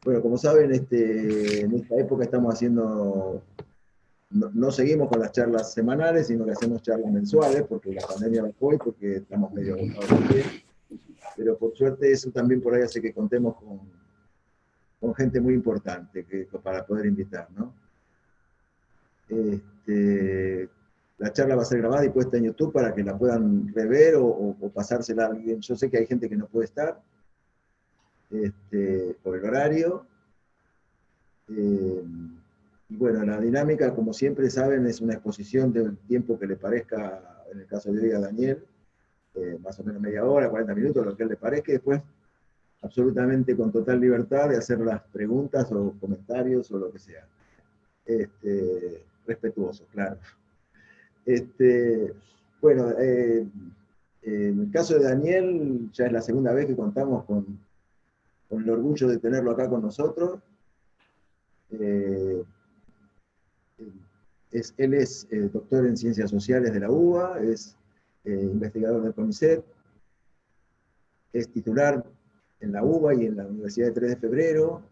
Bueno, como saben, en esta época estamos haciendo, no seguimos con las charlas semanales, sino que hacemos charlas mensuales, porque la pandemia bajó y porque estamos medio agotados también. Pero por suerte eso también por ahí hace que contemos con gente muy importante para poder invitar, ¿no? Este, la charla va a ser grabada y puesta en YouTube para que la puedan rever o pasársela a alguien. Yo sé que hay gente que no puede estar por el horario. Eh, y bueno, la dinámica, como siempre saben, es una exposición del tiempo que le parezca, en el caso de hoy a Daniel, más o menos media hora, 40 minutos, lo que él le parezca, y después absolutamente con total libertad de hacer las preguntas o comentarios o lo que sea. Respetuoso, claro. Este, bueno, en el caso de Daniel, ya es la segunda vez que contamos con el orgullo de tenerlo acá con nosotros. Eh, Él es doctor en Ciencias Sociales de la UBA, es investigador del CONICET, es titular en la UBA y en la Universidad de 3 de Febrero,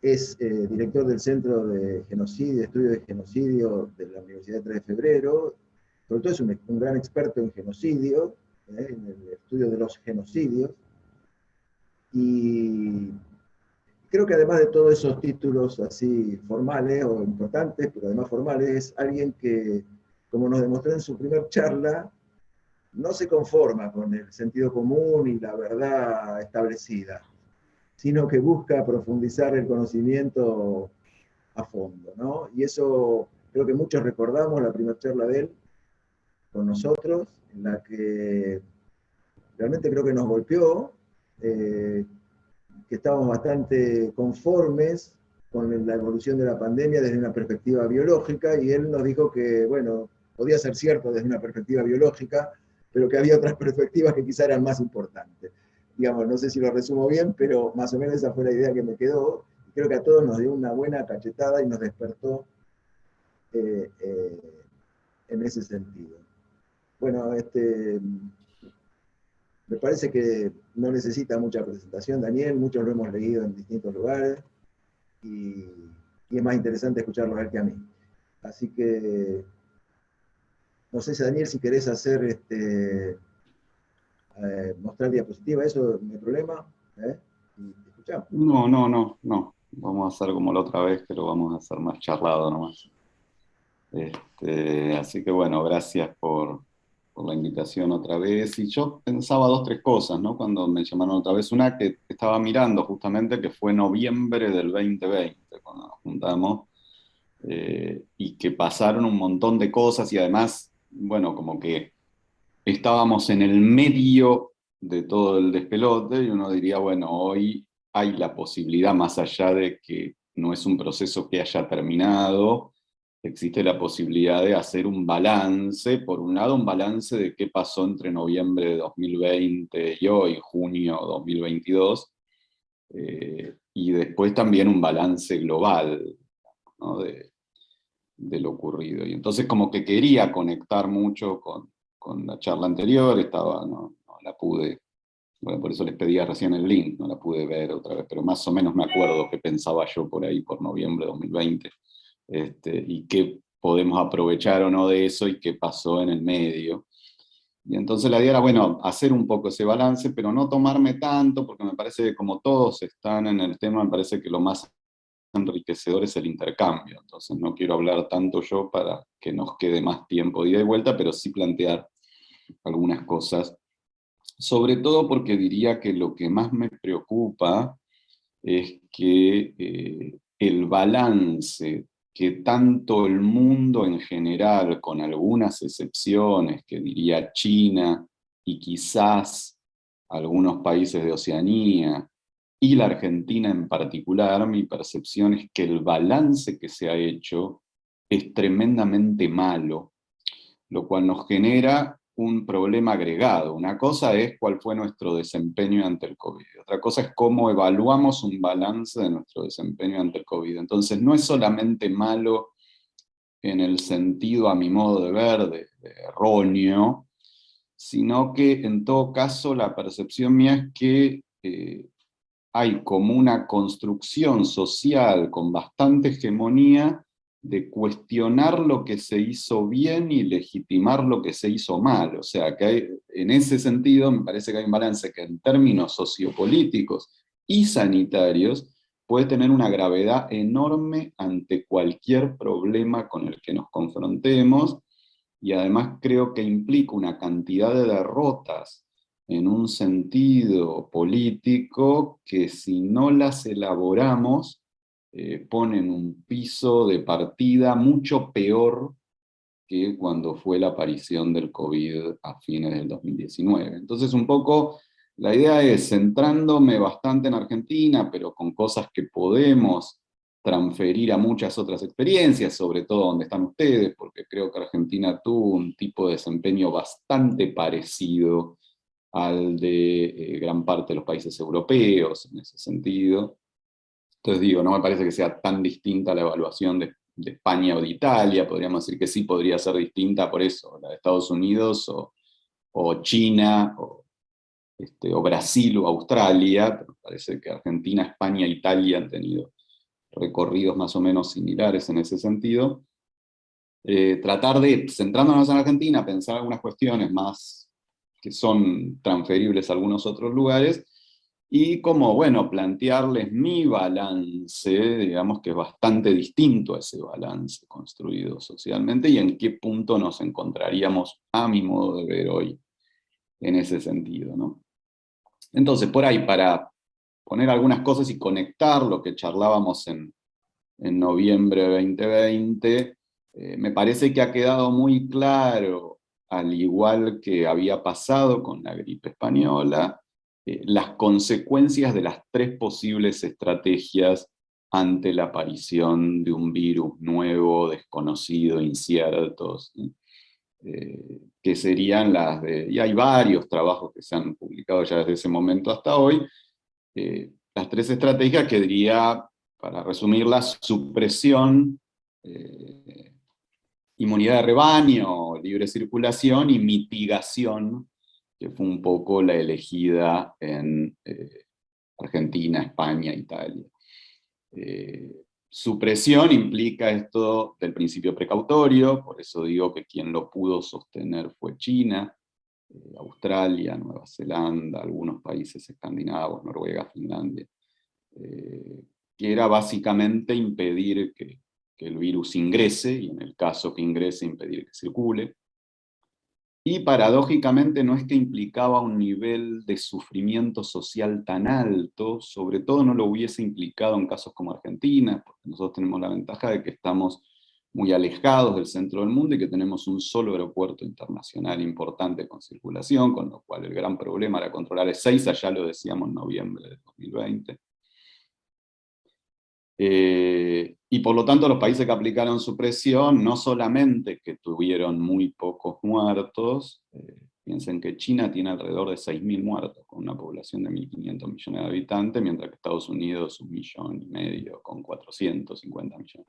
es director del Centro de Genocidio, Estudio de Genocidio de la Universidad de 3 de Febrero, sobre todo es un gran experto en genocidio, en el estudio de los genocidios, y creo que además de todos esos títulos así formales o importantes, pero además formales, es alguien que, como nos demostró en su primer charla, no se conforma con el sentido común y la verdad establecida, sino que busca profundizar el conocimiento a fondo, ¿no? Y eso creo que muchos recordamos la primera charla de él con nosotros, en la que realmente creo que nos golpeó, eh, que estábamos bastante conformes con la evolución de la pandemia desde una perspectiva biológica, y él nos dijo que, bueno, podía ser cierto desde una perspectiva biológica, pero que había otras perspectivas que quizá eran más importantes. Digamos, no sé si lo resumo bien, pero más o menos esa fue la idea que me quedó. Creo que a todos nos dio una buena cachetada y nos despertó eh, eh, en ese sentido. Bueno, me parece que no necesita mucha presentación, Daniel, muchos lo hemos leído en distintos lugares, y, y es más interesante escucharlo a él que a mí. Así que, no sé si Daniel, si querés hacer, mostrar diapositiva, eso no hay problema, ¿eh? Y te escuchamos. No, no, no, no. Vamos a hacer como la otra vez, que lo vamos a hacer más charlado nomás. Así que bueno, gracias por la invitación otra vez. Y yo pensaba dos, tres cosas, ¿no? Cuando me llamaron otra vez. Una que estaba mirando justamente, que fue noviembre del 2020, cuando nos juntamos, y que pasaron un montón de cosas y además, bueno, como que estábamos en el medio de todo el despelote y uno diría, bueno, hoy hay la posibilidad, más allá de que no es un proceso que haya terminado, existe la posibilidad de hacer un balance, por un lado un balance de qué pasó entre noviembre de 2020 y hoy, junio 2022, y después también un balance global, ¿no? De lo ocurrido. Y entonces como que quería conectar mucho con la charla anterior, no la pude, bueno, por eso les pedía recién el link, no la pude ver otra vez, pero más o menos me acuerdo qué pensaba yo por ahí por noviembre de 2020, y qué podemos aprovechar o no de eso y qué pasó en el medio. Y entonces la idea era, bueno, hacer un poco ese balance, pero no tomarme tanto, porque me parece que como todos están en el tema, me parece que lo más enriquecedor es el intercambio. Entonces no quiero hablar tanto yo para que nos quede más tiempo de ida y vuelta, pero sí plantear algunas cosas. Sobre todo porque diría que lo que más me preocupa es que el balance que tanto el mundo en general, con algunas excepciones, que diría China y quizás algunos países de Oceanía, y la Argentina en particular, mi percepción es que el balance que se ha hecho es tremendamente malo, lo cual nos genera un problema agregado. Una cosa es cuál fue nuestro desempeño ante el COVID, otra cosa es cómo evaluamos un balance de nuestro desempeño ante el COVID. Entonces no es solamente malo en el sentido, a mi modo de ver, de erróneo, sino que en todo caso la percepción mía es que hay como una construcción social con bastante hegemonía de cuestionar lo que se hizo bien y legitimar lo que se hizo mal. O sea, que hay, en ese sentido me parece que hay un balance que en términos sociopolíticos y sanitarios puede tener una gravedad enorme ante cualquier problema con el que nos confrontemos, y además creo que implica una cantidad de derrotas en un sentido político que si no las elaboramos ponen un piso de partida mucho peor que cuando fue la aparición del COVID a fines del 2019. Entonces un poco la idea es, centrándome bastante en Argentina, pero con cosas que podemos transferir a muchas otras experiencias, sobre todo donde están ustedes, porque creo que Argentina tuvo un tipo de desempeño bastante parecido al de gran parte de los países europeos en ese sentido. Entonces digo, no me parece que sea tan distinta la evaluación de España o de Italia, podríamos decir que sí podría ser distinta por eso, la de Estados Unidos o China o Brasil o Australia, pero parece que Argentina, España e Italia han tenido recorridos más o menos similares en ese sentido. Tratar de, centrándonos en Argentina, pensar algunas cuestiones más que son transferibles a algunos otros lugares, y como, bueno, plantearles mi balance, digamos que es bastante distinto a ese balance construido socialmente, y en qué punto nos encontraríamos, a mi modo de ver hoy, en ese sentido, ¿no? Entonces, por ahí, para poner algunas cosas y conectar lo que charlábamos en noviembre de 2020, me parece que ha quedado muy claro, al igual que había pasado con la gripe española, las consecuencias de las tres posibles estrategias ante la aparición de un virus nuevo, desconocido, incierto, ¿sí? Que serían las de, y hay varios trabajos que se han publicado ya desde ese momento hasta hoy, las tres estrategias que diría, para resumirlas: supresión, inmunidad de rebaño, libre circulación, y mitigación, que fue un poco la elegida en Argentina, España, Italia. Supresión implica esto del principio precautorio, por eso digo que quien lo pudo sostener fue China, Australia, Nueva Zelanda, algunos países escandinavos, Noruega, Finlandia, que era básicamente impedir que el virus ingrese, y en el caso que ingrese, impedir que circule. Y paradójicamente no es que implicaba un nivel de sufrimiento social tan alto, sobre todo no lo hubiese implicado en casos como Argentina, porque nosotros tenemos la ventaja de que estamos muy alejados del centro del mundo y que tenemos un solo aeropuerto internacional importante con circulación, con lo cual el gran problema era controlar Ezeiza, ya lo decíamos en noviembre de 2020. Y por lo tanto los países que aplicaron supresión no solamente que tuvieron muy pocos muertos, piensen que China tiene alrededor de 6.000 muertos, con una población de 1.500 millones de habitantes, mientras que Estados Unidos 1,5 millones, con 450 millones.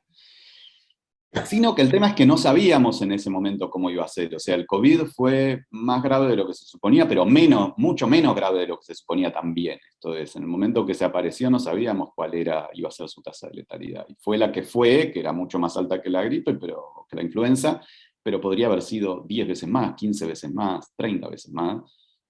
Sino que el tema es que no sabíamos en ese momento cómo iba a ser. O sea, el COVID fue más grave de lo que se suponía, pero mucho menos grave de lo que se suponía también. Entonces, en el momento que se apareció no sabíamos cuál iba a ser su tasa de letalidad. Y fue la que fue, que era mucho más alta que la gripe, que la influenza, pero podría haber sido 10 veces más, 15 veces más, 30 veces más,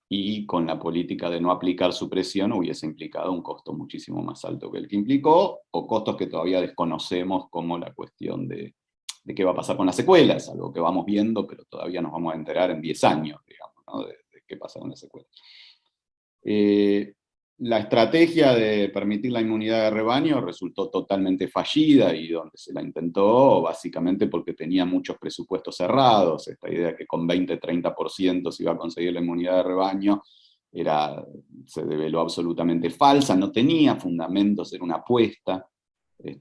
y con la política de no aplicar supresión hubiese implicado un costo muchísimo más alto que el que implicó, o costos que todavía desconocemos, como la cuestión de qué va a pasar con las secuelas, algo que vamos viendo, pero todavía nos vamos a enterar en 10 años, digamos, ¿no? de qué pasa con las secuelas. La estrategia de permitir la inmunidad de rebaño resultó totalmente fallida, y donde se la intentó, básicamente porque tenía muchos presupuestos cerrados. Esta idea que con 20-30% se iba a conseguir la inmunidad de rebaño se develó absolutamente falsa, no tenía fundamentos, era una apuesta.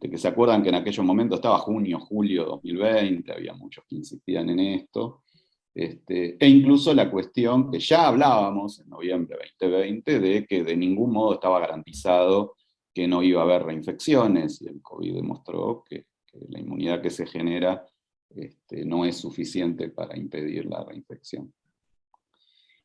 Que se acuerdan que en aquellos momentos estaba junio, julio 2020, había muchos que insistían en esto, e incluso la cuestión que ya hablábamos en noviembre de 2020, de que de ningún modo estaba garantizado que no iba a haber reinfecciones, y el COVID demostró que la inmunidad que se genera no es suficiente para impedir la reinfección.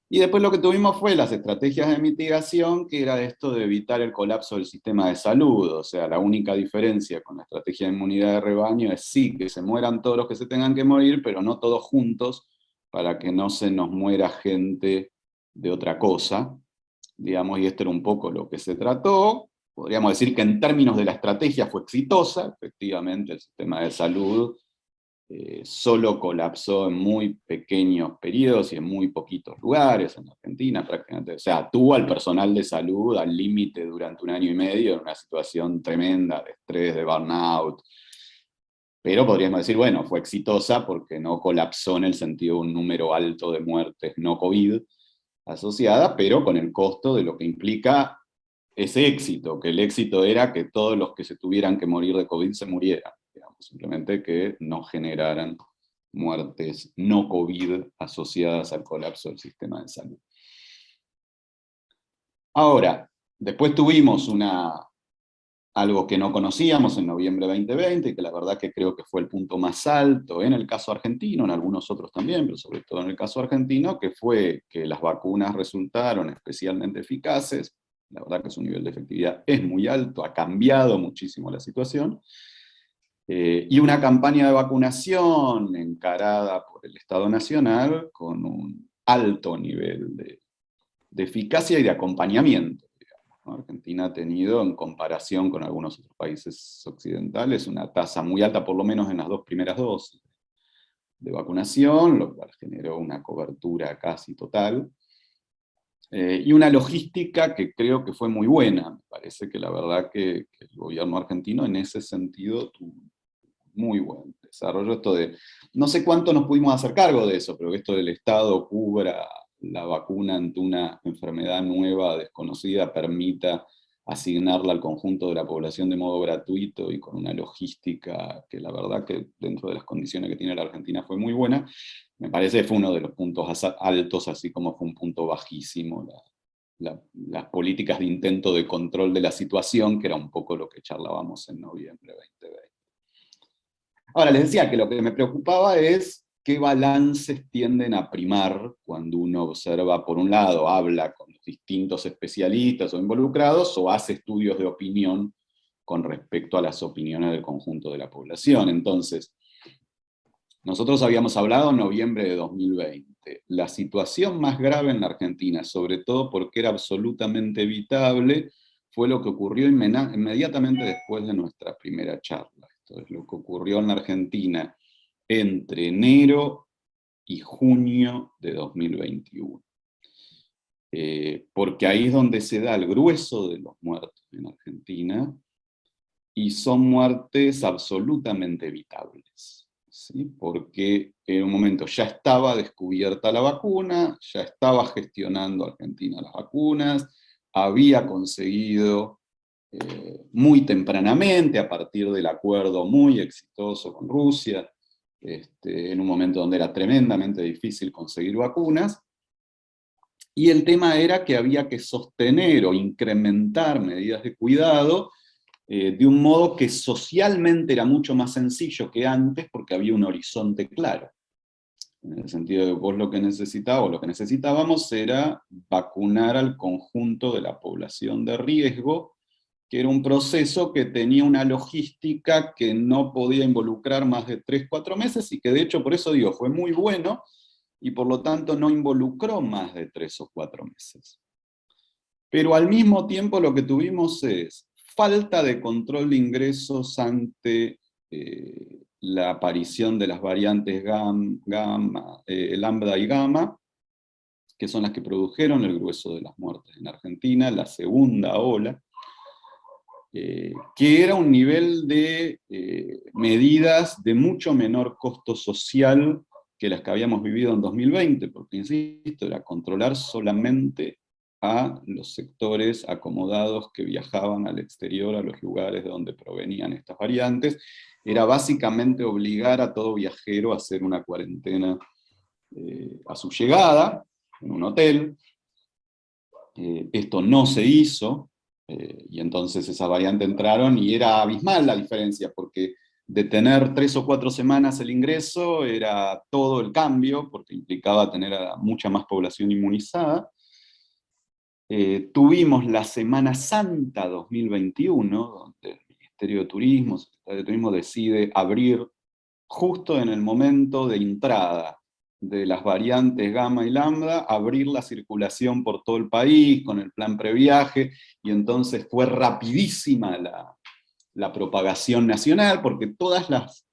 Y después lo que tuvimos fue las estrategias de mitigación, que era esto de evitar el colapso del sistema de salud. O sea, la única diferencia con la estrategia de inmunidad de rebaño es sí, que se mueran todos los que se tengan que morir, pero no todos juntos, para que no se nos muera gente de otra cosa, digamos, y esto era un poco lo que se trató. Podríamos decir que en términos de la estrategia fue exitosa, efectivamente el sistema de salud solo colapsó en muy pequeños periodos y en muy poquitos lugares, en Argentina prácticamente. O sea, tuvo al personal de salud al límite durante 1 año y medio, en una situación tremenda de estrés, de burnout. Pero podríamos decir, bueno, fue exitosa porque no colapsó en el sentido de un número alto de muertes no COVID asociadas, pero con el costo de lo que implica ese éxito, que el éxito era que todos los que se tuvieran que morir de COVID se murieran, digamos, simplemente que no generaran muertes no COVID asociadas al colapso del sistema de salud. Ahora, después tuvimos algo que no conocíamos en noviembre de 2020, que la verdad que creo que fue el punto más alto en el caso argentino, en algunos otros también, pero sobre todo en el caso argentino, que fue que las vacunas resultaron especialmente eficaces. La verdad que su nivel de efectividad es muy alto, ha cambiado muchísimo la situación, y una campaña de vacunación encarada por el Estado Nacional con un alto nivel de eficacia y de acompañamiento. Argentina ha tenido, en comparación con algunos otros países occidentales, una tasa muy alta, por lo menos en las 2 primeras dosis de vacunación, lo cual generó una cobertura casi total, y una logística que creo que fue muy buena. Me parece que la verdad que el gobierno argentino en ese sentido tuvo muy buen desarrollo. Esto de, no sé cuánto nos pudimos hacer cargo de eso, pero que esto del Estado cubra la vacuna ante una enfermedad nueva, desconocida, permita asignarla al conjunto de la población de modo gratuito y con una logística que la verdad que dentro de las condiciones que tiene la Argentina fue muy buena. Me parece que fue uno de los puntos altos, así como fue un punto bajísimo las políticas de intento de control de la situación, que era un poco lo que charlábamos en noviembre de 2020. Ahora, les decía que lo que me preocupaba es qué balances tienden a primar cuando uno observa, por un lado, habla con los distintos especialistas o involucrados, o hace estudios de opinión con respecto a las opiniones del conjunto de la población. Entonces, nosotros habíamos hablado en noviembre de 2020. La situación más grave en la Argentina, sobre todo porque era absolutamente evitable, fue lo que ocurrió inmediatamente después de nuestra primera charla. Esto es lo que ocurrió en la Argentina entre enero y junio de 2021. Porque ahí es donde se da el grueso de los muertos en Argentina, y son muertes absolutamente evitables, ¿sí? Porque en un momento ya estaba descubierta la vacuna, ya estaba gestionando Argentina las vacunas, había conseguido muy tempranamente, a partir del acuerdo muy exitoso con Rusia, en un momento donde era tremendamente difícil conseguir vacunas, y el tema era que había que sostener o incrementar medidas de cuidado, de un modo que socialmente era mucho más sencillo que antes, porque había un horizonte claro. En el sentido de que vos lo que necesitabas, o lo que necesitábamos era vacunar al conjunto de la población de riesgo, que era un proceso que tenía una logística que no podía involucrar más de 3 o 4 meses, y que de hecho, por eso digo, fue muy bueno, y por lo tanto no involucró más de 3 o 4 meses. Pero al mismo tiempo lo que tuvimos es falta de control de ingresos ante la aparición de las variantes lambda y gamma, que son las que produjeron el grueso de las muertes en Argentina, la segunda ola, que era un nivel de medidas de mucho menor costo social que las que habíamos vivido en 2020, porque, insisto, era controlar solamente a los sectores acomodados que viajaban al exterior, a los lugares de donde provenían estas variantes. Era básicamente obligar a todo viajero a hacer una cuarentena a su llegada, en un hotel. Esto no se hizo, y entonces esas variantes entraron, y era abismal la diferencia, porque de tener 3 o 4 semanas el ingreso era todo el cambio, porque implicaba tener a mucha más población inmunizada. Tuvimos la Semana Santa 2021, donde el Ministerio de Turismo, Secretaría de Turismo, decide abrir justo en el momento de entrada de las variantes gamma y lambda, abrir la circulación por todo el país con el plan previaje, y entonces fue rapidísima la propagación nacional, porque todas las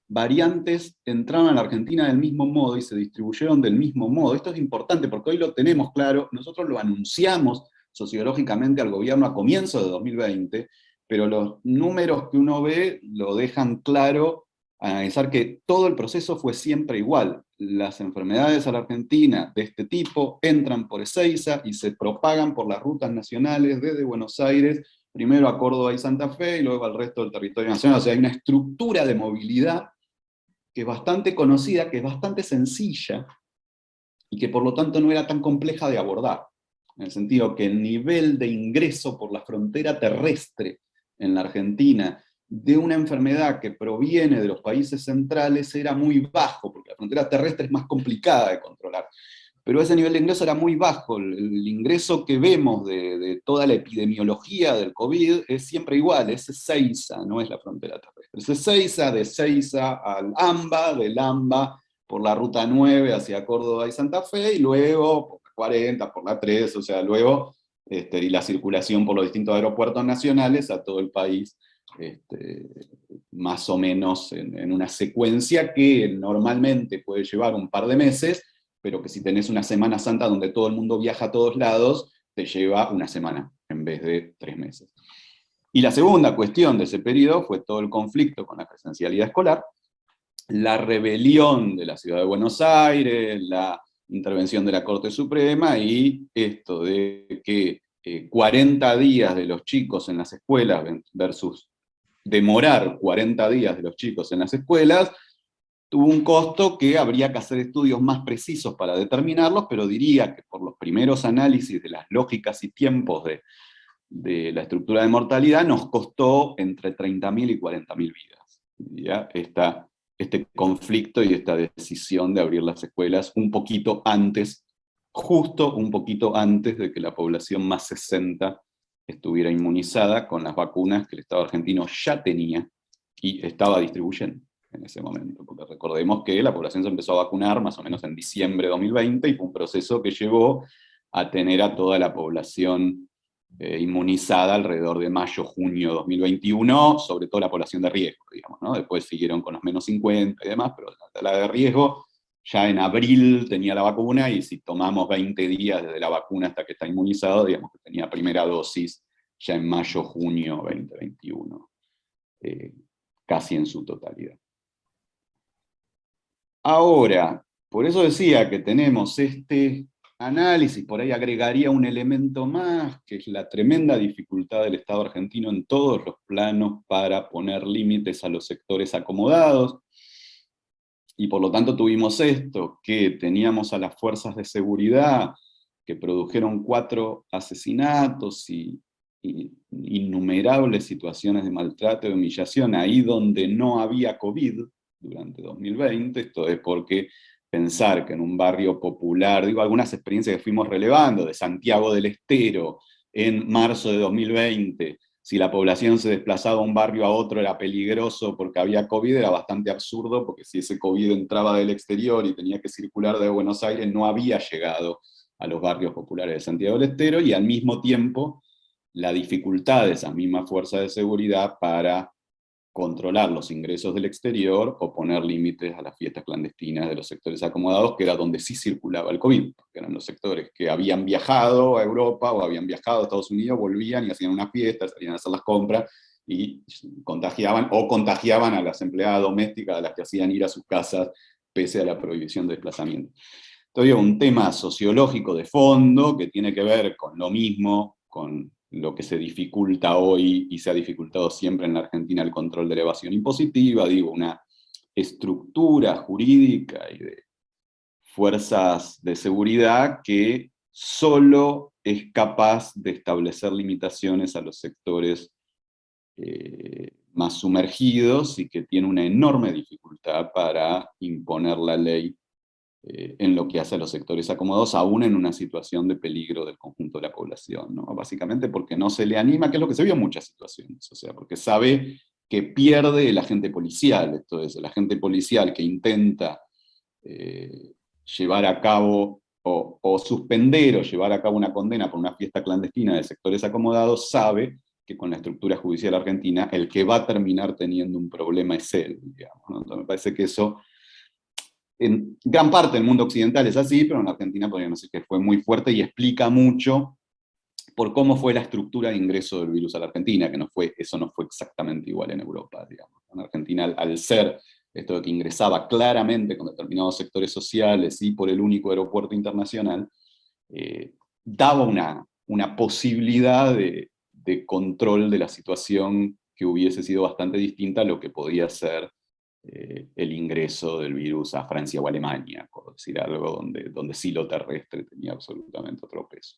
variantes entraron a la Argentina del mismo modo y se distribuyeron del mismo modo. Esto es importante porque hoy lo tenemos claro, nosotros lo anunciamos sociológicamente al gobierno a comienzos de 2020, pero los números que uno ve lo dejan claro a analizar que todo el proceso fue siempre igual. Las enfermedades a la Argentina de este tipo entran por Ezeiza y se propagan por las rutas nacionales desde Buenos Aires, primero a Córdoba y Santa Fe, y luego al resto del territorio nacional. O sea, hay una estructura de movilidad que es bastante conocida, que es bastante sencilla, y que por lo tanto no era tan compleja de abordar, en el sentido que el nivel de ingreso por la frontera terrestre en la Argentina de una enfermedad que proviene de los países centrales era muy bajo, porque la frontera terrestre es más complicada de controlar. Pero ese nivel de ingreso era muy bajo. El ingreso que vemos de toda la epidemiología del COVID es siempre igual, es Ezeiza, no es la frontera terrestre. Es Ezeiza, de Ezeiza al AMBA, del AMBA por la ruta 9 hacia Córdoba y Santa Fe, y luego por la 40, por la 3, o sea, luego, y la circulación por los distintos aeropuertos nacionales a todo el país, más o menos en una secuencia que normalmente puede llevar un par de meses, pero que si tenés una Semana Santa donde todo el mundo viaja a todos lados, te lleva una semana en vez de 3 meses. Y la segunda cuestión de ese periodo fue todo el conflicto con la presencialidad escolar, la rebelión de la Ciudad de Buenos Aires, la intervención de la Corte Suprema, y esto de que 40 días de los chicos en las escuelas versus demorar 40 días de los chicos en las escuelas, tuvo un costo que habría que hacer estudios más precisos para determinarlos, pero diría que por los primeros análisis de las lógicas y tiempos de la estructura de mortalidad, nos costó entre 30.000 y 40.000 vidas. ¿Ya? Este conflicto y esta decisión de abrir las escuelas un poquito antes, justo un poquito antes de que la población más 60 estuviera inmunizada con las vacunas que el Estado argentino ya tenía y estaba distribuyendo en ese momento, porque recordemos que la población se empezó a vacunar más o menos en diciembre de 2020, y fue un proceso que llevó a tener a toda la población inmunizada alrededor de mayo, junio de 2021, sobre todo la población de riesgo, digamos, ¿no? Después siguieron con los menos 50 y demás, pero la de riesgo ya en abril tenía la vacuna, y si tomamos 20 días desde la vacuna hasta que está inmunizado, digamos que tenía primera dosis ya en mayo, junio 2021, casi en su totalidad. Ahora, por eso decía que tenemos este análisis, por ahí agregaría un elemento más, que es la tremenda dificultad del Estado argentino en todos los planos para poner límites a los sectores acomodados, y por lo tanto tuvimos esto, que teníamos a las fuerzas de seguridad que produjeron 4 asesinatos y innumerables situaciones de maltrato y de humillación ahí donde no había COVID durante 2020, esto es porque pensar que en un barrio popular, digo, algunas experiencias que fuimos relevando, de Santiago del Estero, en marzo de 2020, si la población se desplazaba de un barrio a otro era peligroso porque había COVID, era bastante absurdo, porque si ese COVID entraba del exterior y tenía que circular de Buenos Aires, no había llegado a los barrios populares de Santiago del Estero, y al mismo tiempo la dificultad de esa misma fuerza de seguridad para controlar los ingresos del exterior o poner límites a las fiestas clandestinas de los sectores acomodados, que era donde sí circulaba el COVID, porque eran los sectores que habían viajado a Europa o habían viajado a Estados Unidos, volvían y hacían una fiesta, salían a hacer las compras y contagiaban a las empleadas domésticas a las que hacían ir a sus casas pese a la prohibición de desplazamiento. Entonces, un tema sociológico de fondo que tiene que ver con lo mismo, con lo que se dificulta hoy y se ha dificultado siempre en la Argentina, el control de la evasión impositiva, digo, una estructura jurídica y de fuerzas de seguridad que solo es capaz de establecer limitaciones a los sectores más sumergidos y que tiene una enorme dificultad para imponer la ley en lo que hace a los sectores acomodados, aún en una situación de peligro del conjunto de la población, ¿no? Básicamente porque no se le anima, que es lo que se vio en muchas situaciones, o sea, porque sabe que pierde el agente policial, esto es, el agente policial que intenta llevar a cabo o suspender o llevar a cabo una condena por una fiesta clandestina de sectores acomodados, sabe que con la estructura judicial argentina el que va a terminar teniendo un problema es él, digamos, ¿no? Entonces me parece que eso en gran parte del mundo occidental es así, pero en Argentina podríamos decir que fue muy fuerte y explica mucho por cómo fue la estructura de ingreso del virus a la Argentina, que eso no fue exactamente igual en Europa, digamos. En Argentina, al ser esto de que ingresaba claramente con determinados sectores sociales y por el único aeropuerto internacional, daba una posibilidad de control de la situación que hubiese sido bastante distinta a lo que podía ser el ingreso del virus a Francia o Alemania, por decir algo, donde sí lo terrestre tenía absolutamente otro peso.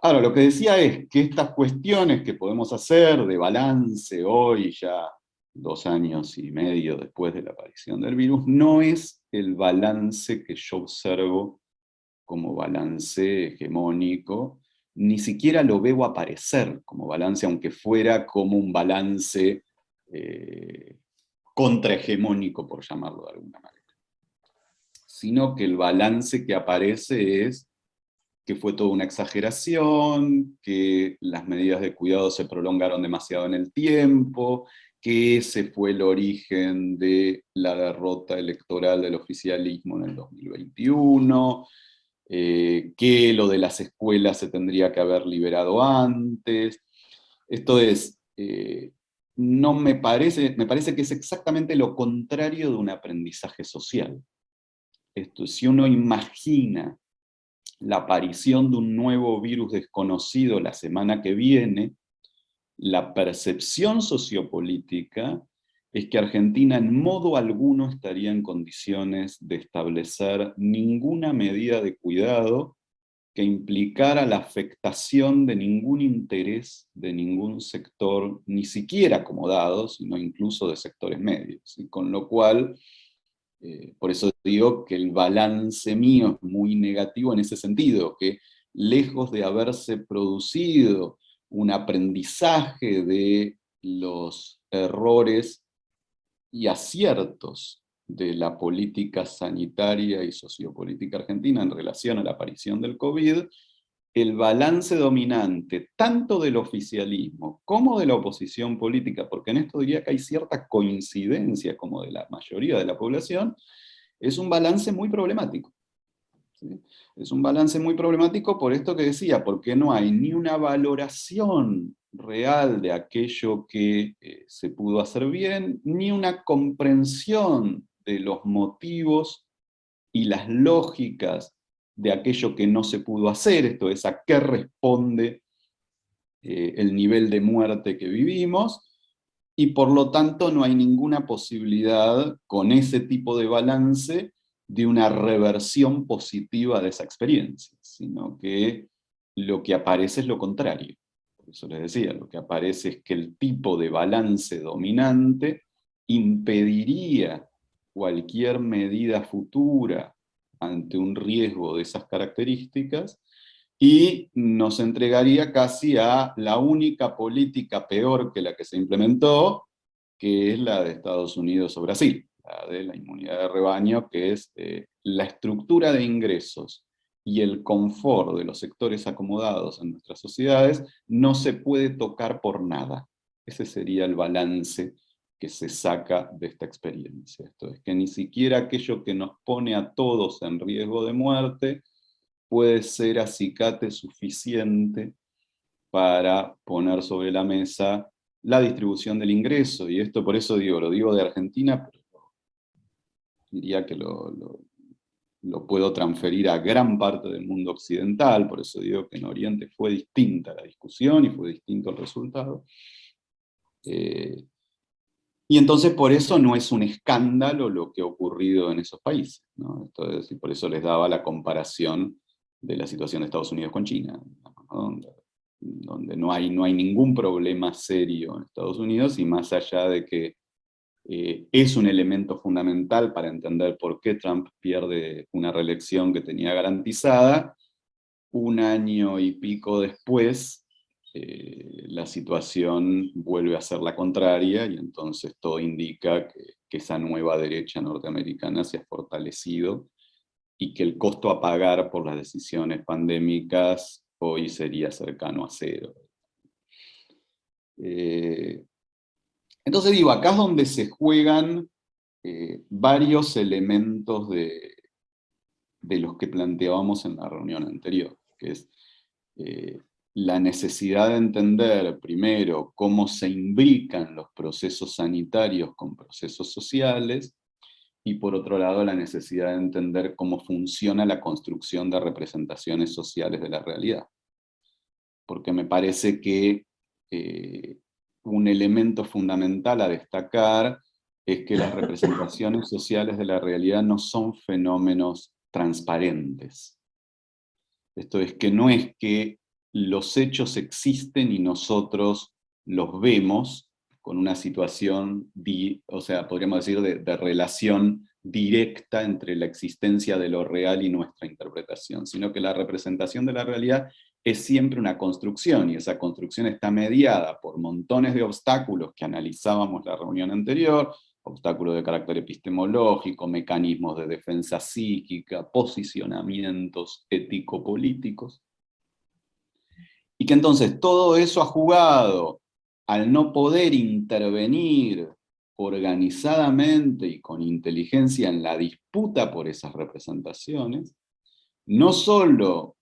Ahora, lo que decía es que estas cuestiones que podemos hacer de balance hoy, ya 2 años y medio después de la aparición del virus, no es el balance que yo observo como balance hegemónico, ni siquiera lo veo aparecer como balance, aunque fuera como un balance contrahegemónico, por llamarlo de alguna manera. Sino que el balance que aparece es que fue toda una exageración, que las medidas de cuidado se prolongaron demasiado en el tiempo, que ese fue el origen de la derrota electoral del oficialismo en el 2021, que lo de las escuelas se tendría que haber liberado antes. Esto es, no me parece que es exactamente lo contrario de un aprendizaje social. Esto, si uno imagina la aparición de un nuevo virus desconocido la semana que viene, la percepción sociopolítica es que Argentina en modo alguno estaría en condiciones de establecer ninguna medida de cuidado que implicara la afectación de ningún interés de ningún sector, ni siquiera acomodado, sino incluso de sectores medios. Y con lo cual, por eso digo que el balance mío es muy negativo en ese sentido, que lejos de haberse producido un aprendizaje de los errores y aciertos de la política sanitaria y sociopolítica argentina en relación a la aparición del COVID, el balance dominante tanto del oficialismo como de la oposición política, porque en esto diría que hay cierta coincidencia como de la mayoría de la población, es un balance muy problemático. ¿Sí? Es un balance muy problemático por esto que decía, porque no hay ni una valoración real de aquello que se pudo hacer bien, ni una comprensión de los motivos y las lógicas de aquello que no se pudo hacer, esto es, a qué responde el nivel de muerte que vivimos, y por lo tanto no hay ninguna posibilidad con ese tipo de balance de una reversión positiva de esa experiencia, sino que lo que aparece es lo contrario. Por eso les decía, lo que aparece es que el tipo de balance dominante impediría cualquier medida futura ante un riesgo de esas características, y nos entregaría casi a la única política peor que la que se implementó, que es la de Estados Unidos o Brasil, la de la inmunidad de rebaño, que es la estructura de ingresos y el confort de los sectores acomodados en nuestras sociedades no se puede tocar por nada. Ese sería el balance que se saca de esta experiencia. Esto es que ni siquiera aquello que nos pone a todos en riesgo de muerte puede ser acicate suficiente para poner sobre la mesa la distribución del ingreso, y esto por eso digo, lo digo de Argentina, pero diría que lo puedo transferir a gran parte del mundo occidental, por eso digo que en Oriente fue distinta la discusión y fue distinto el resultado. Y entonces por eso no es un escándalo lo que ha ocurrido en esos países, ¿no? Entonces, y por eso les daba la comparación de la situación de Estados Unidos con China, ¿no? donde no hay ningún problema serio en Estados Unidos, y más allá de que es un elemento fundamental para entender por qué Trump pierde una reelección que tenía garantizada, un año y pico después, la situación vuelve a ser la contraria, y entonces todo indica que esa nueva derecha norteamericana se ha fortalecido, y que el costo a pagar por las decisiones pandémicas hoy sería cercano a cero. Entonces digo, acá es donde se juegan varios elementos de los que planteábamos en la reunión anterior, que es eh, la necesidad de entender primero cómo se imbrican los procesos sanitarios con procesos sociales, y por otro lado la necesidad de entender cómo funciona la construcción de representaciones sociales de la realidad. Porque me parece que un elemento fundamental a destacar es que las representaciones sociales de la realidad no son fenómenos transparentes. Esto es que no es que los hechos existen y nosotros los vemos con una situación, o sea, podríamos decir, de relación directa entre la existencia de lo real y nuestra interpretación, sino que la representación de la realidad es siempre una construcción, y esa construcción está mediada por montones de obstáculos que analizábamos en la reunión anterior, obstáculos de carácter epistemológico, mecanismos de defensa psíquica, posicionamientos ético-políticos, y que entonces todo eso ha jugado al no poder intervenir organizadamente y con inteligencia en la disputa por esas representaciones. No solo,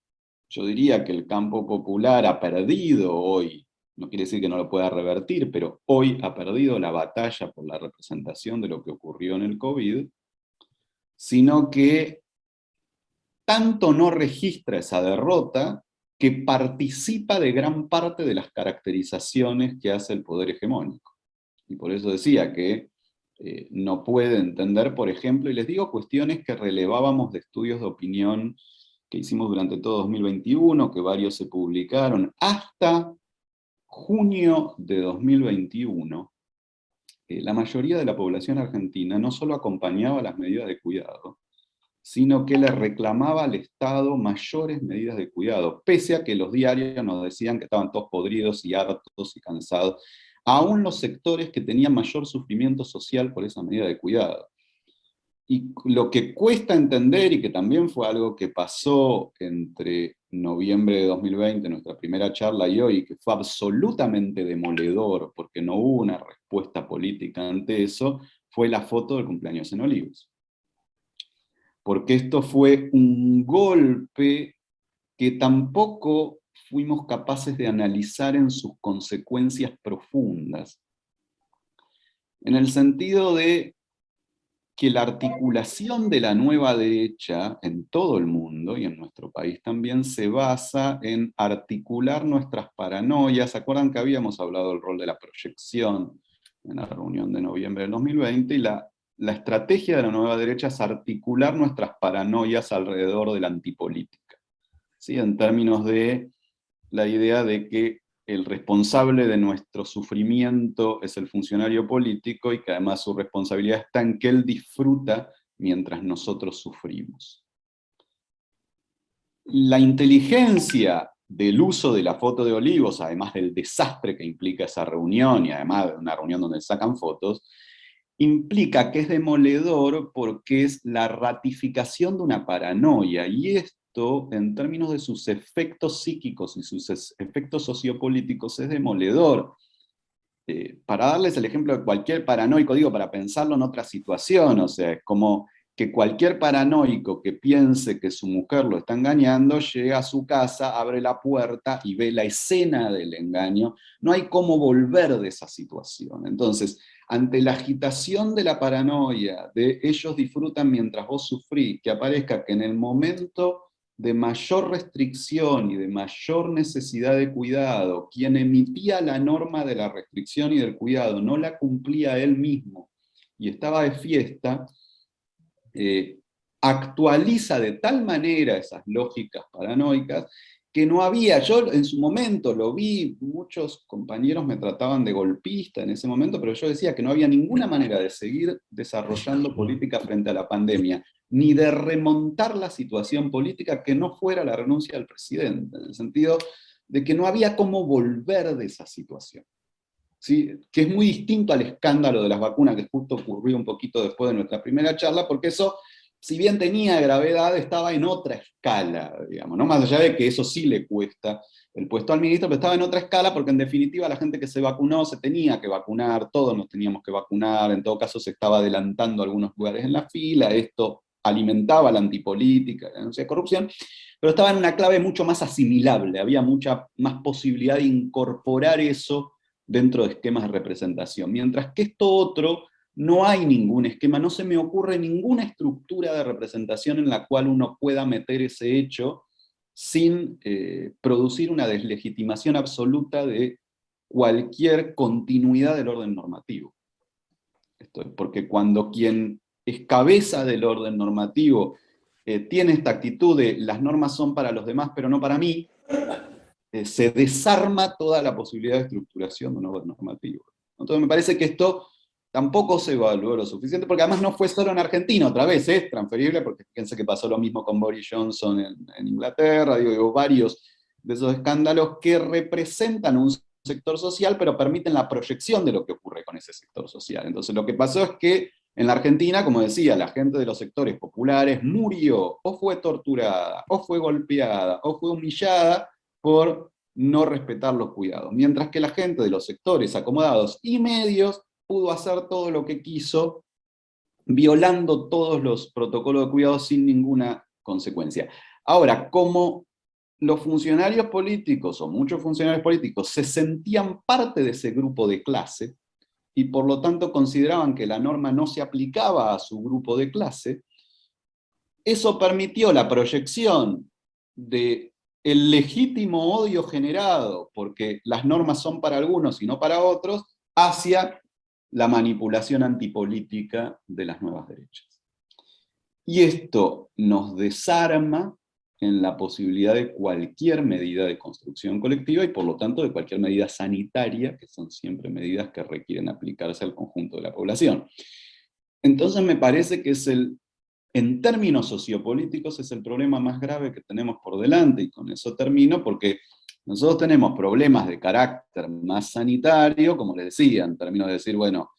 yo diría que el campo popular ha perdido hoy, no quiere decir que no lo pueda revertir, pero hoy ha perdido la batalla por la representación de lo que ocurrió en el COVID, sino que tanto no registra esa derrota que participa de gran parte de las caracterizaciones que hace el poder hegemónico. Y por eso decía que no puede entender, por ejemplo, y les digo cuestiones que relevábamos de estudios de opinión que hicimos durante todo 2021, que varios se publicaron, hasta junio de 2021, la mayoría de la población argentina no solo acompañaba las medidas de cuidado, sino que le reclamaba al Estado mayores medidas de cuidado, pese a que los diarios nos decían que estaban todos podridos y hartos y cansados, aún los sectores que tenían mayor sufrimiento social por esa medida de cuidado. Y lo que cuesta entender, y que también fue algo que pasó entre noviembre de 2020, nuestra primera charla, y hoy, que fue absolutamente demoledor, porque no hubo una respuesta política ante eso, fue la foto del cumpleaños en Olivos. Porque esto fue un golpe que tampoco fuimos capaces de analizar en sus consecuencias profundas, en el sentido de que la articulación de la nueva derecha en todo el mundo, y en nuestro país también, se basa en articular nuestras paranoias. ¿Se acuerdan que habíamos hablado del rol de la proyección en la reunión de noviembre del 2020? Y la estrategia de la nueva derecha es articular nuestras paranoias alrededor de la antipolítica, ¿sí? En términos de la idea de que el responsable de nuestro sufrimiento es el funcionario político, y que además su responsabilidad está en que él disfruta mientras nosotros sufrimos. La inteligencia del uso de la foto de Olivos, además del desastre que implica esa reunión, y además de una reunión donde sacan fotos, implica que es demoledor porque es la ratificación de una paranoia, y esto, en términos de sus efectos psíquicos y sus efectos sociopolíticos, es demoledor. Para darles el ejemplo de cualquier paranoico, digo, para pensarlo en otra situación, o sea, es como que cualquier paranoico que piense que su mujer lo está engañando, llega a su casa, abre la puerta y ve la escena del engaño. No hay cómo volver de esa situación. Entonces, ante la agitación de la paranoia, de ellos disfrutan mientras vos sufrís, que aparezca que en el momento de mayor restricción y de mayor necesidad de cuidado, quien emitía la norma de la restricción y del cuidado no la cumplía él mismo y estaba de fiesta, actualiza de tal manera esas lógicas paranoicas que no había, yo en su momento lo vi, muchos compañeros me trataban de golpista en ese momento, pero yo decía que no había ninguna manera de seguir desarrollando política frente a la pandemia, ni de remontar la situación política que no fuera la renuncia del presidente, en el sentido de que no había cómo volver de esa situación. ¿Sí? Que es muy distinto al escándalo de las vacunas, que justo ocurrió un poquito después de nuestra primera charla, porque eso, si bien tenía gravedad, estaba en otra escala, digamos, ¿no? Más allá de que eso sí le cuesta el puesto al ministro, pero estaba en otra escala porque en definitiva la gente que se vacunó se tenía que vacunar, todos nos teníamos que vacunar, en todo caso se estaba adelantando algunos lugares en la fila, esto alimentaba la antipolítica, la denuncia de corrupción, pero estaba en una clave mucho más asimilable, había mucha más posibilidad de incorporar eso dentro de esquemas de representación, mientras que esto otro no hay ningún esquema, no se me ocurre ninguna estructura de representación en la cual uno pueda meter ese hecho sin producir una deslegitimación absoluta de cualquier continuidad del orden normativo. Esto es porque cuando quien es cabeza del orden normativo tiene esta actitud de las normas son para los demás pero no para mí, se desarma toda la posibilidad de estructuración de un orden normativo. Entonces me parece que esto tampoco se evaluó lo suficiente, porque además no fue solo en Argentina, otra vez es transferible, porque fíjense que pasó lo mismo con Boris Johnson en Inglaterra, digo, varios de esos escándalos que representan un sector social, pero permiten la proyección de lo que ocurre con ese sector social. Entonces lo que pasó es que en la Argentina, como decía, la gente de los sectores populares murió, o fue torturada, o fue golpeada, o fue humillada, por no respetar los cuidados, mientras que la gente de los sectores acomodados y medios pudo hacer todo lo que quiso, violando todos los protocolos de cuidado sin ninguna consecuencia. Ahora, como los funcionarios políticos, o muchos funcionarios políticos, se sentían parte de ese grupo de clase, y por lo tanto consideraban que la norma no se aplicaba a su grupo de clase, eso permitió la proyección de el legítimo odio generado, porque las normas son para algunos y no para otros, hacia la manipulación antipolítica de las nuevas derechas. Y esto nos desarma en la posibilidad de cualquier medida de construcción colectiva y por lo tanto de cualquier medida sanitaria, que son siempre medidas que requieren aplicarse al conjunto de la población. Entonces me parece que en términos sociopolíticos es el problema más grave que tenemos por delante, y con eso termino, porque nosotros tenemos problemas de carácter más sanitario, como les decía, en términos de decir, bueno,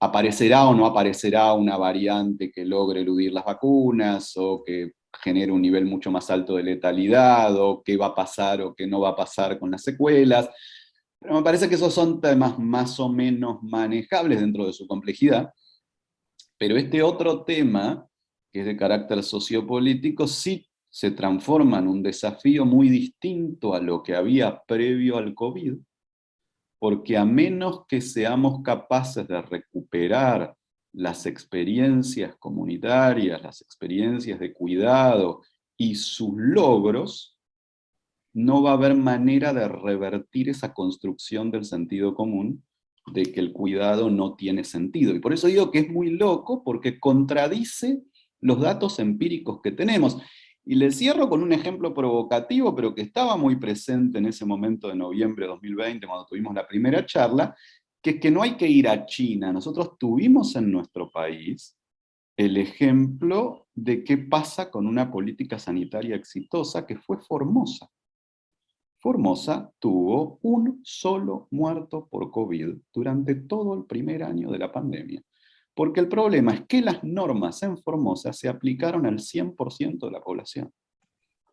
¿aparecerá o no aparecerá una variante que logre eludir las vacunas, o que genere un nivel mucho más alto de letalidad, o qué va a pasar o qué no va a pasar con las secuelas? Pero me parece que esos son temas más o menos manejables dentro de su complejidad, pero este otro tema, que es de carácter sociopolítico, sí se transforma en un desafío muy distinto a lo que había previo al COVID, porque a menos que seamos capaces de recuperar las experiencias comunitarias, las experiencias de cuidado y sus logros, no va a haber manera de revertir esa construcción del sentido común de que el cuidado no tiene sentido. Y por eso digo que es muy loco, porque contradice los datos empíricos que tenemos. Y les cierro con un ejemplo provocativo, pero que estaba muy presente en ese momento de noviembre de 2020, cuando tuvimos la primera charla, que es que no hay que ir a China. Nosotros tuvimos en nuestro país el ejemplo de qué pasa con una política sanitaria exitosa, que fue Formosa. Formosa tuvo un solo muerto por COVID durante todo el primer año de la pandemia. Porque el problema es que las normas en Formosa se aplicaron al 100% de la población.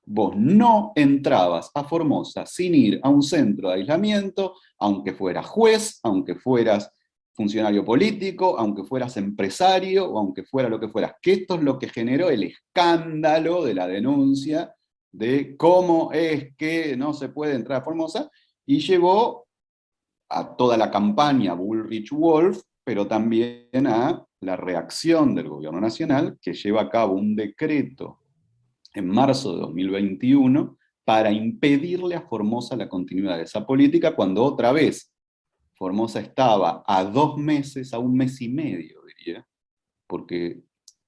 Vos no entrabas a Formosa sin ir a un centro de aislamiento, aunque fueras juez, aunque fueras funcionario político, aunque fueras empresario, o aunque fuera lo que fueras. Que esto es lo que generó el escándalo de la denuncia de cómo es que no se puede entrar a Formosa, y llevó a toda la campaña Bullrich-Wolf, pero también a la reacción del gobierno nacional, que lleva a cabo un decreto en marzo de 2021 para impedirle a Formosa la continuidad de esa política, cuando otra vez Formosa estaba a 2 meses, a 1 mes y medio, diría, porque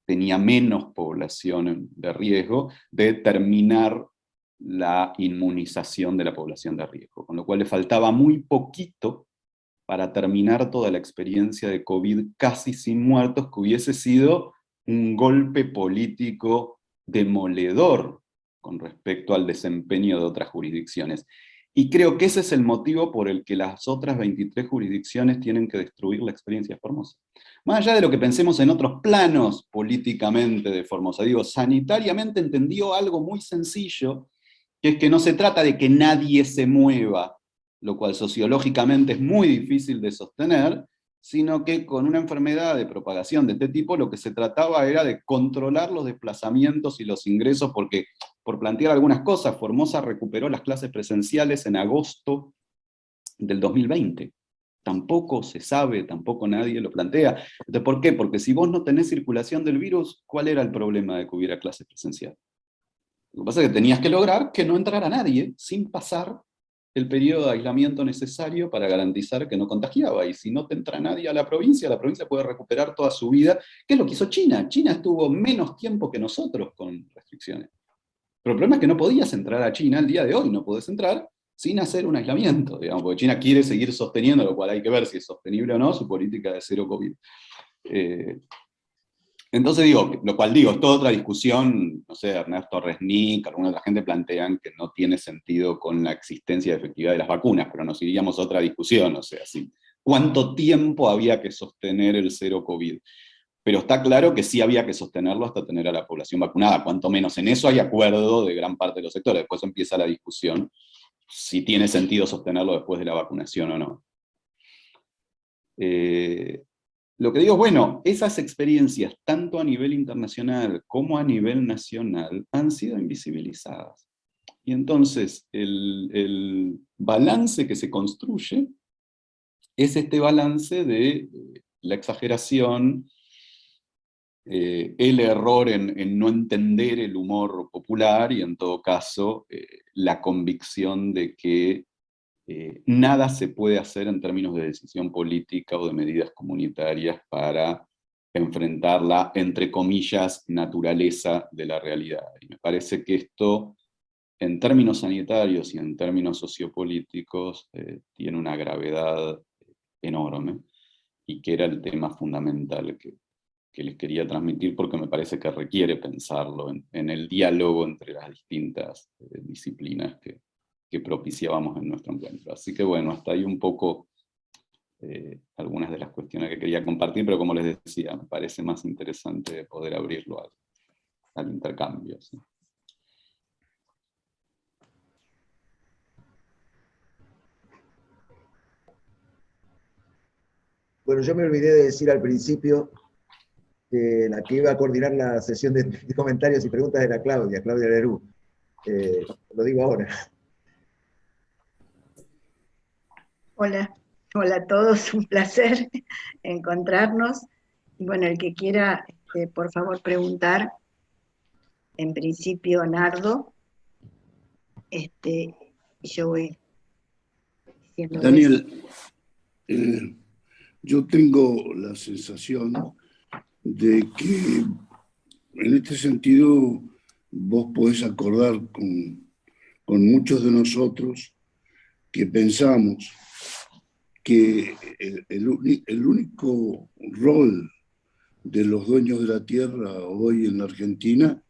tenía menos población de riesgo, de terminar la inmunización de la población de riesgo, con lo cual le faltaba muy poquito para terminar toda la experiencia de COVID casi sin muertos, que hubiese sido un golpe político demoledor con respecto al desempeño de otras jurisdicciones. Y creo que ese es el motivo por el que las otras 23 jurisdicciones tienen que destruir la experiencia de Formosa. Más allá de lo que pensemos en otros planos políticamente de Formosa, digo, sanitariamente entendió algo muy sencillo, que es que no se trata de que nadie se mueva, lo cual sociológicamente es muy difícil de sostener, sino que con una enfermedad de propagación de este tipo lo que se trataba era de controlar los desplazamientos y los ingresos, porque, por plantear algunas cosas, Formosa recuperó las clases presenciales en agosto del 2020. Tampoco se sabe, tampoco nadie lo plantea. Entonces, ¿por qué? Porque si vos no tenés circulación del virus, ¿cuál era el problema de que hubiera clases presenciales? Lo que pasa es que tenías que lograr que no entrara nadie sin pasar el periodo de aislamiento necesario para garantizar que no contagiaba. Y si no te entra nadie a la provincia puede recuperar toda su vida, que es lo que hizo China. China estuvo menos tiempo que nosotros con restricciones. Pero el problema es que no podías entrar a China el día de hoy, no podés entrar sin hacer un aislamiento, digamos, porque China quiere seguir sosteniendo, lo cual hay que ver si es sostenible o no, su política de cero COVID. Entonces digo, lo cual digo, es toda otra discusión, no sé, Ernesto Resnick, alguna otra gente plantean que no tiene sentido con la existencia de efectividad de las vacunas, pero nos iríamos a otra discusión, o sea, sí, ¿cuánto tiempo había que sostener el cero COVID? Pero está claro que sí había que sostenerlo hasta tener a la población vacunada, cuanto menos en eso hay acuerdo de gran parte de los sectores. Después empieza la discusión si tiene sentido sostenerlo después de la vacunación o no. Lo que digo, bueno, esas experiencias, tanto a nivel internacional como a nivel nacional, han sido invisibilizadas. Y entonces, el balance que se construye es este balance de la exageración, el error en no entender el humor popular y en todo caso la convicción de que nada se puede hacer en términos de decisión política o de medidas comunitarias para enfrentar la, entre comillas, naturaleza de la realidad. Y me parece que esto, en términos sanitarios y en términos sociopolíticos, tiene una gravedad enorme, y que era el tema fundamental que les quería transmitir, porque me parece que requiere pensarlo en el diálogo entre las distintas disciplinas que propiciábamos en nuestro encuentro. Así que bueno, hasta ahí un poco algunas de las cuestiones que quería compartir, pero como les decía, me parece más interesante poder abrirlo al intercambio. ¿Sí? Bueno, yo me olvidé de decir al principio que la que iba a coordinar la sesión de comentarios y preguntas era Claudia Lerú. Lo digo ahora. Hola, hola a todos, un placer encontrarnos. Y bueno, el que quiera, por favor, preguntar, en principio, Nardo, y yo voy diciéndoles. Daniel, yo tengo la sensación de que en este sentido vos podés acordar con muchos de nosotros que pensamos que el único rol de los dueños de la tierra hoy en la Argentina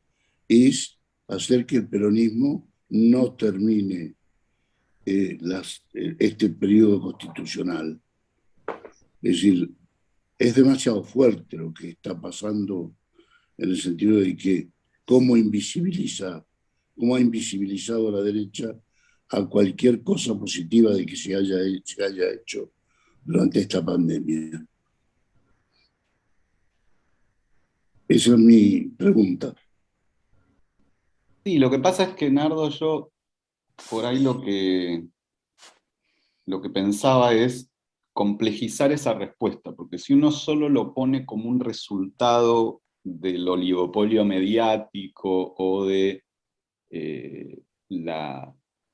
es hacer que el peronismo no termine este periodo constitucional. Es decir, es demasiado fuerte lo que está pasando en el sentido de que cómo ha invisibilizado a la derecha a cualquier cosa positiva de que se haya hecho durante esta pandemia. Esa es mi pregunta. Sí, lo que pasa es que, Nardo, yo por ahí lo que pensaba es complejizar esa respuesta, porque si uno solo lo pone como un resultado del oligopolio mediático o de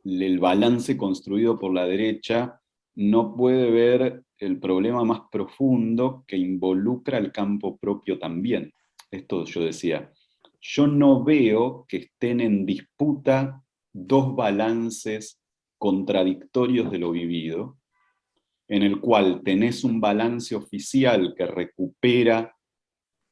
el balance construido por la derecha, no puede ver el problema más profundo que involucra el campo propio también. Esto yo decía, yo no veo que estén en disputa dos balances contradictorios de lo vivido, en el cual tenés un balance oficial que recupera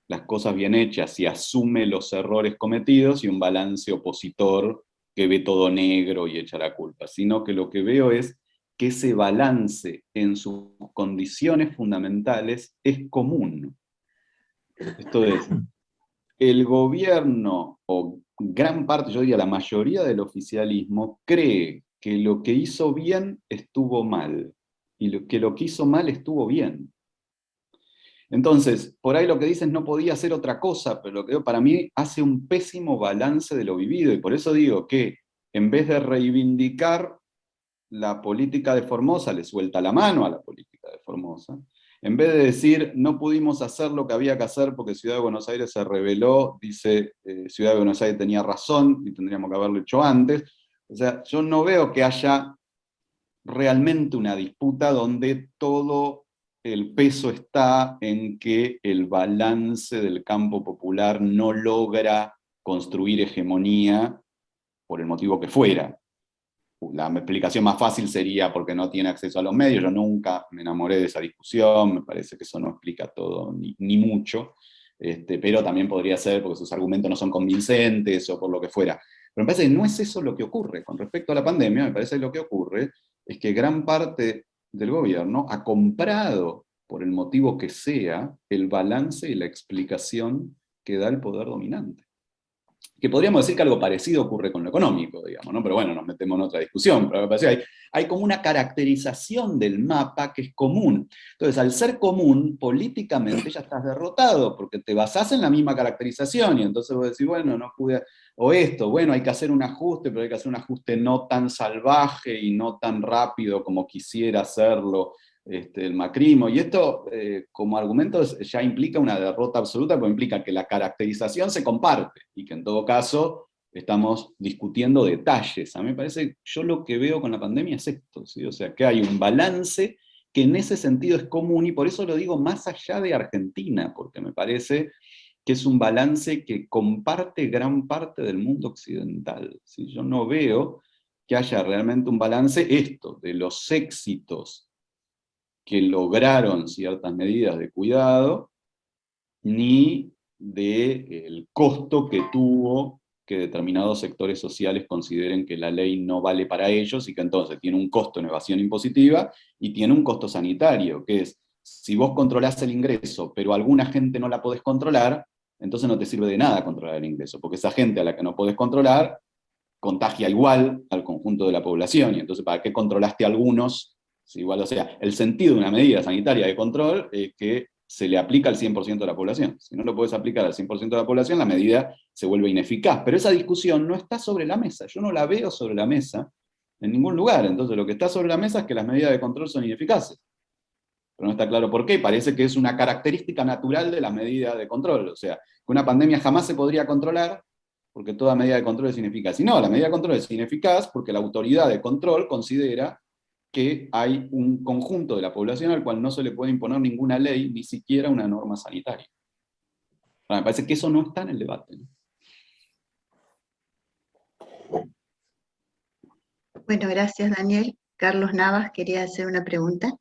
las cosas bien hechas y asume los errores cometidos, y un balance opositor que ve todo negro y echa la culpa, sino que lo que veo es que ese balance en sus condiciones fundamentales es común. Esto es, el gobierno, o gran parte, yo diría la mayoría del oficialismo, cree que lo que hizo bien estuvo mal, y que lo que hizo mal estuvo bien. Entonces, por ahí lo que dicen no podía hacer otra cosa, pero lo que para mí hace un pésimo balance de lo vivido, y por eso digo que en vez de reivindicar la política de Formosa, le suelta la mano a la política de Formosa. En vez de decir, no pudimos hacer lo que había que hacer porque Ciudad de Buenos Aires se rebeló, dice, Ciudad de Buenos Aires tenía razón y tendríamos que haberlo hecho antes. O sea, yo no veo que haya realmente una disputa donde todo el peso está en que el balance del campo popular no logra construir hegemonía por el motivo que fuera. La explicación más fácil sería porque no tiene acceso a los medios. Yo nunca me enamoré de esa discusión, me parece que eso no explica todo, ni mucho, pero también podría ser porque sus argumentos no son convincentes o por lo que fuera. Pero me parece que no es eso lo que ocurre. Con respecto a la pandemia, me parece que lo que ocurre es que gran parte del gobierno ha comprado, por el motivo que sea, el balance y la explicación que da el poder dominante. Que podríamos decir que algo parecido ocurre con lo económico, digamos, ¿no? Pero bueno, nos metemos en otra discusión, pero me parece que hay como una caracterización del mapa que es común. Entonces, al ser común, políticamente ya estás derrotado, porque te basás en la misma caracterización, y entonces vos decís, bueno, no pude, o esto, bueno, hay que hacer un ajuste, pero hay que hacer un ajuste no tan salvaje y no tan rápido como quisiera hacerlo el macrismo, y esto como argumento ya implica una derrota absoluta, porque implica que la caracterización se comparte, y que en todo caso estamos discutiendo detalles. A mí me parece, yo lo que veo con la pandemia es esto, ¿sí? O sea, que hay un balance que en ese sentido es común, y por eso lo digo más allá de Argentina, porque me parece que es un balance que comparte gran parte del mundo occidental, ¿sí? Yo no veo que haya realmente un balance, esto, de los éxitos que lograron ciertas medidas de cuidado, ni del costo que tuvo que determinados sectores sociales consideren que la ley no vale para ellos, y que entonces tiene un costo en evasión impositiva y tiene un costo sanitario, que es, si vos controlás el ingreso, pero alguna gente no la podés controlar, entonces no te sirve de nada controlar el ingreso, porque esa gente a la que no podés controlar contagia igual al conjunto de la población, y entonces ¿para qué controlaste a algunos? Si igual, o sea, el sentido de una medida sanitaria de control es que se le aplica al 100% de la población. Si no lo puedes aplicar al 100% de la población, la medida se vuelve ineficaz. Pero esa discusión no está sobre la mesa, yo no la veo sobre la mesa en ningún lugar. Entonces lo que está sobre la mesa es que las medidas de control son ineficaces. Pero no está claro por qué, parece que es una característica natural de las medidas de control. O sea, que una pandemia jamás se podría controlar porque toda medida de control es ineficaz. Y no, la medida de control es ineficaz porque la autoridad de control considera que hay un conjunto de la población al cual no se le puede imponer ninguna ley, ni siquiera una norma sanitaria. Ahora, me parece que eso no está en el debate, ¿no? Bueno, gracias, Daniel. Carlos Navas quería hacer una pregunta.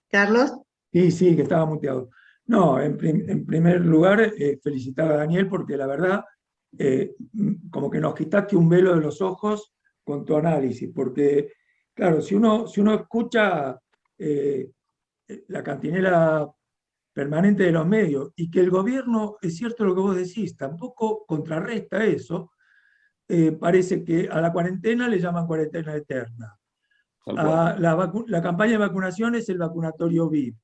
Carlos. Sí, que estaba muteado. No, en primer lugar, felicitar a Daniel porque la verdad, como que nos quitaste un velo de los ojos con tu análisis, porque, claro, si uno escucha la cantinela permanente de los medios y que el gobierno, es cierto lo que vos decís, tampoco contrarresta eso, parece que a la cuarentena le llaman cuarentena eterna. A la campaña de vacunación es el vacunatorio VIP.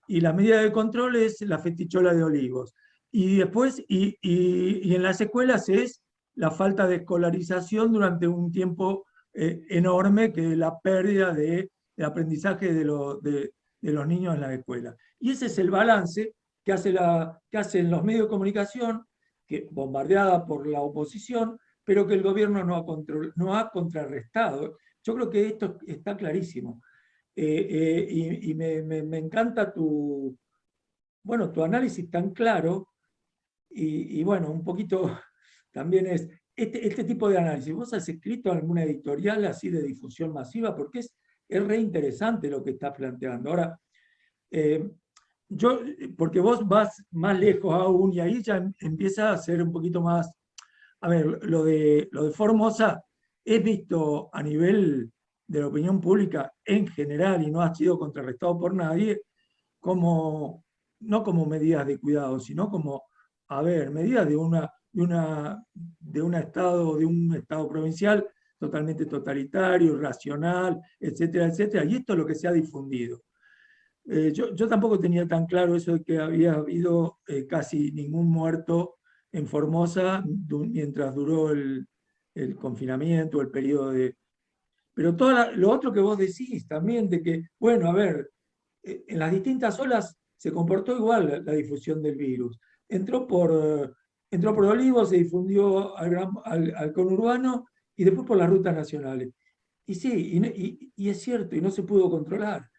Y la medida de control es la festichola de Olivos. Y después, y en las escuelas es la falta de escolarización durante un tiempo enorme, que es la pérdida de aprendizaje de los niños en la escuela. Y ese es el balance que hacen los medios de comunicación, que, bombardeada por la oposición, pero que el gobierno no ha contrarrestado. Yo creo que esto está clarísimo. Y me encanta tu análisis tan claro, y bueno, un poquito también es este tipo de análisis. ¿Vos has escrito alguna editorial así de difusión masiva? Porque es re interesante lo que estás planteando. Ahora, eh, porque vos vas más lejos aún y ahí ya empieza a ser un poquito más. A ver, lo de Formosa es visto a nivel de la opinión pública en general y no ha sido contrarrestado por nadie, como, no como medidas de cuidado, sino como, a ver, medidas de un estado provincial totalmente totalitario, irracional, etcétera, etcétera. Y esto es lo que se ha difundido. Yo tampoco tenía tan claro eso de que había habido casi ningún muerto en Formosa mientras duró el confinamiento, el periodo de... Pero lo otro que vos decís también, de que, bueno, a ver, en las distintas olas se comportó igual la difusión del virus. Entró por Olivos, se difundió al conurbano y después por las rutas nacionales. Y sí, y es cierto, y no se pudo controlar.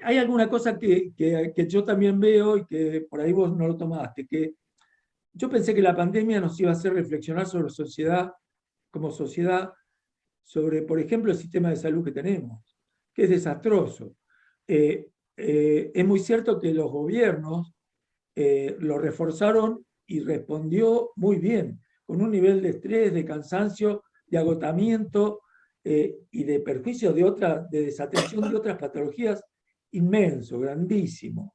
Hay alguna cosa que yo también veo y que por ahí vos no lo tomaste, que yo pensé que la pandemia nos iba a hacer reflexionar sobre sociedad, como sociedad, sobre, por ejemplo, el sistema de salud que tenemos, que es desastroso. Es muy cierto que los gobiernos lo reforzaron y respondió muy bien, con un nivel de estrés, de cansancio, de agotamiento y de perjuicio de desatención de otras patologías inmenso, grandísimo.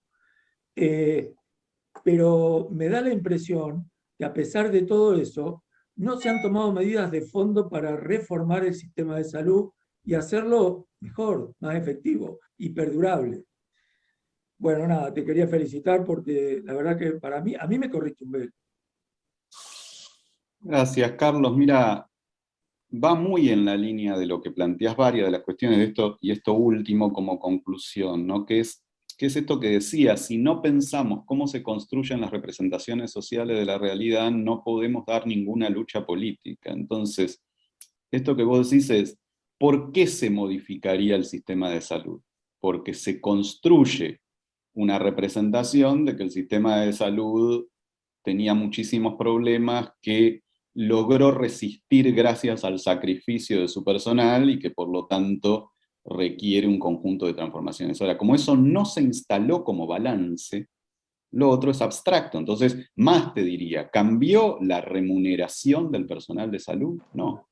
Pero me da la impresión que a pesar de todo eso, no se han tomado medidas de fondo para reformar el sistema de salud y hacerlo mejor, más efectivo y perdurable. Bueno, nada, te quería felicitar porque la verdad que a mí me corriste un velo. Gracias, Carlos. Mira, va muy en la línea de lo que planteas varias de las cuestiones de esto, y esto último como conclusión, ¿no? ¿Qué es esto que decía? Si no pensamos cómo se construyen las representaciones sociales de la realidad, no podemos dar ninguna lucha política. Entonces, esto que vos decís es, ¿por qué se modificaría el sistema de salud? Porque se construye una representación de que el sistema de salud tenía muchísimos problemas que logró resistir gracias al sacrificio de su personal y que por lo tanto requiere un conjunto de transformaciones. Ahora, como eso no se instaló como balance, lo otro es abstracto. Entonces, más te diría, ¿cambió la remuneración del personal de salud? No.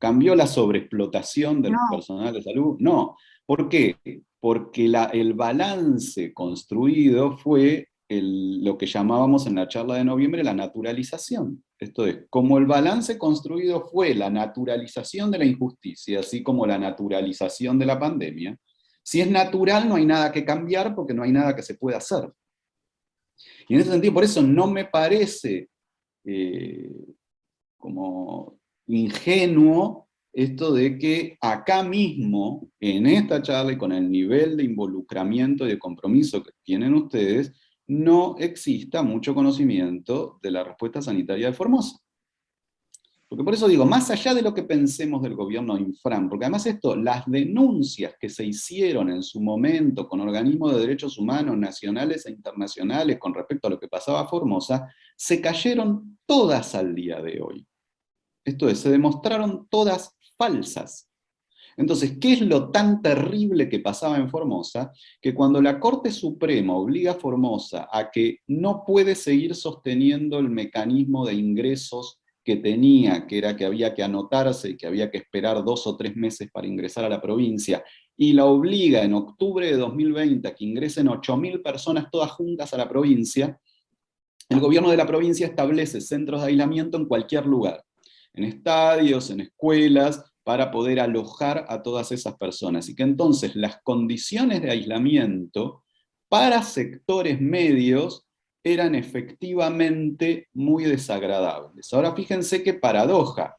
¿Cambió la sobreexplotación del No, personal de salud? No. ¿Por qué? Porque el balance construido fue lo que llamábamos en la charla de noviembre la naturalización. Esto es, como el balance construido fue la naturalización de la injusticia, así como la naturalización de la pandemia, si es natural no hay nada que cambiar porque no hay nada que se pueda hacer. Y en ese sentido, por eso no me parece como ingenuo esto de que acá mismo, en esta charla y con el nivel de involucramiento y de compromiso que tienen ustedes, no exista mucho conocimiento de la respuesta sanitaria de Formosa. Porque por eso digo, más allá de lo que pensemos del gobierno de Infran, porque además las denuncias que se hicieron en su momento con organismos de derechos humanos nacionales e internacionales con respecto a lo que pasaba a Formosa, se cayeron todas al día de hoy. Esto es, se demostraron todas falsas. Entonces, ¿qué es lo tan terrible que pasaba en Formosa? Que cuando la Corte Suprema obliga a Formosa a que no puede seguir sosteniendo el mecanismo de ingresos que tenía, que era que había que anotarse y que había que esperar 2 o 3 meses para ingresar a la provincia, y la obliga en octubre de 2020 a que ingresen 8.000 personas todas juntas a la provincia, el gobierno de la provincia establece centros de aislamiento en cualquier lugar, en estadios, en escuelas, para poder alojar a todas esas personas. Y que entonces las condiciones de aislamiento para sectores medios eran efectivamente muy desagradables. Ahora fíjense qué paradoja.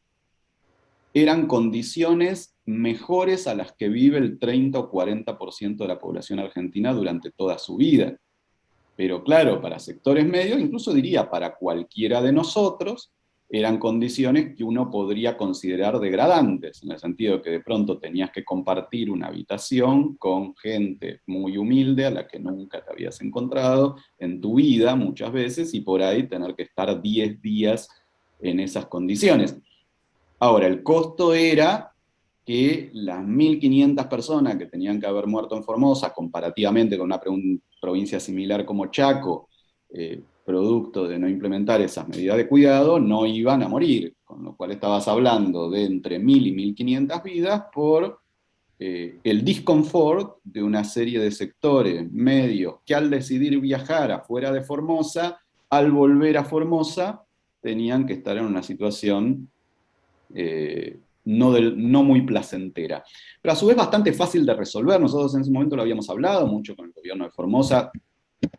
Eran condiciones mejores a las que vive el 30 o 40% de la población argentina durante toda su vida. Pero claro, para sectores medios, incluso diría para cualquiera de nosotros, eran condiciones que uno podría considerar degradantes, en el sentido de que de pronto tenías que compartir una habitación con gente muy humilde a la que nunca te habías encontrado en tu vida muchas veces, y por ahí tener que estar 10 días en esas condiciones. Ahora, el costo era que las 1.500 personas que tenían que haber muerto en Formosa, comparativamente con una provincia similar como Chaco, producto de no implementar esas medidas de cuidado, no iban a morir, con lo cual estabas hablando de entre 1.000 y 1.500 vidas por el disconfort de una serie de sectores medios que al decidir viajar afuera de Formosa, al volver a Formosa, tenían que estar en una situación no muy placentera. Pero a su vez bastante fácil de resolver. Nosotros en ese momento lo habíamos hablado mucho con el gobierno de Formosa,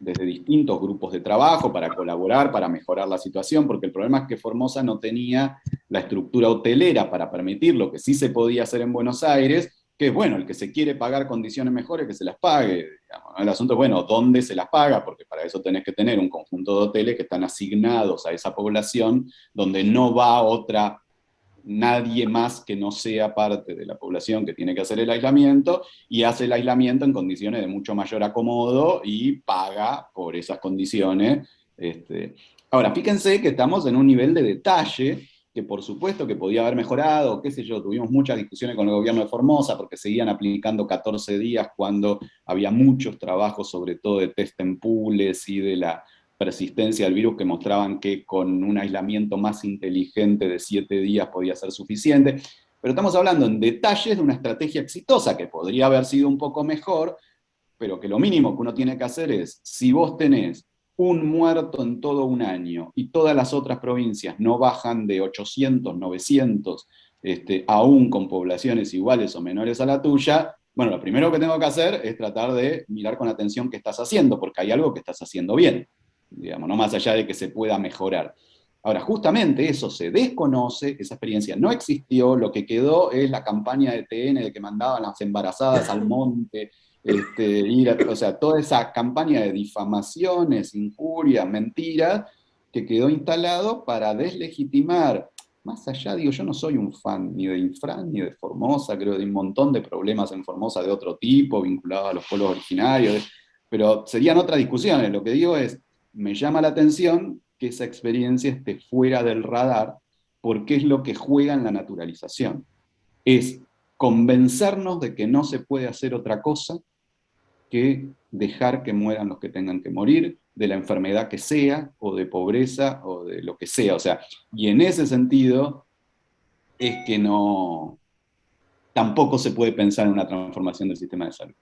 desde distintos grupos de trabajo para colaborar, para mejorar la situación, porque el problema es que Formosa no tenía la estructura hotelera para permitir lo que sí se podía hacer en Buenos Aires, que es, bueno, el que se quiere pagar condiciones mejores, que se las pague. Digamos, ¿no? El asunto es, bueno, ¿dónde se las paga? Porque para eso tenés que tener un conjunto de hoteles que están asignados a esa población, donde no va nadie más que no sea parte de la población que tiene que hacer el aislamiento, y hace el aislamiento en condiciones de mucho mayor acomodo y paga por esas condiciones. Ahora, fíjense que estamos en un nivel de detalle que por supuesto que podía haber mejorado, qué sé yo, tuvimos muchas discusiones con el gobierno de Formosa porque seguían aplicando 14 días cuando había muchos trabajos, sobre todo de test en pools y de la persistencia del virus, que mostraban que con un aislamiento más inteligente de 7 días podía ser suficiente. Pero estamos hablando en detalles de una estrategia exitosa que podría haber sido un poco mejor, pero que lo mínimo que uno tiene que hacer es, si vos tenés un muerto en todo un año y todas las otras provincias no bajan de 800, 900, aún con poblaciones iguales o menores a la tuya, bueno, lo primero que tengo que hacer es tratar de mirar con atención qué estás haciendo, porque hay algo que estás haciendo bien, digamos, no más allá de que se pueda mejorar. Ahora, justamente eso se desconoce, esa experiencia no existió, lo que quedó es la campaña de TN de que mandaban las embarazadas al monte, o sea, toda esa campaña de difamaciones, injurias, mentiras, que quedó instalado para deslegitimar, más allá, digo, yo no soy un fan ni de Infran ni de Formosa, creo que hay un montón de problemas en Formosa de otro tipo, vinculados a los pueblos originarios, pero serían otras discusiones. Lo que digo es, me llama la atención que esa experiencia esté fuera del radar, porque es lo que juega en la naturalización. Es convencernos de que no se puede hacer otra cosa que dejar que mueran los que tengan que morir, de la enfermedad que sea, o de pobreza, o de lo que sea. O sea, y en ese sentido es que tampoco se puede pensar en una transformación del sistema de salud.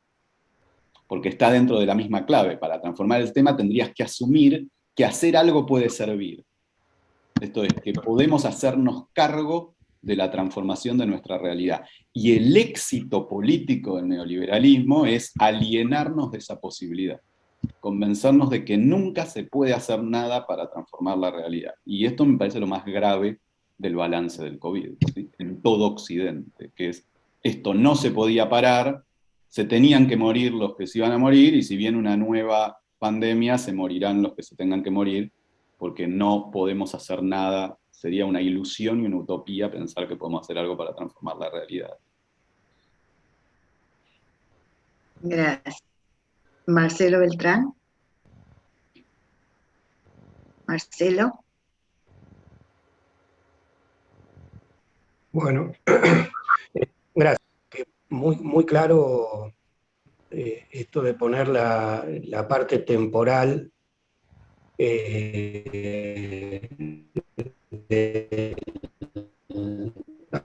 Porque está dentro de la misma clave. Para transformar el sistema tendrías que asumir que hacer algo puede servir. Esto es, que podemos hacernos cargo de la transformación de nuestra realidad. Y el éxito político del neoliberalismo es alienarnos de esa posibilidad, convencernos de que nunca se puede hacer nada para transformar la realidad. Y esto me parece lo más grave del balance del COVID, ¿sí? En todo Occidente, que es, esto no se podía parar, se tenían que morir los que se iban a morir, y si viene una nueva pandemia, se morirán los que se tengan que morir, porque no podemos hacer nada. Sería una ilusión y una utopía pensar que podemos hacer algo para transformar la realidad. Gracias. Marcelo Beltrán. Marcelo. Bueno, gracias. Muy, muy claro esto de poner la parte temporal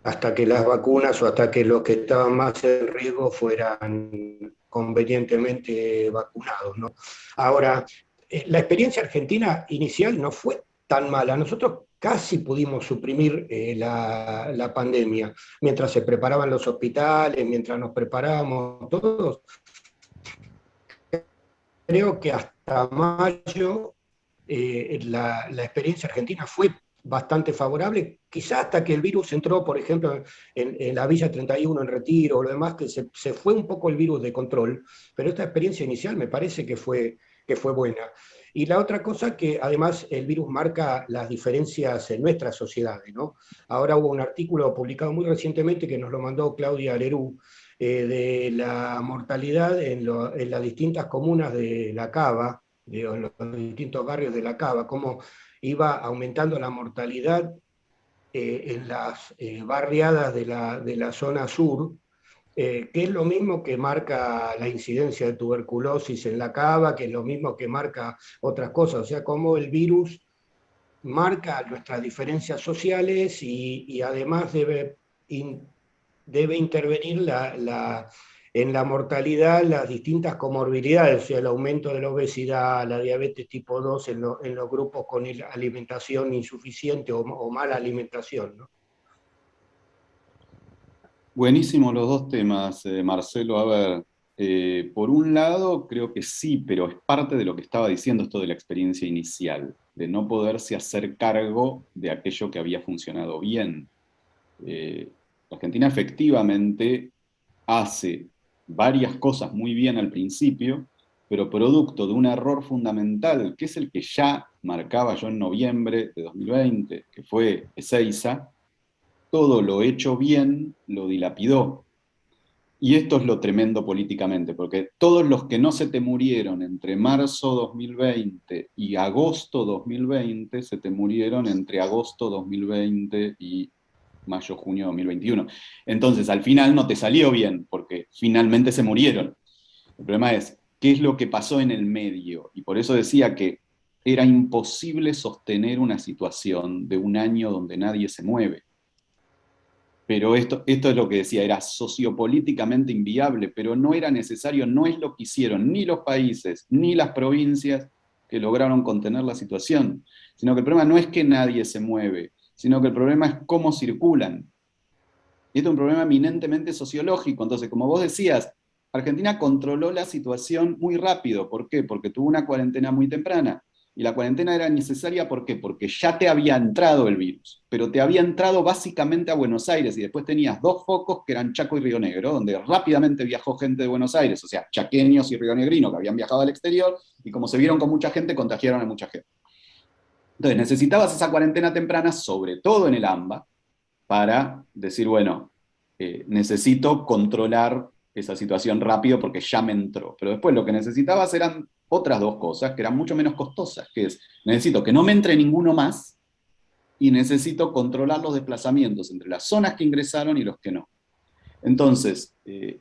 hasta que las vacunas o hasta que los que estaban más en riesgo fueran convenientemente vacunados, ¿no? Ahora, la experiencia argentina inicial no fue tan mala. Nosotros casi pudimos suprimir la pandemia mientras se preparaban los hospitales, mientras nos preparábamos todos. Creo que hasta mayo la experiencia argentina fue bastante favorable, quizás hasta que el virus entró, por ejemplo, en la Villa 31, en Retiro, o lo demás, que se fue un poco el virus de control, pero esta experiencia inicial me parece que fue buena. Y la otra cosa que además el virus marca las diferencias en nuestras sociedades, ¿no? Ahora hubo un artículo publicado muy recientemente que nos lo mandó Claudia Lerú, de la mortalidad en las distintas comunas de La Cava, en los distintos barrios de La Cava, cómo iba aumentando la mortalidad en las barriadas de la zona sur, que es lo mismo que marca la incidencia de tuberculosis en La Cava, que es lo mismo que marca otras cosas, o sea, cómo el virus marca nuestras diferencias sociales y además debe intervenir en la mortalidad las distintas comorbilidades, o sea, el aumento de la obesidad, la diabetes tipo 2 en los grupos con alimentación insuficiente o mala alimentación, ¿no? Buenísimos los dos temas, Marcelo. A ver, por un lado, creo que sí, pero es parte de lo que estaba diciendo esto de la experiencia inicial, de no poderse hacer cargo de aquello que había funcionado bien. Argentina efectivamente hace varias cosas muy bien al principio, pero producto de un error fundamental, que es el que ya marcaba yo en noviembre de 2020, que fue Ezeiza, todo lo hecho bien lo dilapidó. Y esto es lo tremendo políticamente, porque todos los que no se te murieron entre marzo 2020 y agosto 2020, se te murieron entre agosto 2020 y mayo-junio 2021. Entonces, al final no te salió bien, porque finalmente se murieron. El problema es, ¿qué es lo que pasó en el medio? Y por eso decía que era imposible sostener una situación de un año donde nadie se mueve. Pero esto es lo que decía, era sociopolíticamente inviable, pero no era necesario, no es lo que hicieron ni los países ni las provincias que lograron contener la situación, sino que el problema no es que nadie se mueve, sino que el problema es cómo circulan. Y esto es un problema eminentemente sociológico. Entonces, como vos decías, Argentina controló la situación muy rápido. ¿Por qué? Porque tuvo una cuarentena muy temprana. Y la cuarentena era necesaria, ¿por qué? Porque ya te había entrado el virus, pero te había entrado básicamente a Buenos Aires y después tenías dos focos que eran Chaco y Río Negro, donde rápidamente viajó gente de Buenos Aires, o sea, chaqueños y rionegrinos que habían viajado al exterior, y como se vieron con mucha gente, contagiaron a mucha gente. Entonces necesitabas esa cuarentena temprana, sobre todo en el AMBA, para decir, bueno, necesito controlar esa situación rápido porque ya me entró. Pero después lo que necesitabas eran otras dos cosas que eran mucho menos costosas, que es, necesito que no me entre ninguno más y necesito controlar los desplazamientos entre las zonas que ingresaron y los que no. Entonces,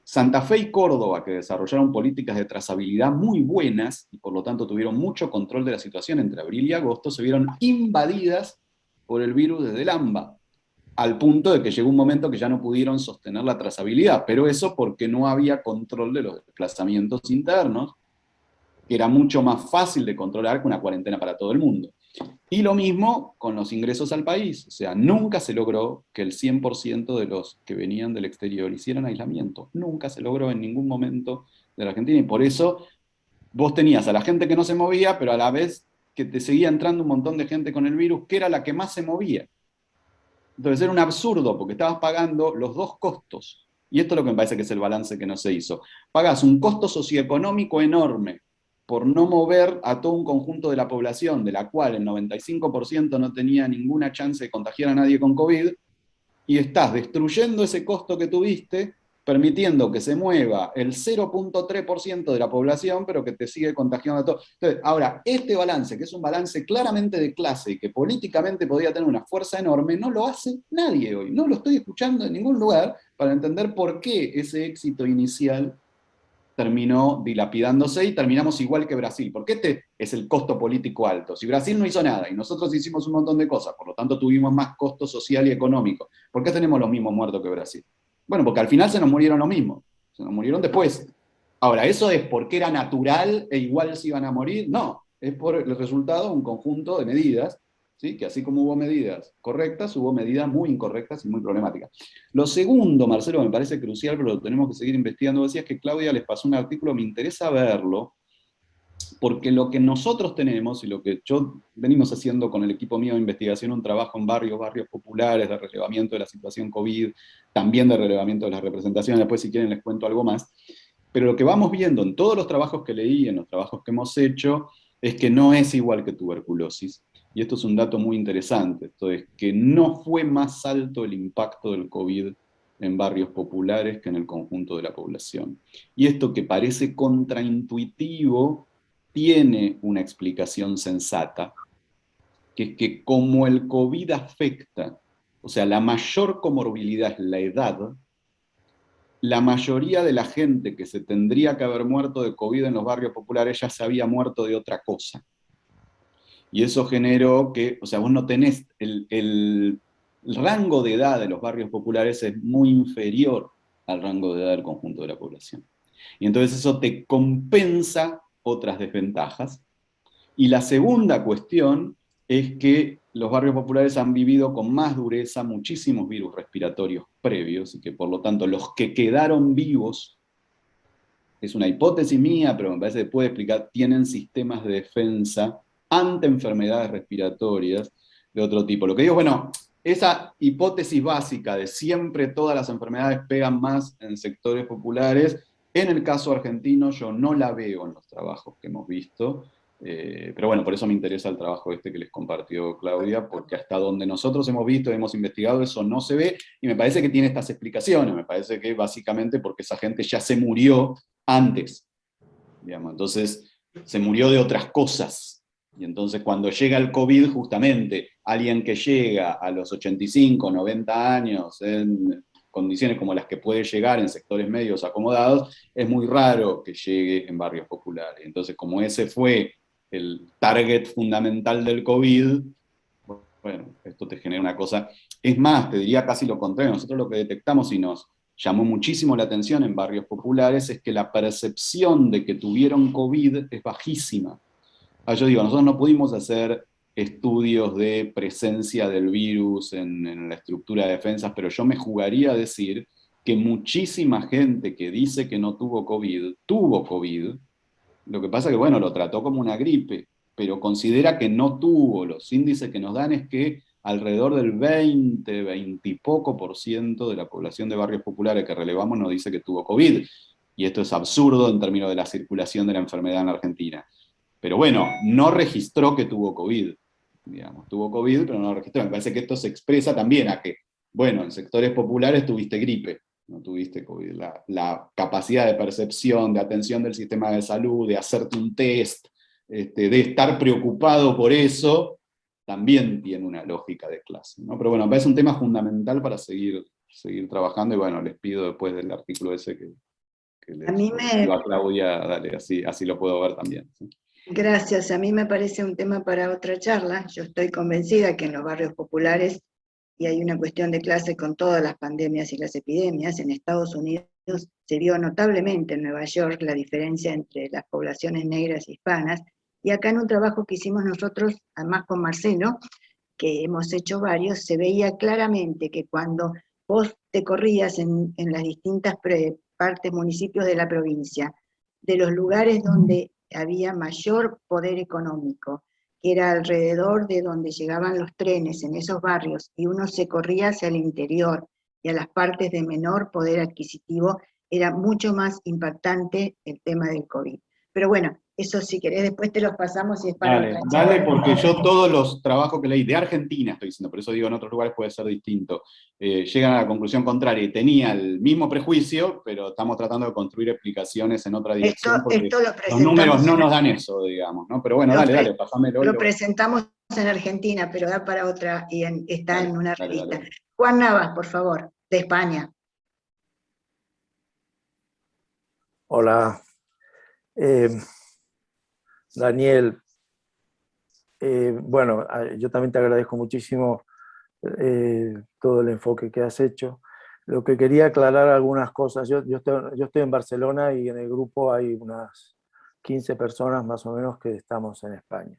Santa Fe y Córdoba, que desarrollaron políticas de trazabilidad muy buenas y por lo tanto tuvieron mucho control de la situación entre abril y agosto, se vieron invadidas por el virus desde el AMBA, al punto de que llegó un momento que ya no pudieron sostener la trazabilidad, pero eso porque no había control de los desplazamientos internos, que era mucho más fácil de controlar que una cuarentena para todo el mundo. Y lo mismo con los ingresos al país, o sea, nunca se logró que el 100% de los que venían del exterior hicieran aislamiento, nunca se logró en ningún momento de la Argentina, y por eso vos tenías a la gente que no se movía, pero a la vez que te seguía entrando un montón de gente con el virus, que era la que más se movía. Entonces era un absurdo, porque estabas pagando los dos costos. Y esto es lo que me parece que es el balance que no se hizo. Pagás un costo socioeconómico enorme por no mover a todo un conjunto de la población, de la cual el 95% no tenía ninguna chance de contagiar a nadie con COVID, y estás destruyendo ese costo que tuviste, permitiendo que se mueva el 0.3% de la población, pero que te sigue contagiando a todos. Entonces, ahora, este balance, que es un balance claramente de clase y que políticamente podría tener una fuerza enorme, no lo hace nadie hoy. No lo estoy escuchando en ningún lugar para entender por qué ese éxito inicial terminó dilapidándose y terminamos igual que Brasil, porque este es el costo político alto. Si Brasil no hizo nada y nosotros hicimos un montón de cosas, por lo tanto tuvimos más costo social y económico, ¿por qué tenemos los mismos muertos que Brasil? Bueno, porque al final se nos murieron los mismos, se nos murieron después. Ahora, ¿eso es porque era natural e igual se iban a morir? No, es por el resultado de un conjunto de medidas, ¿sí? Que así como hubo medidas correctas, hubo medidas muy incorrectas y muy problemáticas. Lo segundo, Marcelo, me parece crucial, pero lo tenemos que seguir investigando, decías que Claudia les pasó un artículo, me interesa verlo, porque lo que nosotros tenemos, y lo que yo venimos haciendo con el equipo mío de investigación, un trabajo en barrios populares, de relevamiento de la situación COVID, también de relevamiento de las representaciones, después si quieren les cuento algo más, pero lo que vamos viendo en todos los trabajos que leí, en los trabajos que hemos hecho, es que no es igual que tuberculosis. Y esto es un dato muy interesante, esto es que no fue más alto el impacto del COVID en barrios populares que en el conjunto de la población. Y esto que parece contraintuitivo tiene una explicación sensata, que es que como el COVID afecta, o sea, la mayor comorbilidad es la edad, la mayoría de la gente que se tendría que haber muerto de COVID en los barrios populares ya se había muerto de otra cosa. Y eso generó que, o sea, vos no tenés, el rango de edad de los barrios populares es muy inferior al rango de edad del conjunto de la población. Y entonces eso te compensa otras desventajas. Y la segunda cuestión es que los barrios populares han vivido con más dureza muchísimos virus respiratorios previos, y que por lo tanto los que quedaron vivos, es una hipótesis mía, pero me parece que puede explicar, tienen sistemas de defensa ante enfermedades respiratorias de otro tipo. Lo que digo, bueno, esa hipótesis básica de siempre todas las enfermedades pegan más en sectores populares, en el caso argentino yo no la veo en los trabajos que hemos visto, pero bueno, por eso me interesa el trabajo este que les compartió Claudia, porque hasta donde nosotros hemos visto, hemos investigado, eso no se ve, y me parece que tiene estas explicaciones, me parece que básicamente porque esa gente ya se murió antes, digamos, entonces se murió de otras cosas, y entonces cuando llega el COVID, justamente, alguien que llega a los 85, 90 años, en condiciones como las que puede llegar en sectores medios acomodados, es muy raro que llegue en barrios populares. Entonces, como ese fue el target fundamental del COVID, bueno, esto te genera una cosa, es más, te diría casi lo contrario, nosotros lo que detectamos y nos llamó muchísimo la atención en barrios populares es que la percepción de que tuvieron COVID es bajísima. Yo digo, nosotros no pudimos hacer estudios de presencia del virus en la estructura de defensas, pero yo me jugaría a decir que muchísima gente que dice que no tuvo COVID, tuvo COVID. Lo que pasa es que, bueno, lo trató como una gripe, pero considera que no tuvo. Los índices que nos dan es que alrededor del 20 y poco % de la población de barrios populares que relevamos nos dice que tuvo COVID. Y esto es absurdo en términos de la circulación de la enfermedad en la Argentina. Pero bueno, no registró que tuvo COVID. Digamos, tuvo COVID, pero no lo registró. Me parece que esto se expresa también a que, bueno, en sectores populares tuviste gripe, no tuviste COVID. La capacidad de percepción, de atención del sistema de salud, de hacerte un test, de estar preocupado por eso, también tiene una lógica de clase, ¿no? Pero bueno, me parece un tema fundamental para seguir trabajando, y bueno, les pido después del artículo ese que les A mí me, a Claudia, dale, así lo puedo ver también. ¿Sí? Gracias, a mí me parece un tema para otra charla. Yo estoy convencida que en los barrios populares, y hay una cuestión de clase con todas las pandemias y las epidemias, en Estados Unidos se vio notablemente en Nueva York la diferencia entre las poblaciones negras e hispanas, y acá en un trabajo que hicimos nosotros, además con Marcelo, que hemos hecho varios, se veía claramente que cuando vos te corrías en las distintas partes, municipios de la provincia, de los lugares donde había mayor poder económico, que era alrededor de donde llegaban los trenes, en esos barrios, y uno se corría hacia el interior y a las partes de menor poder adquisitivo, era mucho más impactante el tema del COVID. Pero bueno, eso si querés después te los pasamos y es para otra charla. Dale, porque yo todos los trabajos que leí, de Argentina estoy diciendo, por eso digo en otros lugares puede ser distinto, llegan a la conclusión contraria, y tenía el mismo prejuicio, pero estamos tratando de construir explicaciones en otra dirección, porque Esto lo los números no presentamos, nos dan eso, digamos, ¿no? Pero bueno, dale, pásamelo. lo presentamos en Argentina, pero da para otra, y está en una revista. Dale. Juan Navas, por favor, de España. Hola. Daniel, bueno, yo también te agradezco muchísimo todo el enfoque que has hecho. Lo que quería aclarar algunas cosas, yo estoy en Barcelona y en el grupo hay unas 15 personas más o menos que estamos en España.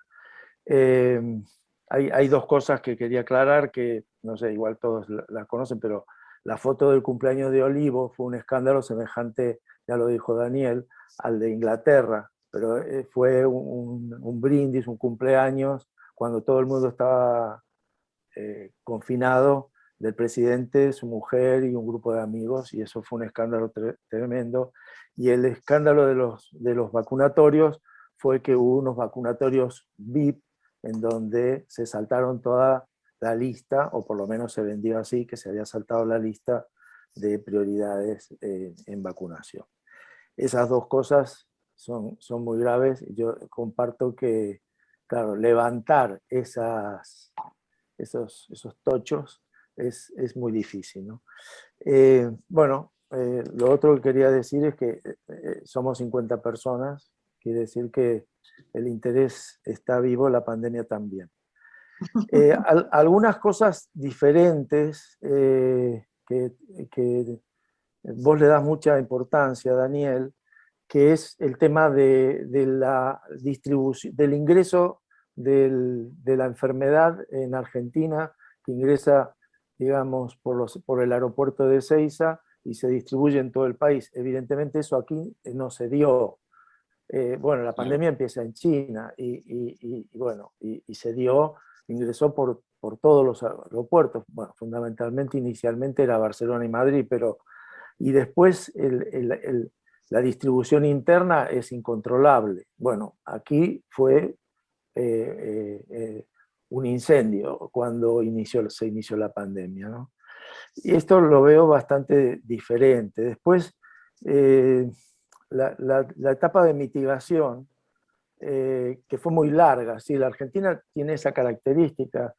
Hay dos cosas que quería aclarar que, no sé, igual todos las conocen, pero la foto del cumpleaños de Olivo fue un escándalo semejante, ya lo dijo Daniel, al de Inglaterra, pero fue un brindis, un cumpleaños, cuando todo el mundo estaba confinado, del presidente, su mujer y un grupo de amigos, y eso fue un escándalo tremendo. Y el escándalo de los vacunatorios fue que hubo unos vacunatorios VIP en donde se saltaron toda la lista, o por lo menos se vendió así, que se había saltado la lista de prioridades en vacunación. Esas dos cosas son muy graves. Yo comparto que, claro, levantar esos tochos es muy difícil, ¿no? Bueno, lo otro que quería decir es que somos 50 personas, quiere decir que el interés está vivo, la pandemia también. Algunas cosas diferentes que vos le das mucha importancia, Daniel, que es el tema de la distribución, del ingreso de la enfermedad en Argentina, que ingresa, digamos, por el aeropuerto de Ezeiza y se distribuye en todo el país. Evidentemente eso aquí no se dio. Bueno, la pandemia empieza en China y se dio, ingresó por todos los aeropuertos. Bueno, fundamentalmente, inicialmente era Barcelona y Madrid, y después la distribución interna es incontrolable. Bueno, aquí fue un incendio cuando se inició la pandemia, ¿no? Y esto lo veo bastante diferente. Después, la etapa de mitigación, que fue muy larga. ¿Sí? La Argentina tiene esa característica,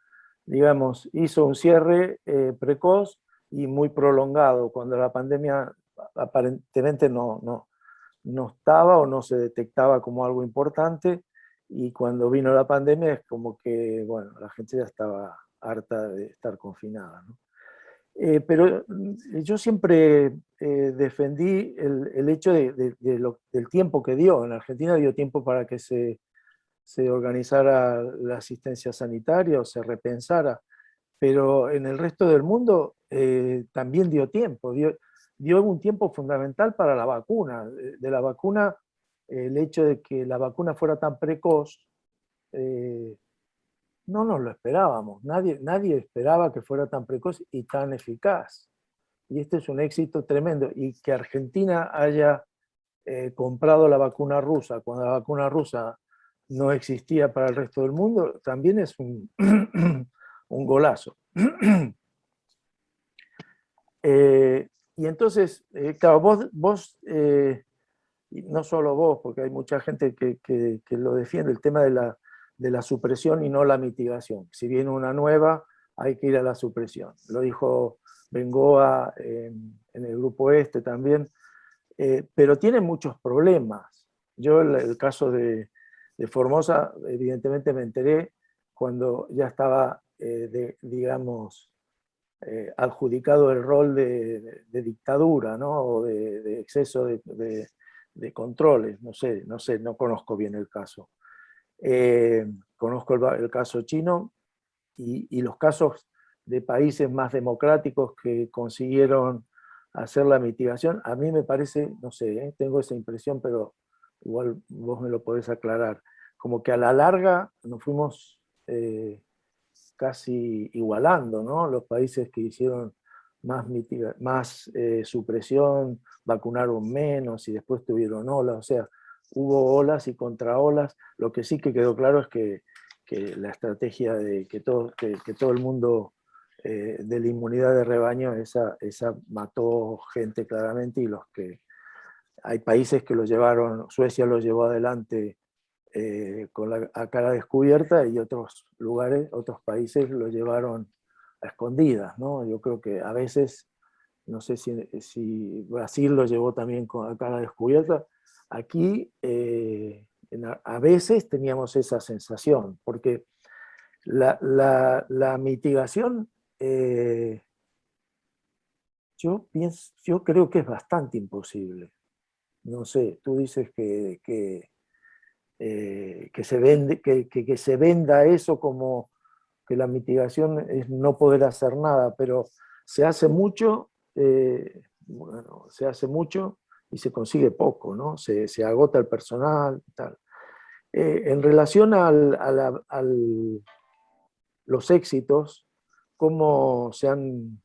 digamos, hizo un cierre precoz y muy prolongado, cuando la pandemia aparentemente no estaba o no se detectaba como algo importante, y cuando vino la pandemia es como que, bueno, la gente ya estaba harta de estar confinada, ¿no? Pero yo siempre defendí el hecho del tiempo que dio. En Argentina dio tiempo para que se organizara la asistencia sanitaria o se repensara, pero en el resto del mundo también dio tiempo, dio un tiempo fundamental para la vacuna. De la vacuna, el hecho de que la vacuna fuera tan precoz, no nos lo esperábamos, nadie esperaba que fuera tan precoz y tan eficaz. Y este es un éxito tremendo. Y que Argentina haya comprado la vacuna rusa cuando la vacuna rusa no existía para el resto del mundo, también es un golazo. Y entonces, claro, vos y no solo vos, porque hay mucha gente que lo defiende, el tema de la supresión y no la mitigación. Si viene una nueva, hay que ir a la supresión. Lo dijo Bengoa en el grupo también, pero tiene muchos problemas. Yo el caso de Formosa, evidentemente me enteré cuando ya estaba, digamos, adjudicado el rol de dictadura, ¿no? O de exceso de controles, no sé, no conozco bien el caso. Conozco el caso chino y los casos de países más democráticos que consiguieron hacer la mitigación. A mí me parece, no sé, tengo esa impresión, pero igual vos me lo podés aclarar, como que a la larga nos fuimos casi igualando, ¿no? Los países que hicieron más supresión, vacunaron menos y después tuvieron olas, o sea, hubo olas y contraolas. Lo que sí que quedó claro es que la estrategia de que todo el mundo de la inmunidad de rebaño, esa mató gente claramente, y hay países que lo llevaron, Suecia lo llevó adelante a cara descubierta, y otros lugares, otros países lo llevaron a escondidas, ¿no? Yo creo que a veces, no sé si Brasil lo llevó también a cara descubierta. Aquí a veces teníamos esa sensación, porque la mitigación, yo creo que es bastante imposible. No sé, tú dices que se venda eso como que la mitigación es no poder hacer nada, pero se hace mucho, se hace mucho y se consigue poco, ¿no? Se agota el personal y tal. En relación a los éxitos, cómo se han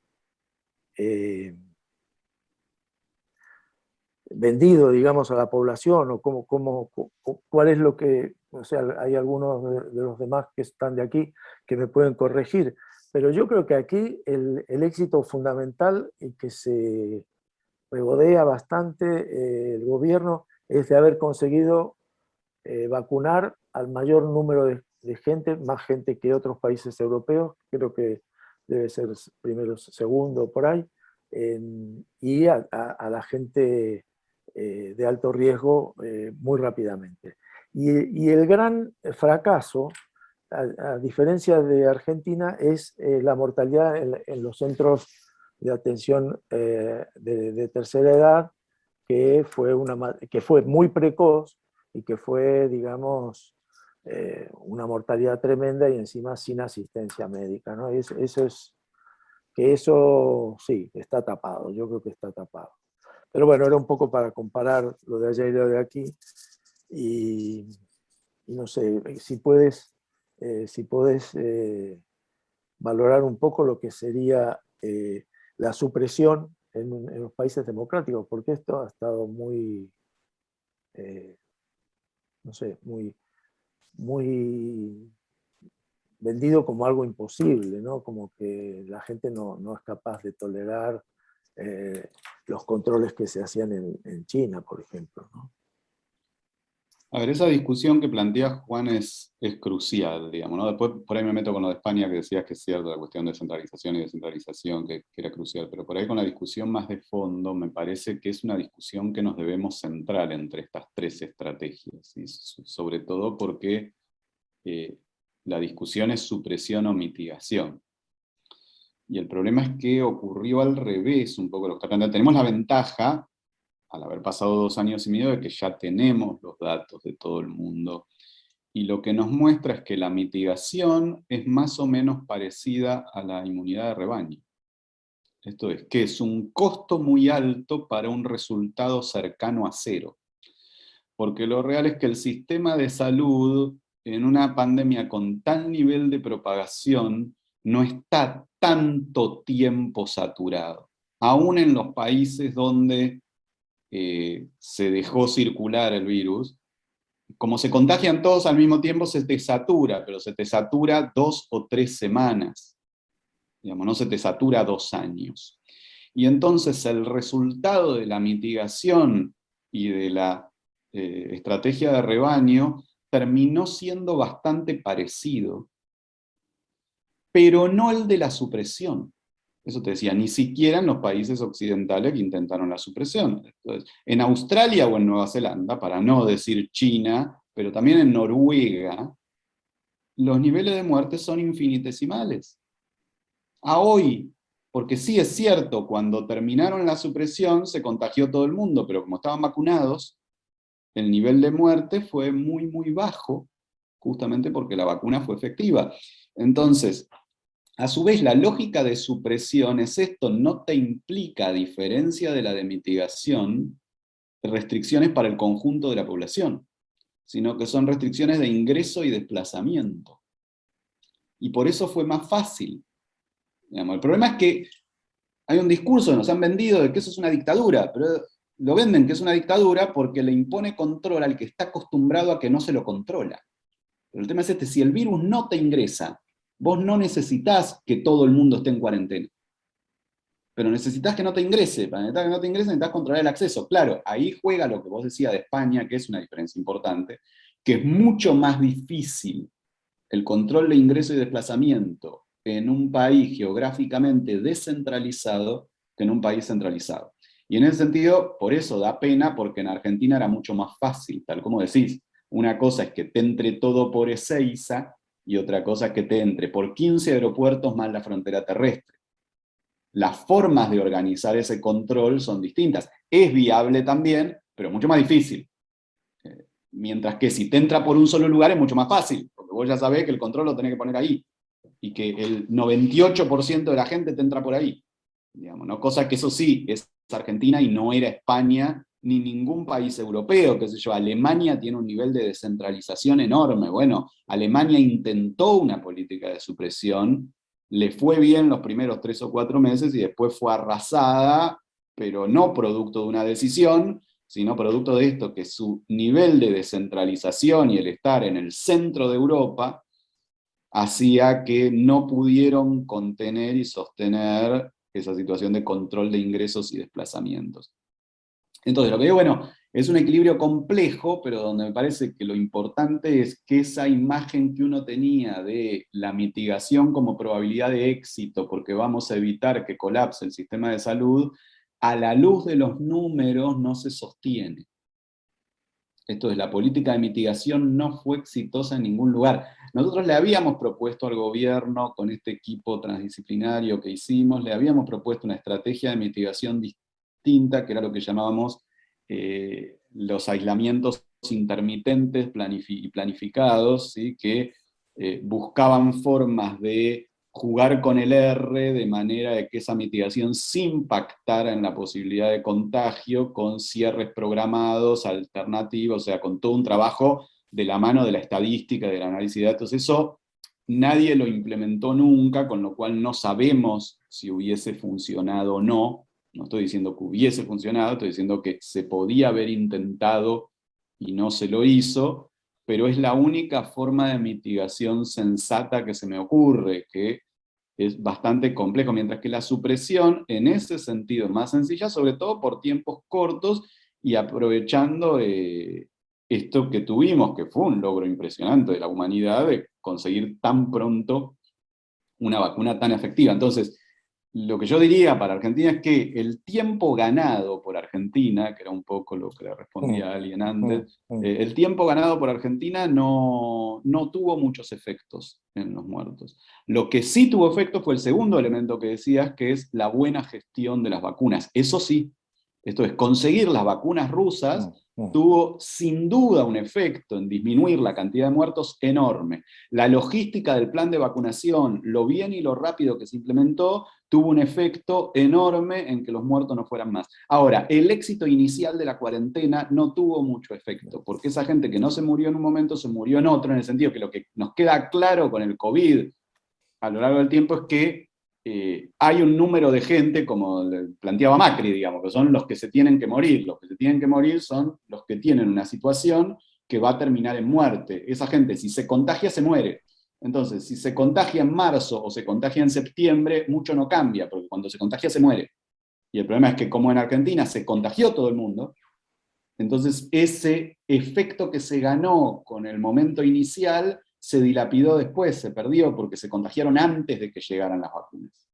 vendido, digamos, a la población, o cuál es lo que, o sea, hay algunos de los demás que están de aquí que me pueden corregir, pero yo creo que aquí el éxito fundamental y que se regodea bastante el gobierno es de haber conseguido vacunar al mayor número de gente, más gente que otros países europeos, creo que debe ser primero, segundo, por ahí, y a la gente de alto riesgo muy rápidamente. Y el gran fracaso, a diferencia de Argentina, es la mortalidad en los centros de atención de tercera edad, que fue muy precoz y que fue, digamos, una mortalidad tremenda y encima sin asistencia médica, ¿no? Eso sí, está tapado, yo creo que está tapado. Pero bueno, era un poco para comparar lo de allá y lo de aquí, y no sé, si puedes valorar un poco lo que sería la supresión en los países democráticos, porque esto ha estado muy, no sé, muy vendido como algo imposible, ¿no? Como que la gente no es capaz de tolerar los controles que se hacían en China, por ejemplo, ¿no? A ver, esa discusión que plantea Juan es crucial, digamos, ¿no? Después por ahí me meto con lo de España, que decías que es cierto, la cuestión de centralización y descentralización, que era crucial, pero por ahí con la discusión más de fondo, me parece que es una discusión que nos debemos centrar entre estas tres estrategias, y sobre todo porque la discusión es supresión o mitigación. Y el problema es que ocurrió al revés un poco lo que está planteando. Tenemos la ventaja, al haber pasado 2 años y medio, de que ya tenemos los datos de todo el mundo. Y lo que nos muestra es que la mitigación es más o menos parecida a la inmunidad de rebaño. Esto es, que es un costo muy alto para un resultado cercano a cero. Porque lo real es que el sistema de salud, en una pandemia con tal nivel de propagación, no está tanto tiempo saturado. Aún en los países donde se dejó circular el virus, como se contagian todos al mismo tiempo, se te satura, pero se te satura 2 o 3 semanas. Digamos, no se te satura 2 años. Y entonces el resultado de la mitigación y de la estrategia de rebaño terminó siendo bastante parecido, pero no el de la supresión. Eso te decía, ni siquiera en los países occidentales que intentaron la supresión. Entonces, en Australia o en Nueva Zelanda, para no decir China, pero también en Noruega, los niveles de muerte son infinitesimales. A hoy, porque sí es cierto, cuando terminaron la supresión se contagió todo el mundo, pero como estaban vacunados, el nivel de muerte fue muy, muy bajo, justamente porque la vacuna fue efectiva. Entonces, a su vez, la lógica de supresión es esto, no te implica, a diferencia de la de mitigación, restricciones para el conjunto de la población, sino que son restricciones de ingreso y desplazamiento. Y por eso fue más fácil. Digamos, el problema es que hay un discurso que nos han vendido de que eso es una dictadura, pero lo venden que es una dictadura porque le impone control al que está acostumbrado a que no se lo controla. Pero el tema es este, si el virus no te ingresa, vos no necesitás que todo el mundo esté en cuarentena. Pero necesitas que no te ingrese. Para que no te ingrese necesitas controlar el acceso. Claro, ahí juega lo que vos decías de España, que es una diferencia importante, que es mucho más difícil el control de ingreso y desplazamiento en un país geográficamente descentralizado que en un país centralizado. Y en ese sentido, por eso da pena, porque en Argentina era mucho más fácil, tal como decís. Una cosa es que te entre todo por Ezeiza, y otra cosa es que te entre por 15 aeropuertos más la frontera terrestre. Las formas de organizar ese control son distintas. Es viable también, pero mucho más difícil. Mientras que si te entra por un solo lugar es mucho más fácil, porque vos ya sabés que el control lo tenés que poner ahí, y que el 98% de la gente te entra por ahí. Digamos, ¿no? Cosa que eso sí, es Argentina y no era España, ni ningún país europeo, qué sé yo. Alemania tiene un nivel de descentralización enorme. Bueno, Alemania intentó una política de supresión, le fue bien los primeros 3 o 4 meses y después fue arrasada, pero no producto de una decisión, sino producto de esto, que su nivel de descentralización y el estar en el centro de Europa hacía que no pudieron contener y sostener esa situación de control de ingresos y desplazamientos. Entonces, lo que digo, bueno, es un equilibrio complejo, pero donde me parece que lo importante es que esa imagen que uno tenía de la mitigación como probabilidad de éxito, porque vamos a evitar que colapse el sistema de salud, a la luz de los números no se sostiene. Esto es, la política de mitigación no fue exitosa en ningún lugar. Nosotros le habíamos propuesto al gobierno, con este equipo transdisciplinario que hicimos, le habíamos propuesto una estrategia de mitigación distinta, que era lo que llamábamos los aislamientos intermitentes y planificados, ¿sí? Que buscaban formas de jugar con el R de manera de que esa mitigación sí impactara en la posibilidad de contagio, con cierres programados, alternativos, o sea, con todo un trabajo de la mano de la estadística, del análisis de datos. Eso nadie lo implementó nunca, con lo cual no sabemos si hubiese funcionado o no. No estoy diciendo que hubiese funcionado, estoy diciendo que se podía haber intentado y no se lo hizo, pero es la única forma de mitigación sensata que se me ocurre, que es bastante complejo, mientras que la supresión, en ese sentido, es más sencilla, sobre todo por tiempos cortos y aprovechando esto que tuvimos, que fue un logro impresionante de la humanidad, de conseguir tan pronto una vacuna tan efectiva. Entonces, lo que yo diría para Argentina es que el tiempo ganado por Argentina, que era un poco lo que le respondía a alguien antes, el tiempo ganado por Argentina no tuvo muchos efectos en los muertos. Lo que sí tuvo efecto fue el segundo elemento que decías, que es la buena gestión de las vacunas. Eso sí, esto es, conseguir las vacunas rusas tuvo sin duda un efecto en disminuir la cantidad de muertos enorme. La logística del plan de vacunación, lo bien y lo rápido que se implementó, tuvo un efecto enorme en que los muertos no fueran más. Ahora, el éxito inicial de la cuarentena no tuvo mucho efecto, porque esa gente que no se murió en un momento, se murió en otro, en el sentido que lo que nos queda claro con el COVID a lo largo del tiempo es que hay un número de gente, como planteaba Macri, digamos, que son los que se tienen que morir. Los que se tienen que morir son los que tienen una situación que va a terminar en muerte. Esa gente, si se contagia, se muere. Entonces, si se contagia en marzo o se contagia en septiembre, mucho no cambia, porque cuando se contagia se muere. Y el problema es que, como en Argentina se contagió todo el mundo, entonces ese efecto que se ganó con el momento inicial se dilapidó después, se perdió, porque se contagiaron antes de que llegaran las vacunas.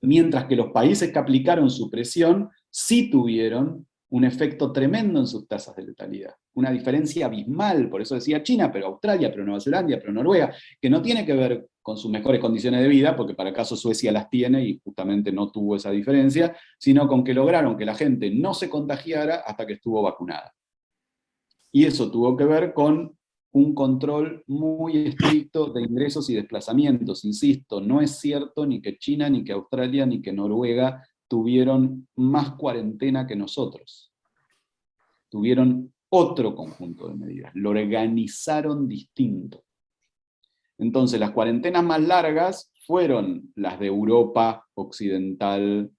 Mientras que los países que aplicaron supresión sí tuvieron un efecto tremendo en sus tasas de letalidad. Una diferencia abismal, por eso decía China, pero Australia, pero Nueva Zelanda, pero Noruega, que no tiene que ver con sus mejores condiciones de vida, porque para el caso Suecia las tiene y justamente no tuvo esa diferencia, sino con que lograron que la gente no se contagiara hasta que estuvo vacunada. Y eso tuvo que ver con un control muy estricto de ingresos y desplazamientos. Insisto, no es cierto ni que China, ni que Australia, ni que Noruega tuvieron más cuarentena que nosotros. Tuvieron otro conjunto de medidas, lo organizaron distinto. Entonces, las cuarentenas más largas fueron las de Europa Occidental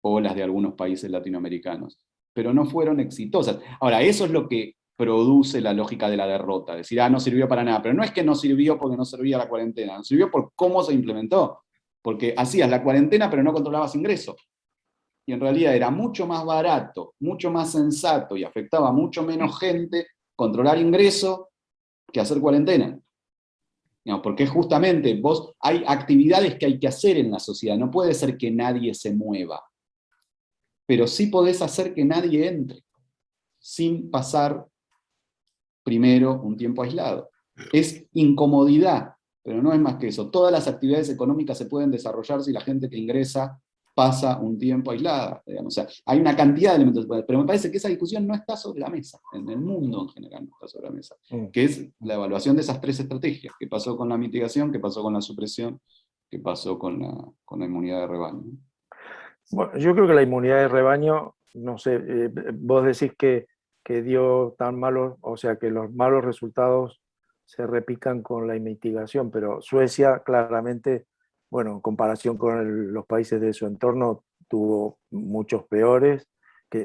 o las de algunos países latinoamericanos, pero no fueron exitosas. Ahora, eso es lo que produce la lógica de la derrota, decir, no sirvió para nada, pero no es que no sirvió porque no servía la cuarentena, no sirvió por cómo se implementó, porque hacías la cuarentena pero no controlabas ingresos, y en realidad era mucho más barato, mucho más sensato y afectaba mucho menos gente controlar ingresos que hacer cuarentena. No, porque justamente hay actividades que hay que hacer en la sociedad, no puede ser que nadie se mueva, pero sí podés hacer que nadie entre, sin pasar primero un tiempo aislado. Es incomodidad, pero no es más que eso. Todas las actividades económicas se pueden desarrollar si la gente que ingresa pasa un tiempo aislada, digamos. O sea, hay una cantidad de elementos, pero me parece que esa discusión no está sobre la mesa, en el mundo en general no está sobre la mesa, que es la evaluación de esas tres estrategias, qué pasó con la mitigación, qué pasó con la supresión, qué pasó con la inmunidad de rebaño. Bueno, yo creo que la inmunidad de rebaño, no sé, vos decís que dio tan malos, o sea, que los malos resultados se repican con la mitigación, pero Suecia claramente, bueno, en comparación con los países de su entorno, tuvo muchos peores,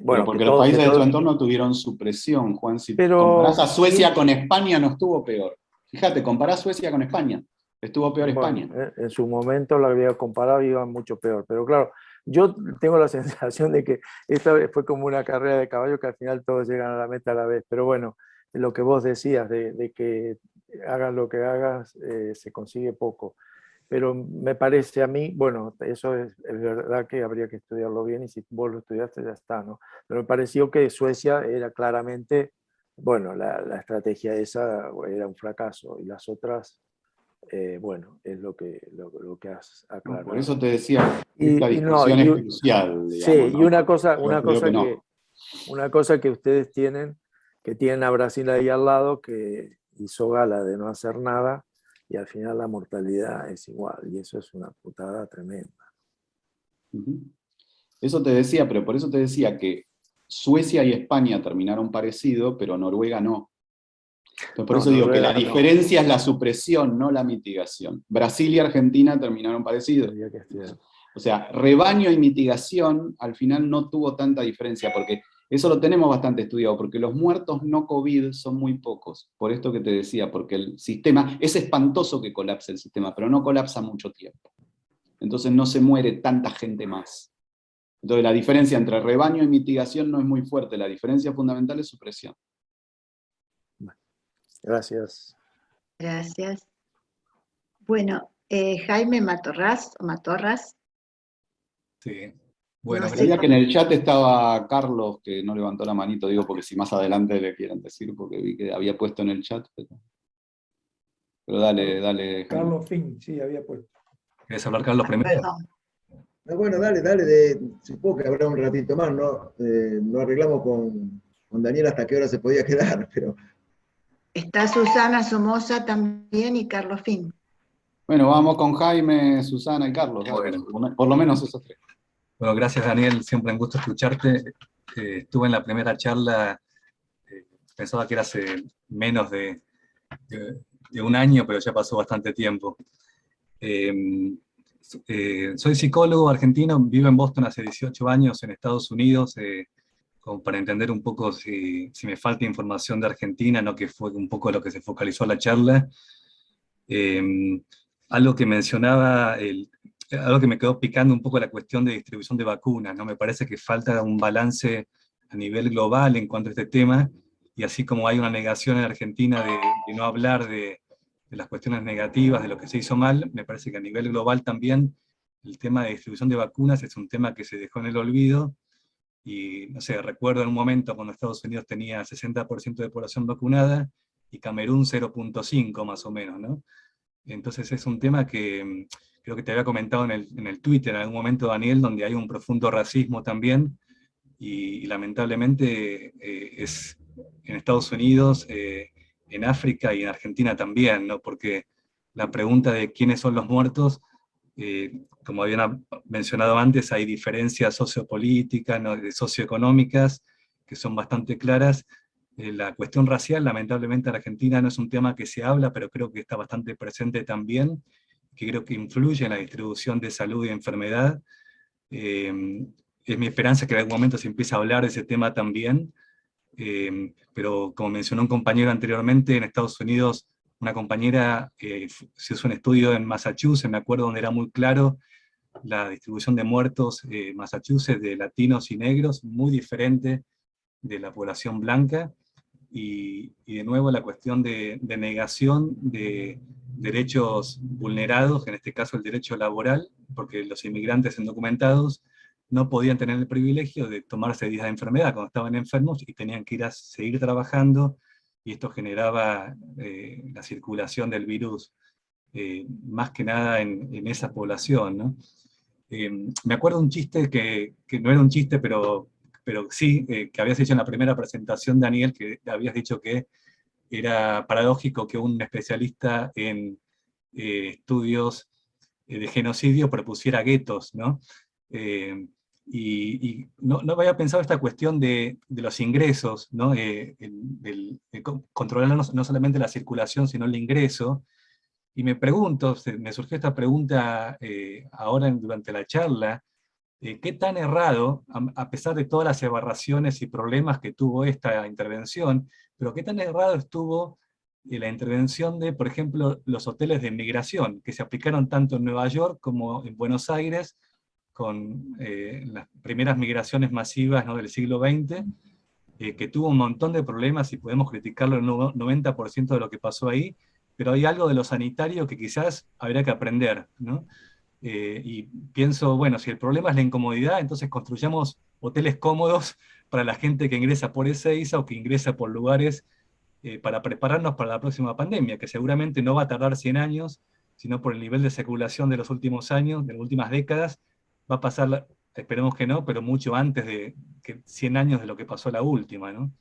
Bueno, porque los países de su entorno tuvieron su presión, Juan. Si comparás a Suecia con España, no estuvo peor. Fíjate, comparás Suecia con España, estuvo peor España. En su momento lo había comparado y iba mucho peor. Pero claro, yo tengo la sensación de que esta vez fue como una carrera de caballo que al final todos llegan a la meta a la vez. Pero bueno, lo que vos decías de que hagas lo que hagas, se consigue poco. Pero me parece a mí, bueno, eso es verdad que habría que estudiarlo bien y si vos lo estudiaste ya está, ¿no? Pero me pareció que Suecia era claramente, bueno, la estrategia esa era un fracaso y las otras, bueno, es lo que has aclarado. Por eso te decía, esta discusión es crucial. Digamos, sí, ¿no? y una cosa que ustedes tienen, que tienen a Brasil ahí al lado, que hizo gala de no hacer nada, y al final la mortalidad es igual, y eso es una putada tremenda. Eso te decía, pero por eso te decía que Suecia y España terminaron parecido, pero Noruega no. Entonces, por eso digo que la diferencia es la supresión, no la mitigación. Brasil y Argentina terminaron parecidos. O sea, rebaño y mitigación al final no tuvo tanta diferencia, porque eso lo tenemos bastante estudiado, porque los muertos no COVID son muy pocos. Por esto que te decía, porque el sistema, es espantoso que colapse el sistema, pero no colapsa mucho tiempo. Entonces no se muere tanta gente más. Entonces la diferencia entre rebaño y mitigación no es muy fuerte, la diferencia fundamental es supresión. Gracias. Gracias. Bueno, Jaime Matorras. Sí. Bueno, No Sabía que en el chat estaba Carlos, que no levantó la manito, digo, porque si más adelante le quieren decir, porque vi que había puesto en el chat. Pero dale, Jaime. Carlos Fin, sí, había puesto. ¿Querés hablar, Carlos, primero? Perdón. Bueno, dale, supongo que habrá un ratito más, ¿no? No arreglamos con Daniel hasta qué hora se podía quedar, pero... Está Susana Somoza también y Carlos Fin. Bueno, vamos con Jaime, Susana y Carlos, Bueno. por lo menos esos tres. Bueno, gracias Daniel, siempre un gusto escucharte. Estuve en la primera charla, pensaba que era hace menos de un año, pero ya pasó bastante tiempo. Soy psicólogo argentino, vivo en Boston hace 18 años, en Estados Unidos, como para entender un poco si me falta información de Argentina, ¿no? Que fue un poco lo que se focalizó la charla. Algo que mencionaba, algo que me quedó picando un poco la cuestión de distribución de vacunas, ¿no? Me parece que falta un balance a nivel global en cuanto a este tema, y así como hay una negación en Argentina de no hablar de las cuestiones negativas, de lo que se hizo mal, me parece que a nivel global también el tema de distribución de vacunas es un tema que se dejó en el olvido, y no sé, recuerdo en un momento cuando Estados Unidos tenía 60% de población vacunada, y Camerún 0.5 más o menos, ¿no? Entonces es un tema que creo que te había comentado en el Twitter en algún momento, Daniel, donde hay un profundo racismo también, y lamentablemente es en Estados Unidos, en África y en Argentina también, ¿no? Porque la pregunta de quiénes son los muertos, como habían mencionado antes, hay diferencias sociopolíticas, ¿no? Socioeconómicas, que son bastante claras. La cuestión racial, lamentablemente en Argentina no es un tema que se habla, pero creo que está bastante presente también, que creo que influye en la distribución de salud y enfermedad. Es mi esperanza que en algún momento se empiece a hablar de ese tema también, pero como mencionó un compañero anteriormente, en Estados Unidos, una compañera, se hizo un estudio en Massachusetts, me acuerdo, donde era muy claro la distribución de muertos en Massachusetts de latinos y negros, muy diferente de la población blanca, y de nuevo la cuestión de negación de derechos vulnerados, en este caso el derecho laboral, porque los inmigrantes indocumentados no podían tener el privilegio de tomarse días de enfermedad cuando estaban enfermos y tenían que ir a seguir trabajando, y esto generaba la circulación del virus, más que nada en esa población, ¿no? Me acuerdo un chiste que no era un chiste, pero sí, que habías hecho en la primera presentación, Daniel, que habías dicho que era paradójico que un especialista en estudios de genocidio propusiera guetos, ¿no? Y no había pensado esta cuestión de los ingresos, ¿no? De controlar no solamente la circulación, sino el ingreso. Y me pregunto, me surgió esta pregunta ahora durante la charla, ¿qué tan errado, a pesar de todas las aberraciones y problemas que tuvo esta intervención, pero qué tan errado estuvo la intervención de, por ejemplo, los hoteles de migración, que se aplicaron tanto en Nueva York como en Buenos Aires, con las primeras migraciones masivas, ¿no?, del siglo XX, que tuvo un montón de problemas y podemos criticarlo el 90% de lo que pasó ahí, pero hay algo de lo sanitario que quizás habría que aprender, ¿no? Y pienso, bueno, si el problema es la incomodidad, entonces construyamos hoteles cómodos para la gente que ingresa por Ezeiza o que ingresa por lugares para prepararnos para la próxima pandemia, que seguramente no va a tardar 100 años, sino por el nivel de circulación de los últimos años, de las últimas décadas, va a pasar, esperemos que no, pero mucho antes de que 100 años de lo que pasó la última, ¿no?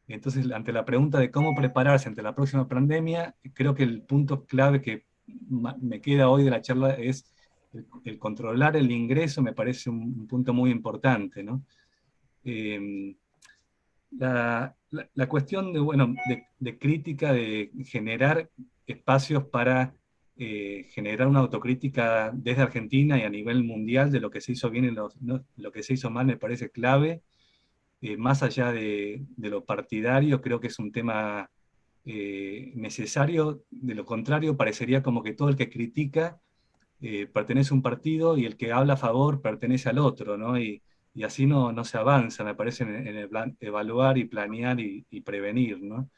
Entonces, ante la pregunta de cómo prepararse ante la próxima pandemia, creo que el punto clave que me queda hoy de la charla es el controlar el ingreso, me parece un punto muy importante, ¿no? La cuestión de, bueno, de crítica, de generar espacios para generar una autocrítica desde Argentina y a nivel mundial de lo que se hizo bien y lo que se hizo mal, me parece clave. Más allá de lo partidario, creo que es un tema necesario. De lo contrario, parecería como que todo el que critica pertenece a un partido y el que habla a favor pertenece al otro, ¿no? Y así no se avanza, me parece, en evaluar y planear y prevenir, ¿no?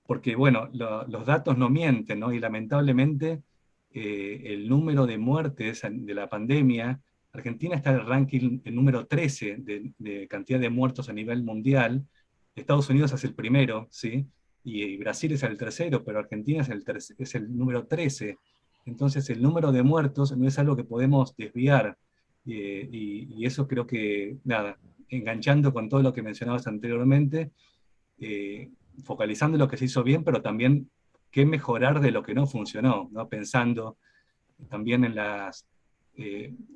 Porque, bueno, los datos no mienten, ¿no? Y lamentablemente el número de muertes de la pandemia, Argentina está en el ranking, el número 13 de cantidad de muertos a nivel mundial, Estados Unidos es el primero, ¿sí? Y Brasil es el tercero, pero Argentina es el número 13. Entonces el número de muertos no es algo que podemos desviar, y eso creo que, nada, enganchando con todo lo que mencionabas anteriormente, focalizando en lo que se hizo bien, pero también qué mejorar de lo que no funcionó, ¿no? Pensando también en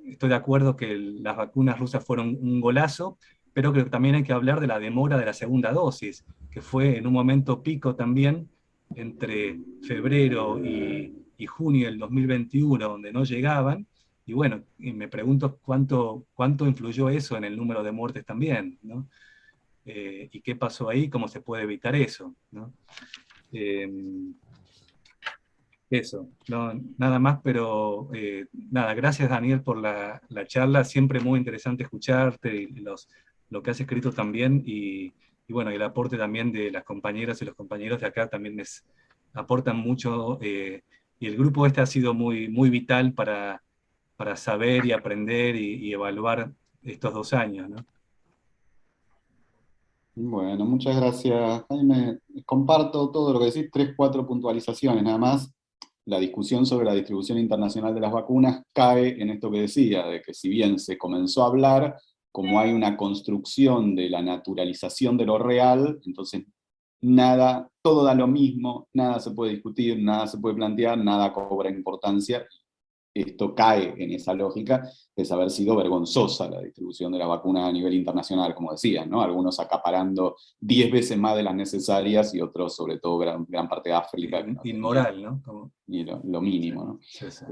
estoy de acuerdo que las vacunas rusas fueron un golazo, pero creo que también hay que hablar de la demora de la segunda dosis, que fue en un momento pico también, entre febrero y junio del 2021, donde no llegaban, y bueno, y me pregunto cuánto influyó eso en el número de muertes también, ¿no? Y qué pasó ahí, cómo se puede evitar eso, ¿no? Eso, no, nada más, pero nada, gracias Daniel por la charla, siempre muy interesante escucharte, y lo que has escrito también, y bueno, y el aporte también de las compañeras y los compañeros de acá también aportan mucho, y el grupo este ha sido muy, muy vital para saber y aprender y evaluar estos 2 años, ¿no? Bueno, muchas gracias, Jaime. Comparto todo lo que decís, 3, 4 puntualizaciones nada más. La discusión sobre la distribución internacional de las vacunas cae en esto que decía, de que si bien se comenzó a hablar, como hay una construcción de la naturalización de lo real, entonces nada, todo da lo mismo, nada se puede discutir, nada se puede plantear, nada cobra importancia. Esto cae en esa lógica de haber sido vergonzosa la distribución de las vacunas a nivel internacional, como decían, ¿no? Algunos acaparando 10 veces más de las necesarias y otros, sobre todo gran parte de África. Inmoral, ¿no? Y lo mínimo, ¿no? Sí, sí.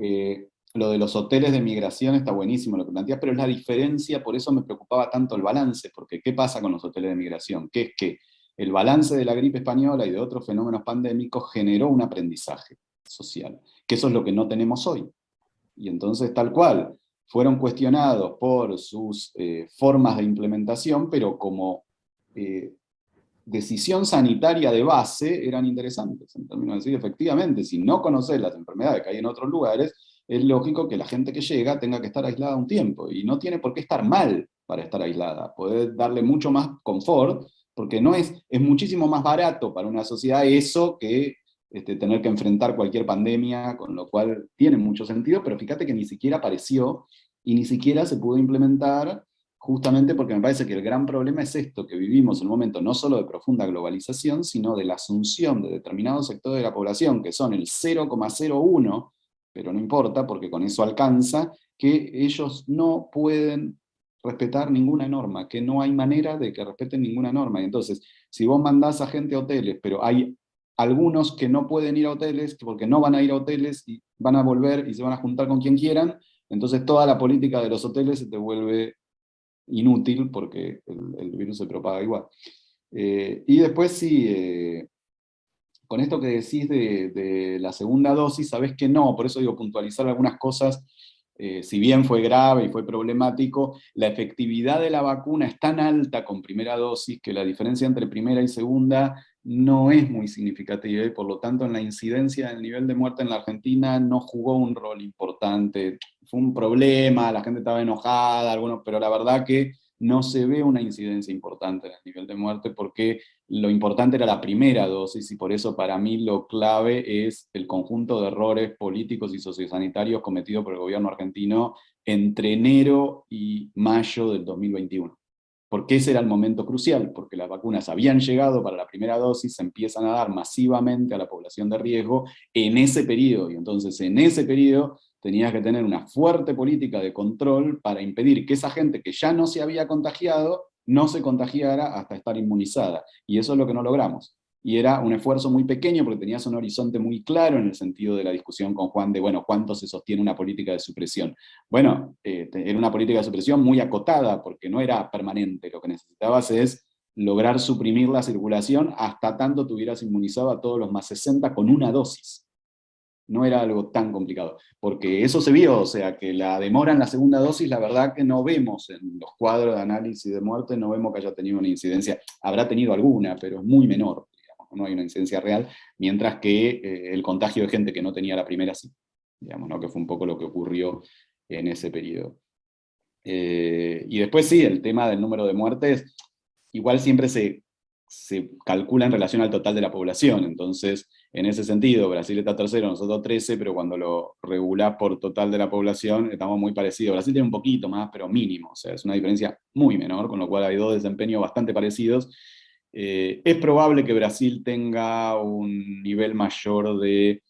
Lo de los hoteles de migración está buenísimo lo que planteas, pero es la diferencia, por eso me preocupaba tanto el balance, porque ¿qué pasa con los hoteles de migración? Que es que el balance de la gripe española y de otros fenómenos pandémicos generó un aprendizaje social, que eso es lo que no tenemos hoy. Y entonces, tal cual, fueron cuestionados por sus formas de implementación, pero como decisión sanitaria de base eran interesantes, en términos de decir, efectivamente, si no conoces las enfermedades que hay en otros lugares, es lógico que la gente que llega tenga que estar aislada un tiempo, y no tiene por qué estar mal para estar aislada, poder darle mucho más confort, porque es muchísimo más barato para una sociedad eso que tener que enfrentar cualquier pandemia, con lo cual tiene mucho sentido, pero fíjate que ni siquiera apareció, y ni siquiera se pudo implementar, justamente porque me parece que el gran problema es esto, que vivimos en un momento no solo de profunda globalización, sino de la asunción de determinados sectores de la población, que son el 0,01, pero no importa, porque con eso alcanza, que ellos no pueden respetar ninguna norma, que no hay manera de que respeten ninguna norma. Y entonces, si vos mandás a gente a hoteles, pero hay algunos que no pueden ir a hoteles, porque no van a ir a hoteles, y van a volver y se van a juntar con quien quieran, entonces toda la política de los hoteles se te vuelve inútil porque el virus se propaga igual. Y después sí, con esto que decís de la segunda dosis, sabés que no, por eso digo puntualizar algunas cosas, si bien fue grave y fue problemático, la efectividad de la vacuna es tan alta con primera dosis que la diferencia entre primera y segunda no es muy significativa, y por lo tanto en la incidencia del nivel de muerte en la Argentina no jugó un rol importante. Fue un problema, la gente estaba enojada, algunos, pero la verdad que no se ve una incidencia importante en el nivel de muerte porque lo importante era la primera dosis, y por eso para mí lo clave es el conjunto de errores políticos y sociosanitarios cometidos por el gobierno argentino entre enero y mayo del 2021. Porque ese era el momento crucial, porque las vacunas habían llegado para la primera dosis, se empiezan a dar masivamente a la población de riesgo en ese periodo, y entonces en ese periodo tenías que tener una fuerte política de control para impedir que esa gente que ya no se había contagiado, no se contagiara hasta estar inmunizada. Y eso es lo que no logramos. Y era un esfuerzo muy pequeño porque tenías un horizonte muy claro en el sentido de la discusión con Juan de, bueno, ¿cuánto se sostiene una política de supresión? Bueno, era una política de supresión muy acotada porque no era permanente. Lo que necesitabas es lograr suprimir la circulación hasta tanto tuvieras inmunizado a todos los más 60 con una dosis. No era algo tan complicado, porque eso se vio, o sea, que la demora en la segunda dosis, la verdad que no vemos en los cuadros de análisis de muerte, no vemos que haya tenido una incidencia, habrá tenido alguna, pero es muy menor, digamos, no hay una incidencia real, mientras que el contagio de gente que no tenía la primera sí, digamos, ¿no? Que fue un poco lo que ocurrió en ese periodo. Y después sí, el tema del número de muertes, igual siempre se calcula en relación al total de la población, entonces en ese sentido Brasil está tercero, nosotros 13, pero cuando lo regulás por total de la población estamos muy parecidos. Brasil tiene un poquito más, pero mínimo, o sea, es una diferencia muy menor, con lo cual hay dos desempeños bastante parecidos. Es probable que Brasil tenga un nivel mayor de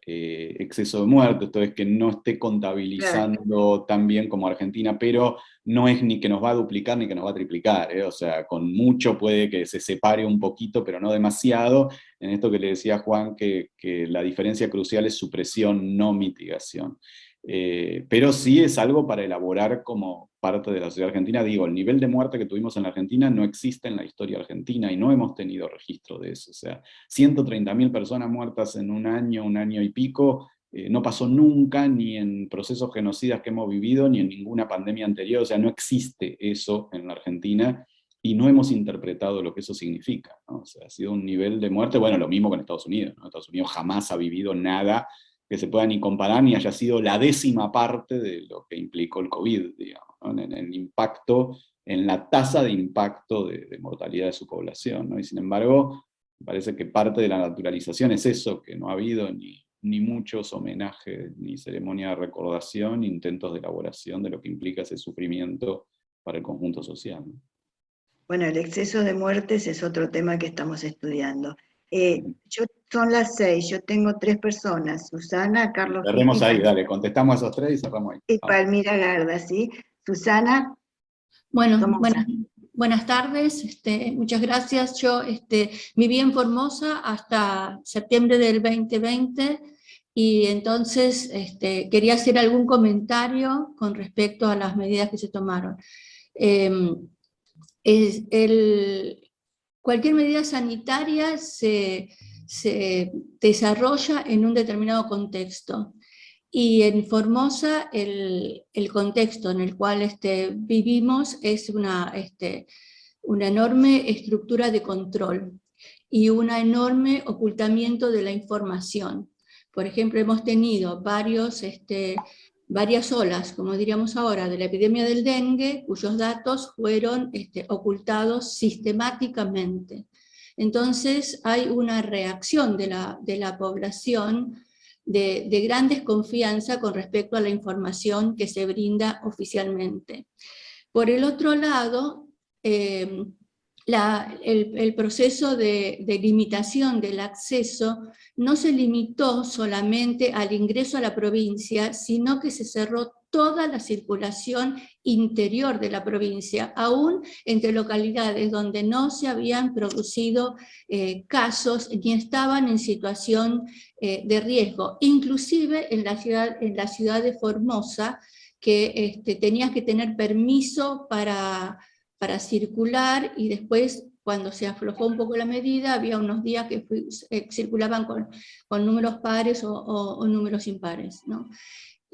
exceso de muertes, esto es que no esté contabilizando tan bien como Argentina, pero no es ni que nos va a duplicar ni que nos va a triplicar, o sea, con mucho puede que se separe un poquito, pero no demasiado, en esto que le decía Juan, que la diferencia crucial es supresión, no mitigación. Pero sí es algo para elaborar como parte de la sociedad argentina. Digo, el nivel de muerte que tuvimos en la Argentina no existe en la historia argentina y no hemos tenido registro de eso. O sea, 130.000 personas muertas en un año y pico, no pasó nunca, ni en procesos genocidas que hemos vivido, ni en ninguna pandemia anterior. O sea, no existe eso en la Argentina y no hemos interpretado lo que eso significa, ¿no? O sea, ha sido un nivel de muerte, bueno, lo mismo con Estados Unidos, ¿no? Estados Unidos jamás ha vivido nada que se pueda ni comparar, ni haya sido la 10ª parte de lo que implicó el COVID, digamos, ¿no? En el impacto, en la tasa de impacto de mortalidad de su población, ¿no? Y sin embargo, parece que parte de la naturalización es eso, que no ha habido ni muchos homenajes, ni ceremonia de recordación, ni intentos de elaboración de lo que implica ese sufrimiento para el conjunto social, ¿no? Bueno, el exceso de muertes es otro tema que estamos estudiando. Son las 6, yo tengo 3 personas, Susana, Carlos Cerremos Pitti, ahí, dale, contestamos a esos 3 y cerramos ahí. y Palmira Garda, ¿sí? Susana. Bueno, buenas tardes, muchas gracias. Yo viví en Formosa hasta septiembre del 2020 y entonces quería hacer algún comentario con respecto a las medidas que se tomaron. Cualquier medida sanitaria se desarrolla en un determinado contexto. Y en Formosa el contexto en el cual vivimos es una enorme estructura de control y un enorme ocultamiento de la información. Por ejemplo, hemos tenido varias olas, como diríamos ahora, de la epidemia del dengue, cuyos datos fueron ocultados sistemáticamente. Entonces hay una reacción de la población de gran desconfianza con respecto a la información que se brinda oficialmente. Por el otro lado, el proceso de limitación del acceso no se limitó solamente al ingreso a la provincia, sino que se cerró toda la circulación interior de la provincia, aún entre localidades donde no se habían producido casos ni estaban en situación de riesgo. Inclusive en la ciudad de Formosa, que tenías que tener permiso para circular, y después, cuando se aflojó un poco la medida, había unos días que circulaban con números pares o números impares, ¿no?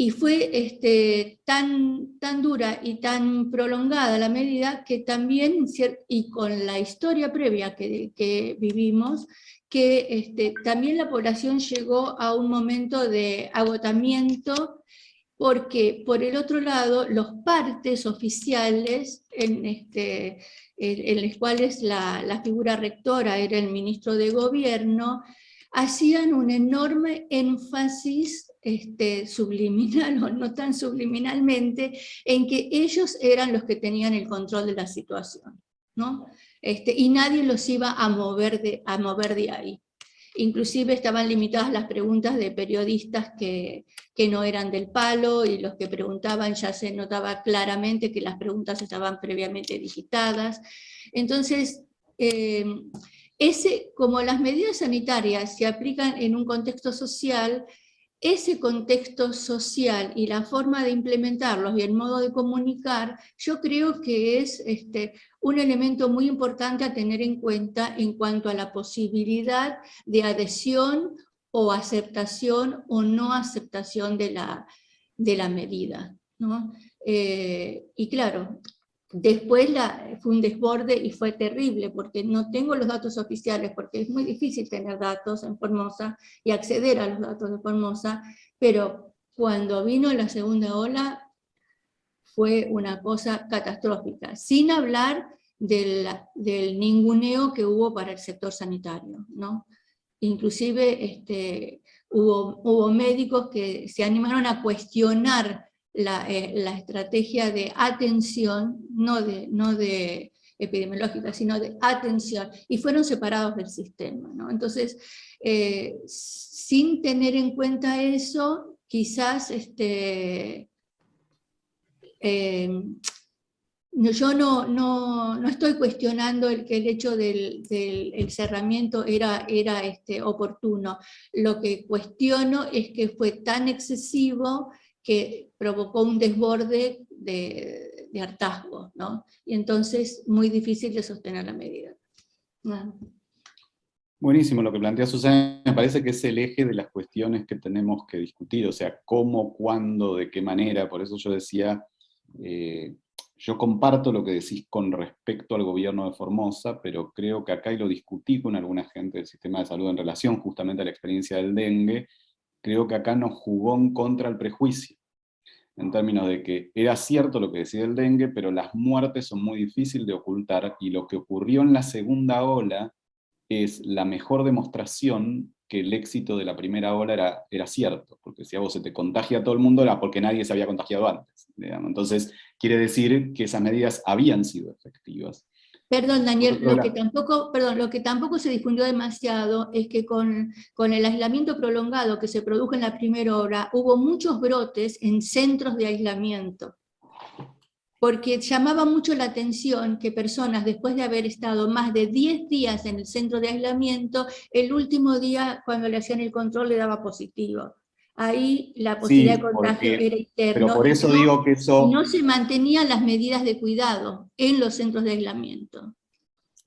Y fue tan dura y tan prolongada la medida que también, y con la historia previa que vivimos, que también la población llegó a un momento de agotamiento, porque por el otro lado los partes oficiales en los cuales la figura rectora era el ministro de gobierno, hacían un enorme énfasis subliminal o no tan subliminalmente, en que ellos eran los que tenían el control de la situación, ¿no? Y nadie los iba a mover de ahí. Inclusive estaban limitadas las preguntas de periodistas que no eran del palo, y los que preguntaban ya se notaba claramente que las preguntas estaban previamente digitadas. Entonces, como las medidas sanitarias se aplican en un contexto social, ese contexto social y la forma de implementarlos y el modo de comunicar, yo creo que es un elemento muy importante a tener en cuenta en cuanto a la posibilidad de adhesión o aceptación o no aceptación de la medida, ¿no? Y claro, después fue un desborde y fue terrible, porque no tengo los datos oficiales, porque es muy difícil tener datos en Formosa y acceder a los datos de Formosa, pero cuando vino la segunda ola fue una cosa catastrófica, sin hablar del ninguneo que hubo para el sector sanitario, ¿no? Inclusive hubo médicos que se animaron a cuestionar la estrategia de atención, no de epidemiológica, sino de atención, y fueron separados del sistema, ¿no? Entonces, sin tener en cuenta eso, quizás yo no estoy cuestionando que el hecho del cerramiento era oportuno. Lo que cuestiono es que fue tan excesivo que provocó un desborde de hartazgo, ¿no? Y entonces muy difícil de sostener la medida. Buenísimo lo que plantea Susana, me parece que es el eje de las cuestiones que tenemos que discutir, o sea, cómo, cuándo, de qué manera. Por eso yo decía, yo comparto lo que decís con respecto al gobierno de Formosa, pero creo que acá, y lo discutí con alguna gente del sistema de salud en relación justamente a la experiencia del dengue, creo que acá nos jugó en contra el prejuicio, en términos de que era cierto lo que decía el dengue, pero las muertes son muy difíciles de ocultar, y lo que ocurrió en la segunda ola es la mejor demostración que el éxito de la primera ola era cierto, porque si a vos se te contagia a todo el mundo era porque nadie se había contagiado antes, digamos. Entonces quiere decir que esas medidas habían sido efectivas. Perdón, Daniel, lo que tampoco se difundió demasiado es que con el aislamiento prolongado que se produjo en la primera hora, hubo muchos brotes en centros de aislamiento, porque llamaba mucho la atención que personas, después de haber estado más de 10 días en el centro de aislamiento, el último día, cuando le hacían el control, le daba positivo. Ahí la posibilidad de contagio era interna. Pero por eso digo que eso... No se mantenían las medidas de cuidado en los centros de aislamiento.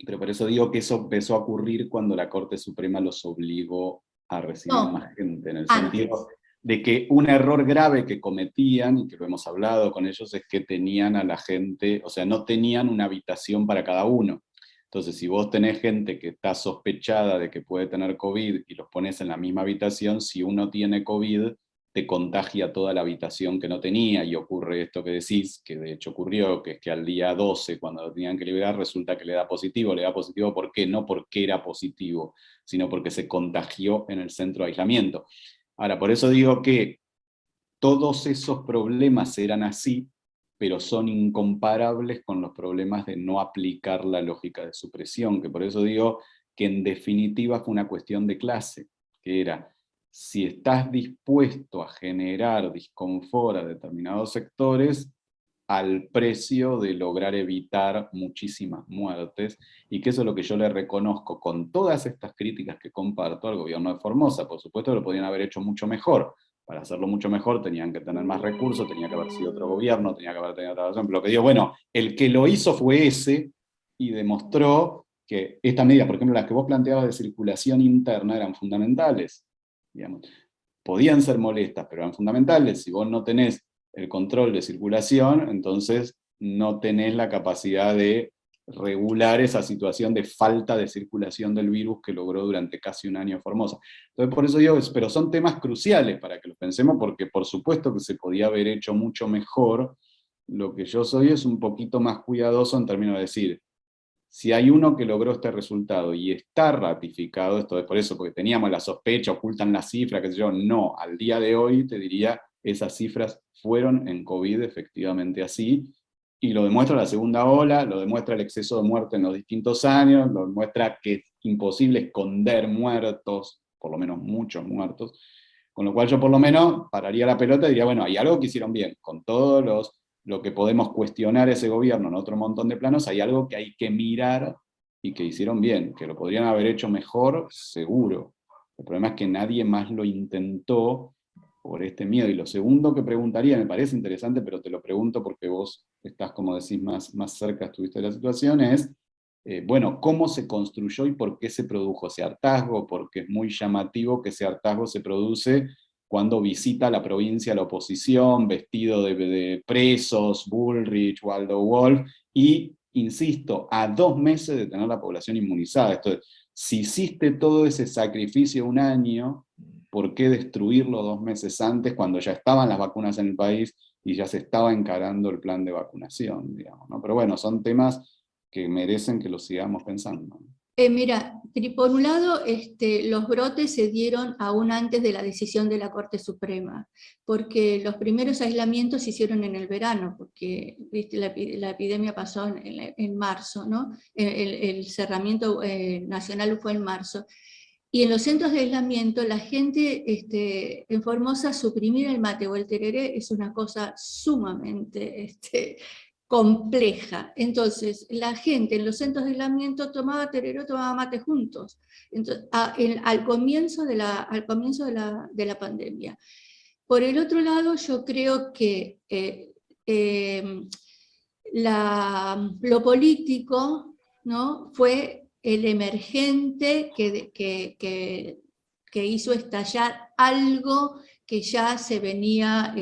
Pero por eso digo que eso empezó a ocurrir cuando la Corte Suprema los obligó a recibir más gente, en el sentido de que un error grave que cometían, y que lo hemos hablado con ellos, es que tenían a la gente, o sea, no tenían una habitación para cada uno. Entonces, si vos tenés gente que está sospechada de que puede tener COVID y los pones en la misma habitación, si uno tiene COVID, te contagia toda la habitación que no tenía, y ocurre esto que decís, que de hecho ocurrió, que es que al día 12, cuando lo tenían que liberar, resulta que le da positivo. ¿Por qué? No porque era positivo, sino porque se contagió en el centro de aislamiento. Ahora, por eso digo que todos esos problemas eran así, pero son incomparables con los problemas de no aplicar la lógica de supresión, que por eso digo que en definitiva fue una cuestión de clase, que era, si estás dispuesto a generar disconfort a determinados sectores, al precio de lograr evitar muchísimas muertes, y que eso es lo que yo le reconozco, con todas estas críticas que comparto, al gobierno de Formosa. Por supuesto lo podrían haber hecho mucho mejor, Para hacerlo mucho mejor tenían que tener más recursos, tenía que haber sido otro gobierno, tenía que haber tenido otra razón, pero lo que digo, bueno, el que lo hizo fue ese, y demostró que estas medidas, por ejemplo, las que vos planteabas de circulación interna, eran fundamentales, digamos. Podían ser molestas, pero eran fundamentales. Si vos no tenés el control de circulación, entonces no tenés la capacidad de regular esa situación de falta de circulación del virus que logró durante casi un año Formosa. Entonces por eso digo, pero son temas cruciales para que los pensemos, porque por supuesto que se podía haber hecho mucho mejor. Lo que yo soy es un poquito más cuidadoso en términos de decir, si hay uno que logró este resultado y está ratificado, esto es por eso, porque teníamos la sospecha, ocultan las cifras, qué sé yo, no, al día de hoy te diría, esas cifras fueron en COVID efectivamente así, y lo demuestra la segunda ola, lo demuestra el exceso de muerte en los distintos años, lo demuestra que es imposible esconder muertos, por lo menos muchos muertos, con lo cual yo por lo menos pararía la pelota y diría, bueno, hay algo que hicieron bien, con todos lo que podemos cuestionar ese gobierno en otro montón de planos, hay algo que hay que mirar y que hicieron bien, que lo podrían haber hecho mejor, seguro. El problema es que nadie más lo intentó por este miedo. Y lo segundo que preguntaría, me parece interesante, pero te lo pregunto porque vos estás, como decís, más cerca, estuviste de la situación, es, bueno, ¿cómo se construyó y por qué se produjo ese hartazgo? Porque es muy llamativo que ese hartazgo se produce cuando visita la provincia la oposición, vestido de presos, Bullrich, Waldo Wolf, y, insisto, a 2 meses de tener la población inmunizada. Entonces, si hiciste todo ese sacrificio un año, ¿por qué destruirlo 2 meses antes, cuando ya estaban las vacunas en el país y ya se estaba encarando el plan de vacunación, digamos, ¿no? Pero bueno, son temas que merecen que los sigamos pensando. Mira, por un lado, los brotes se dieron aún antes de la decisión de la Corte Suprema, porque los primeros aislamientos se hicieron en el verano, porque ¿viste? La epidemia pasó en marzo, ¿no? El cerramiento nacional fue en marzo. Y en los centros de aislamiento, la gente en Formosa, suprimir el mate o el tereré es una cosa sumamente compleja. Entonces, la gente en los centros de aislamiento tomaba tereré, tomaba mate juntos. Entonces, al comienzo de la pandemia. Por el otro lado, yo creo que lo político, ¿no? Fue el emergente que hizo estallar algo que ya se venía,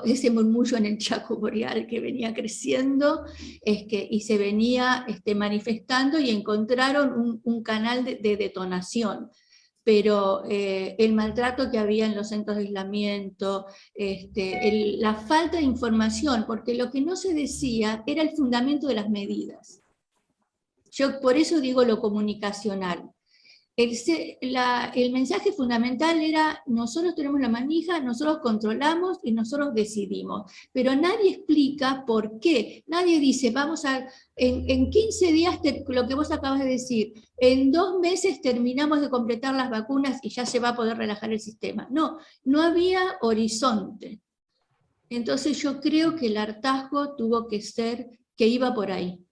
ese murmullo en el Chaco Boreal que venía creciendo, y se venía manifestando, y encontraron un canal de detonación. Pero el maltrato que había en los centros de aislamiento, la falta de información, porque lo que no se decía era el fundamento de las medidas. Yo por eso digo lo comunicacional. El mensaje fundamental era, nosotros tenemos la manija, nosotros controlamos y nosotros decidimos, pero nadie explica por qué. Nadie dice, en 15 días, lo que vos acabas de decir, en 2 meses terminamos de completar las vacunas y ya se va a poder relajar el sistema. No, no había horizonte. Entonces yo creo que el hartazgo tuvo que ser, que iba por ahí.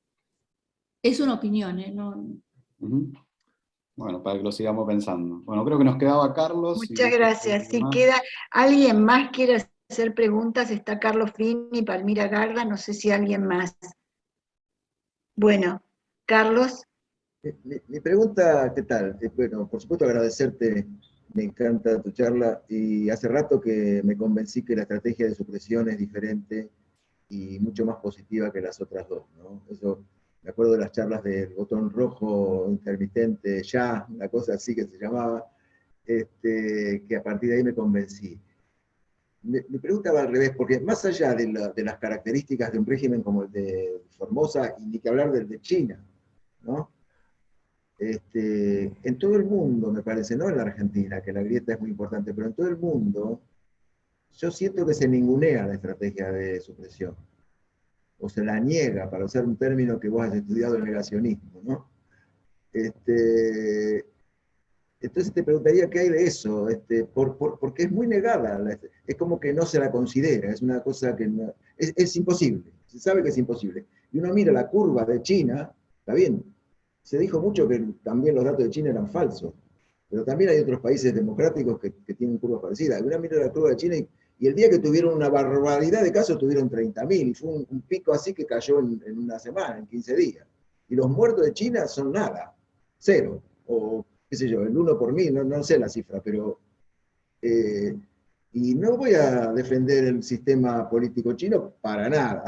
Es una opinión, ¿no? Bueno, para que lo sigamos pensando. Bueno, creo que nos quedaba Carlos. Muchas gracias. Si queda alguien más quiere hacer preguntas, está Carlos Fini, Palmira Garda, no sé si alguien más. Bueno, Carlos. Mi pregunta, ¿qué tal? Bueno, por supuesto agradecerte, me encanta tu charla, y hace rato que me convencí que la estrategia de supresión es diferente y mucho más positiva que las otras dos, ¿no? Eso, me acuerdo de las charlas del botón rojo intermitente, ya, una cosa así que se llamaba, que a partir de ahí me convencí. Mi pregunta va al revés, porque más allá de las características de un régimen como el de Formosa, y ni que hablar del de China, ¿no? En todo el mundo, me parece, no en la Argentina, que la grieta es muy importante, pero en todo el mundo, yo siento que se ningunea la estrategia de supresión, o se la niega, para usar un término que vos has estudiado, el negacionismo, ¿no? Entonces te preguntaría qué hay de eso, porque es muy negada, es como que no se la considera, es una cosa que no, es imposible, se sabe que es imposible. Y uno mira la curva de China, está bien, se dijo mucho que también los datos de China eran falsos, pero también hay otros países democráticos que tienen curvas parecidas. Una mira la curva de China y el día que tuvieron una barbaridad de casos tuvieron 30.000, y fue un pico así que cayó en una semana, en 15 días. Y los muertos de China son nada, cero, o qué sé yo, el 1 por 1000, no sé la cifra, pero... y no voy a defender el sistema político chino para nada.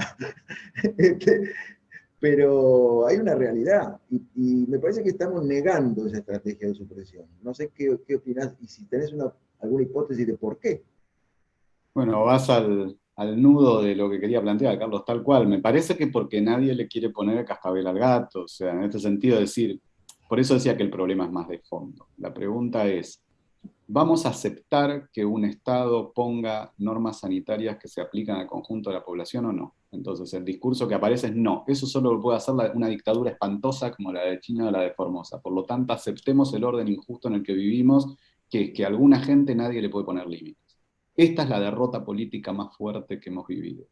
Pero hay una realidad, y me parece que estamos negando esa estrategia de supresión. No sé qué opinás, y si tenés alguna hipótesis de por qué. Bueno, vas al nudo de lo que quería plantear, Carlos, tal cual. Me parece que porque nadie le quiere poner el cascabel al gato, o sea, en este sentido decir, por eso decía que el problema es más de fondo. La pregunta es, ¿vamos a aceptar que un Estado ponga normas sanitarias que se aplican al conjunto de la población o no? Entonces el discurso que aparece es no, eso solo lo puede hacer una dictadura espantosa como la de China o la de Formosa. Por lo tanto, aceptemos el orden injusto en el que vivimos, que es que a alguna gente nadie le puede poner límites. Esta es la derrota política más fuerte que hemos vivido.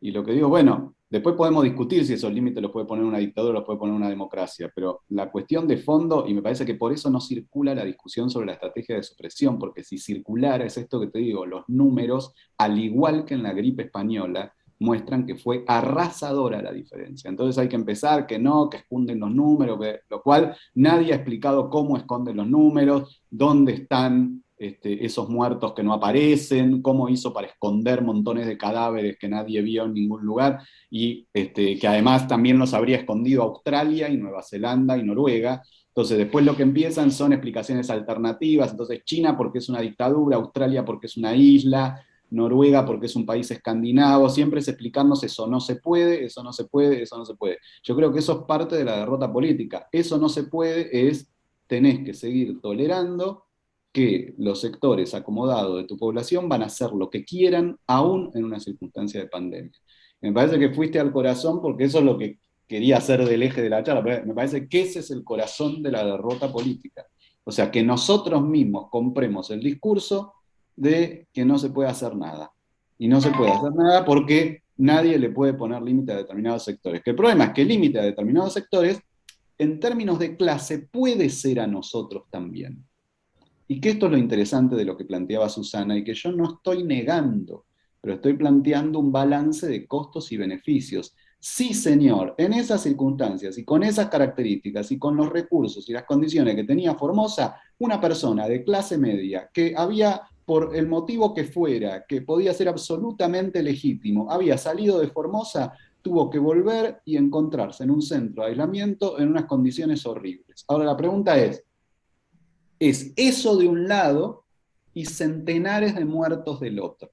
Y lo que digo, bueno, después podemos discutir si esos límites los puede poner una dictadura o los puede poner una democracia, pero la cuestión de fondo, y me parece que por eso no circula la discusión sobre la estrategia de supresión, porque si circulara, es esto que te digo, los números, al igual que en la gripe española, muestran que fue arrasadora la diferencia. Entonces hay que empezar que no, que esconden los números, lo cual nadie ha explicado cómo esconden los números, dónde están esos muertos que no aparecen, cómo hizo para esconder montones de cadáveres que nadie vio en ningún lugar, y que además también los habría escondido Australia y Nueva Zelanda y Noruega. Entonces después lo que empiezan son explicaciones alternativas, entonces China porque es una dictadura, Australia porque es una isla, Noruega porque es un país escandinavo, siempre es explicarnos eso no se puede, eso no se puede, eso no se puede. Yo creo que eso es parte de la derrota política. Eso no se puede es, tenés que seguir tolerando que los sectores acomodados de tu población van a hacer lo que quieran, aún en una circunstancia de pandemia. Me parece que fuiste al corazón, porque eso es lo que quería hacer del eje de la charla, pero me parece que ese es el corazón de la derrota política. O sea, que nosotros mismos compremos el discurso de que no se puede hacer nada. Y no se puede hacer nada porque nadie le puede poner límite a determinados sectores. Que el problema es que el límite a determinados sectores, en términos de clase, puede ser a nosotros también. Y que esto es lo interesante de lo que planteaba Susana, y que yo no estoy negando, pero estoy planteando un balance de costos y beneficios. Sí, señor, en esas circunstancias y con esas características y con los recursos y las condiciones que tenía Formosa, una persona de clase media que había, por el motivo que fuera, que podía ser absolutamente legítimo, había salido de Formosa, tuvo que volver y encontrarse en un centro de aislamiento en unas condiciones horribles. Ahora la pregunta es eso de un lado y centenares de muertos del otro.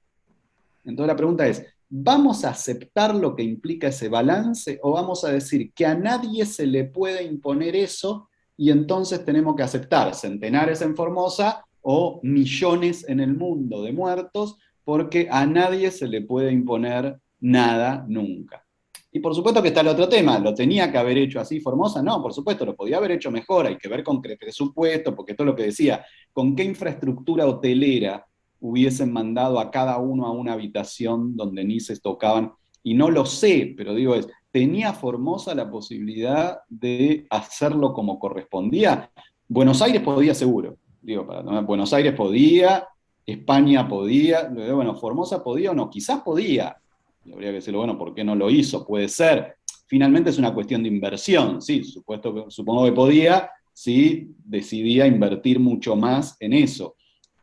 Entonces la pregunta es, ¿vamos a aceptar lo que implica ese balance o vamos a decir que a nadie se le puede imponer eso y entonces tenemos que aceptar centenares en Formosa o millones en el mundo de muertos porque a nadie se le puede imponer nada nunca? Y por supuesto que está el otro tema, ¿lo tenía que haber hecho así Formosa? No, por supuesto, lo podía haber hecho mejor, hay que ver con qué presupuesto, porque esto es lo que decía, con qué infraestructura hotelera hubiesen mandado a cada uno a una habitación donde ni se tocaban, y no lo sé, pero digo, ¿tenía Formosa la posibilidad de hacerlo como correspondía? Buenos Aires podía seguro, digo, Buenos Aires podía, España podía, bueno, Formosa podía o no, quizás podía. Y habría que decirlo, bueno, ¿por qué no lo hizo? Puede ser. Finalmente es una cuestión de inversión, sí, supongo que podía, sí, decidía invertir mucho más en eso.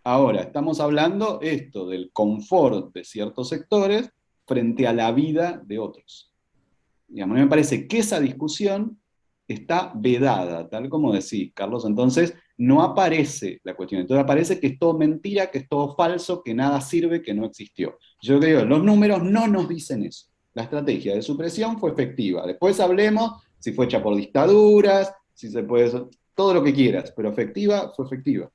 Ahora, estamos hablando esto del confort de ciertos sectores frente a la vida de otros. Digamos, a mí me parece que esa discusión está vedada, tal como decís, Carlos, entonces no aparece la cuestión, entonces aparece que es todo mentira, que es todo falso, que nada sirve, que no existió. Yo creo, los números no nos dicen eso. La estrategia de supresión fue efectiva. Después hablemos si fue hecha por dictaduras, si se puede, todo lo que quieras, pero efectiva fue efectiva.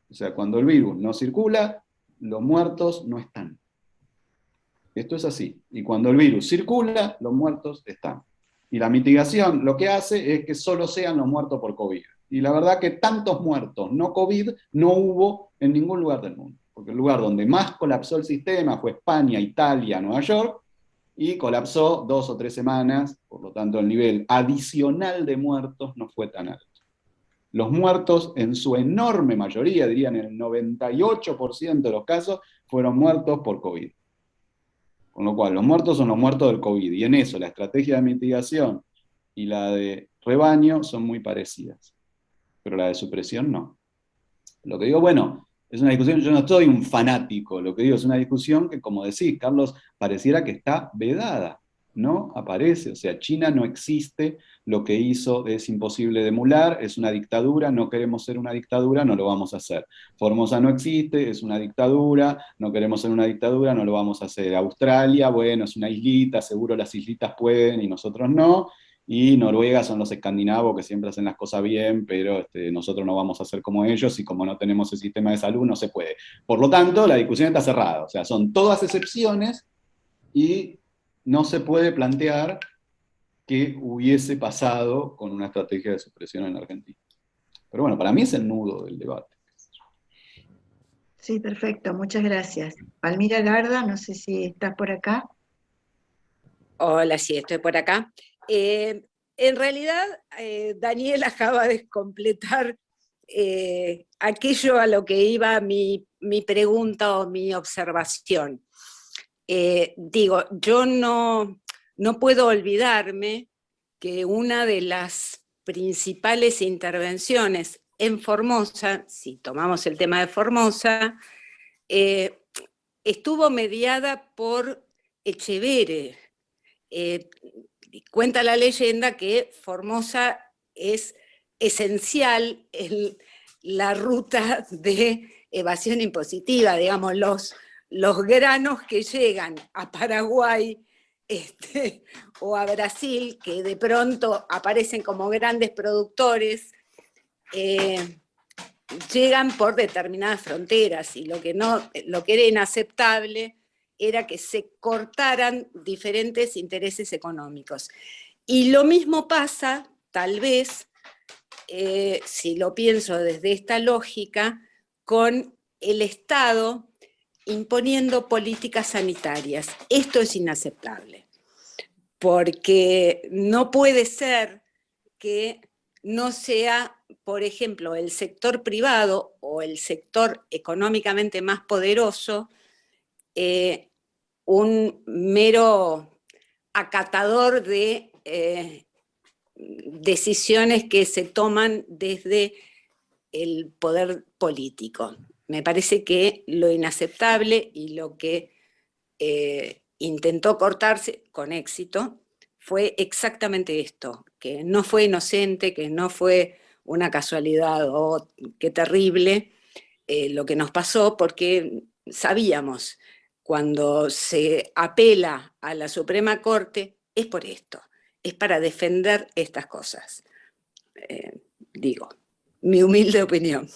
O sea, cuando el virus no circula, los muertos no están. Esto es así. Y cuando el virus circula, los muertos están. Y la mitigación lo que hace es que solo sean los muertos por COVID. Y la verdad que tantos muertos no COVID no hubo en ningún lugar del mundo. Porque el lugar donde más colapsó el sistema fue España, Italia, Nueva York, y colapsó 2 o 3 semanas, por lo tanto el nivel adicional de muertos no fue tan alto. Los muertos, en su enorme mayoría, dirían el 98% de los casos, fueron muertos por COVID. Con lo cual, los muertos son los muertos del COVID, y en eso la estrategia de mitigación y la de rebaño son muy parecidas, pero la de supresión no. Lo que digo, bueno, es una discusión, yo no soy un fanático, lo que digo es una discusión que, como decís, Carlos, pareciera que está vedada, no aparece, o sea, China no existe, lo que hizo es imposible de emular, es una dictadura, no queremos ser una dictadura, no lo vamos a hacer. Formosa no existe, es una dictadura, no queremos ser una dictadura, no lo vamos a hacer. Australia, bueno, es una islita, seguro las islitas pueden y nosotros no. Y Noruega son los escandinavos que siempre hacen las cosas bien, pero nosotros no vamos a hacer como ellos, y como no tenemos el sistema de salud, no se puede. Por lo tanto, la discusión está cerrada, o sea, son todas excepciones, y no se puede plantear que hubiese pasado con una estrategia de supresión en Argentina. Pero bueno, para mí es el nudo del debate. Sí, perfecto, muchas gracias. Palmira Garda, no sé si estás por acá. Hola, sí, estoy por acá. En realidad, Daniel acaba de completar aquello a lo que iba mi pregunta o mi observación. Digo, yo no puedo olvidarme que una de las principales intervenciones en Formosa, si tomamos el tema de Formosa, estuvo mediada por Echevere. Cuenta la leyenda que Formosa es esencial en la ruta de evasión impositiva, digamos, los granos que llegan a Paraguay o a Brasil, que de pronto aparecen como grandes productores, llegan por determinadas fronteras, y lo que era inaceptable era que se cortaran diferentes intereses económicos. Y lo mismo pasa, tal vez, si lo pienso desde esta lógica, con el Estado imponiendo políticas sanitarias. Esto es inaceptable, porque no puede ser que no sea, por ejemplo, el sector privado o el sector económicamente más poderoso un mero acatador de decisiones que se toman desde el poder político. Me parece que lo inaceptable y lo que intentó cortarse con éxito fue exactamente esto, que no fue inocente, que no fue una casualidad, o qué terrible lo que nos pasó, porque sabíamos, cuando se apela a la Suprema Corte, es por esto, es para defender estas cosas. Digo, mi humilde opinión.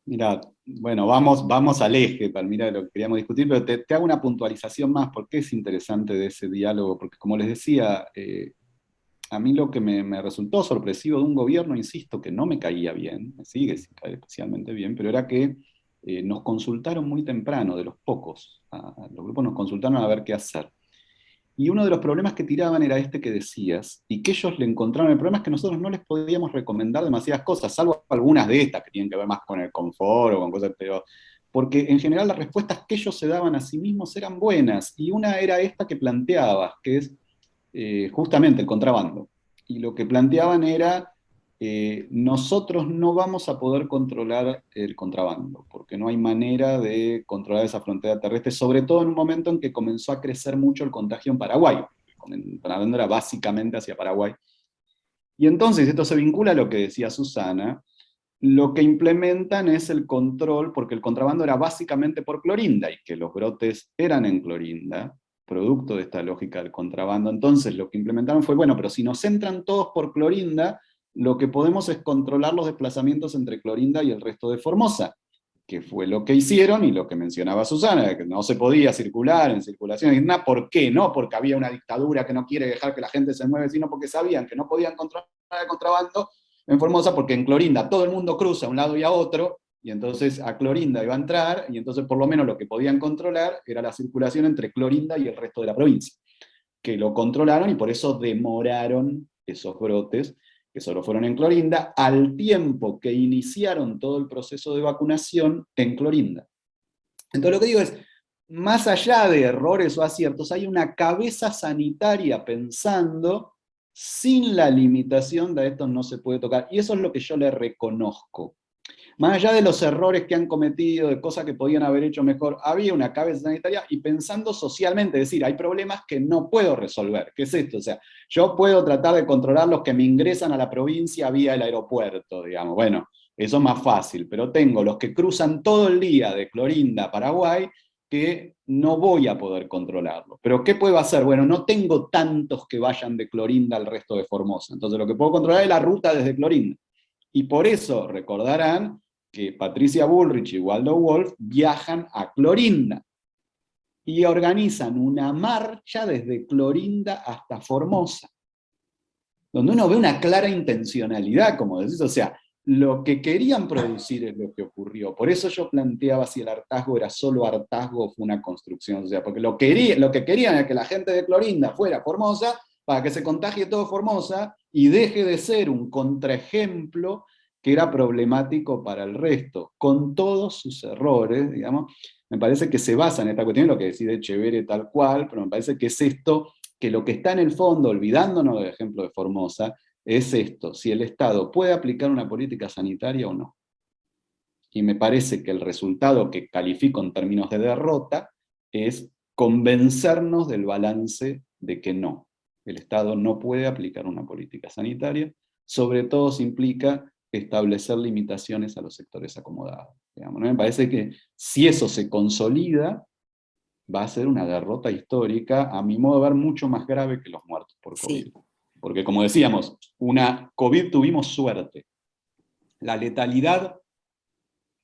Mira, bueno, vamos al eje, Palmira, de lo que queríamos discutir, pero te hago una puntualización más, porque es interesante de ese diálogo, porque como les decía, a mí lo que me resultó sorpresivo de un gobierno, insisto, que no me caía bien, me sigue sin caer especialmente bien, pero era que nos consultaron muy temprano, de los pocos, los grupos nos consultaron a ver qué hacer. Y uno de los problemas que tiraban era este que decías, y que ellos le encontraron, el problema es que nosotros no les podíamos recomendar demasiadas cosas, salvo algunas de estas que tienen que ver más con el confort o con cosas, pero porque en general las respuestas que ellos se daban a sí mismos eran buenas, y una era esta que planteabas, que es justamente el contrabando. Y lo que planteaban era, nosotros no vamos a poder controlar el contrabando, porque no hay manera de controlar esa frontera terrestre, sobre todo en un momento en que comenzó a crecer mucho el contagio en Paraguay. El contrabando era básicamente hacia Paraguay. Y entonces esto se vincula a lo que decía Susana, lo que implementan es el control, porque el contrabando era básicamente por Clorinda, y que los brotes eran en Clorinda, producto de esta lógica del contrabando. Entonces lo que implementaron fue, bueno, pero si nos entran todos por Clorinda, lo que podemos es controlar los desplazamientos entre Clorinda y el resto de Formosa, que fue lo que hicieron, y lo que mencionaba Susana, que no se podía circular en circulación interna. ¿Por qué? No porque había una dictadura que no quiere dejar que la gente se mueva, sino porque sabían que no podían controlar el contrabando en Formosa, porque en Clorinda todo el mundo cruza a un lado y a otro, y entonces a Clorinda iba a entrar, y entonces por lo menos lo que podían controlar era la circulación entre Clorinda y el resto de la provincia, que lo controlaron, y por eso demoraron esos brotes, que solo fueron en Clorinda, al tiempo que iniciaron todo el proceso de vacunación en Clorinda. Entonces lo que digo es, más allá de errores o aciertos, hay una cabeza sanitaria pensando sin la limitación de esto no se puede tocar, y eso es lo que yo le reconozco. Más allá de los errores que han cometido, de cosas que podían haber hecho mejor, había una cabeza sanitaria y pensando socialmente, es decir, hay problemas que no puedo resolver. ¿Qué es esto? O sea, yo puedo tratar de controlar los que me ingresan a la provincia vía el aeropuerto, digamos. Bueno, eso es más fácil, pero tengo los que cruzan todo el día de Clorinda a Paraguay, que no voy a poder controlarlo. ¿Pero qué puedo hacer? Bueno, no tengo tantos que vayan de Clorinda al resto de Formosa. Entonces lo que puedo controlar es la ruta desde Clorinda. Y por eso recordarán que Patricia Bullrich y Waldo Wolf viajan a Clorinda y organizan una marcha desde Clorinda hasta Formosa, donde uno ve una clara intencionalidad, como decís, o sea, lo que querían producir es lo que ocurrió. Por eso yo planteaba si el hartazgo era solo hartazgo o fue una construcción, o sea, porque lo que querían era que la gente de Clorinda fuera a Formosa para que se contagie todo Formosa y deje de ser un contraejemplo que era problemático para el resto, con todos sus errores, digamos. Me parece que se basa en esta cuestión, lo que decide Echeverre tal cual, pero me parece que es esto, que lo que está en el fondo, olvidándonos del ejemplo de Formosa, es esto, si el Estado puede aplicar una política sanitaria o no. Y me parece que el resultado que califico en términos de derrota es convencernos del balance de que no. El Estado no puede aplicar una política sanitaria, sobre todo si implica establecer limitaciones a los sectores acomodados. Digamos, ¿no? Me parece que si eso se consolida, va a ser una derrota histórica, a mi modo de ver, mucho más grave que los muertos por COVID. Sí. Porque como decíamos, una COVID tuvimos suerte. La letalidad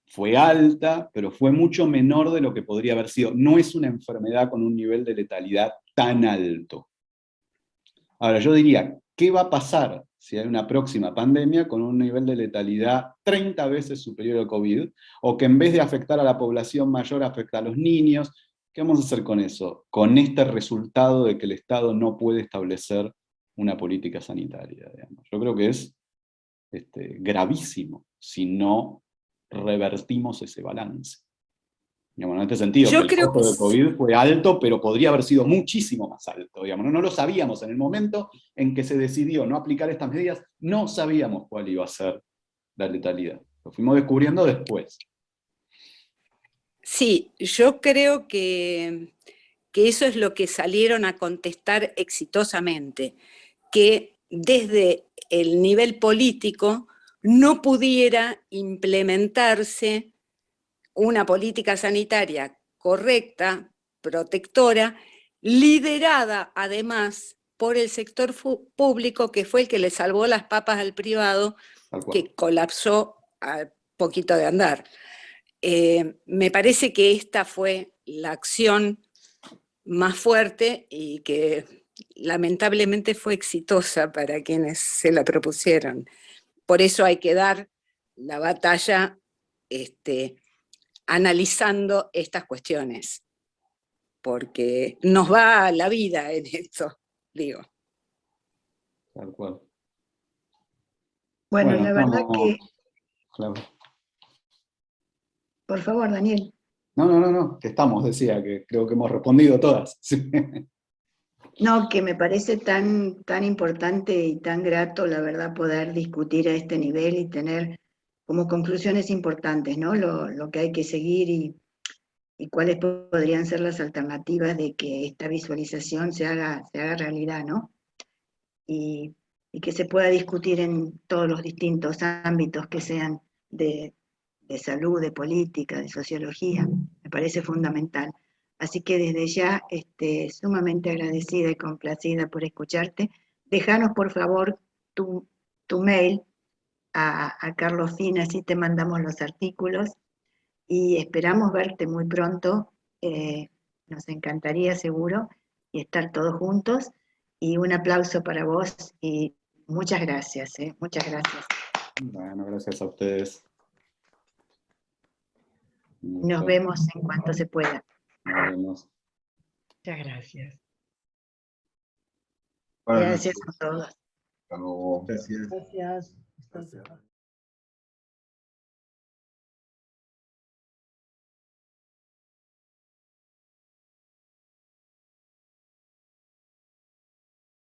fue alta, pero fue mucho menor de lo que podría haber sido. No es una enfermedad con un nivel de letalidad tan alto. Ahora, yo diría, ¿qué va a pasar si hay una próxima pandemia con un nivel de letalidad 30 veces superior al COVID? O que en vez de afectar a la población mayor, afecta a los niños. ¿Qué vamos a hacer con eso? Con este resultado de que el Estado no puede establecer una política sanitaria, digamos. Yo creo que es gravísimo si no revertimos ese balance. Digamos, en este sentido, Yo el creo costo que de COVID fue alto, pero podría haber sido muchísimo más alto. Digamos. No lo sabíamos en el momento en que se decidió no aplicar estas medidas, no sabíamos cuál iba a ser la letalidad. Lo fuimos descubriendo después. Sí, yo creo que eso es lo que salieron a contestar exitosamente, que desde el nivel político no pudiera implementarse una política sanitaria correcta, protectora, liderada además por el sector público, que fue el que le salvó las papas al privado, que colapsó a poquito de andar. Me parece que esta fue la acción más fuerte y que lamentablemente fue exitosa para quienes se la propusieron. Por eso hay que dar la batalla analizando estas cuestiones, porque nos va la vida en esto, digo. Tal cual. Bueno, la verdad que... Claro. Por favor, Daniel. No, que estamos, decía, que creo que hemos respondido todas. Sí. No, que me parece tan importante y tan grato, la verdad, poder discutir a este nivel y tener como conclusiones importantes, ¿no? Lo que hay que seguir y cuáles podrían ser las alternativas de que esta visualización se haga realidad, ¿no? Y que se pueda discutir en todos los distintos ámbitos que sean de salud, de política, de sociología, me parece fundamental. Así que desde ya, sumamente agradecida y complacida por escucharte. Déjanos, por favor, tu mail a Carlos Fina, así te mandamos los artículos, y esperamos verte muy pronto, nos encantaría seguro, y estar todos juntos, y un aplauso para vos, y muchas gracias, muchas gracias. Bueno, gracias a ustedes. Nos vemos en cuanto se pueda. Nos vemos. Muchas gracias. Bueno, Gracias a todos. Hasta luego. Gracias. Gracias.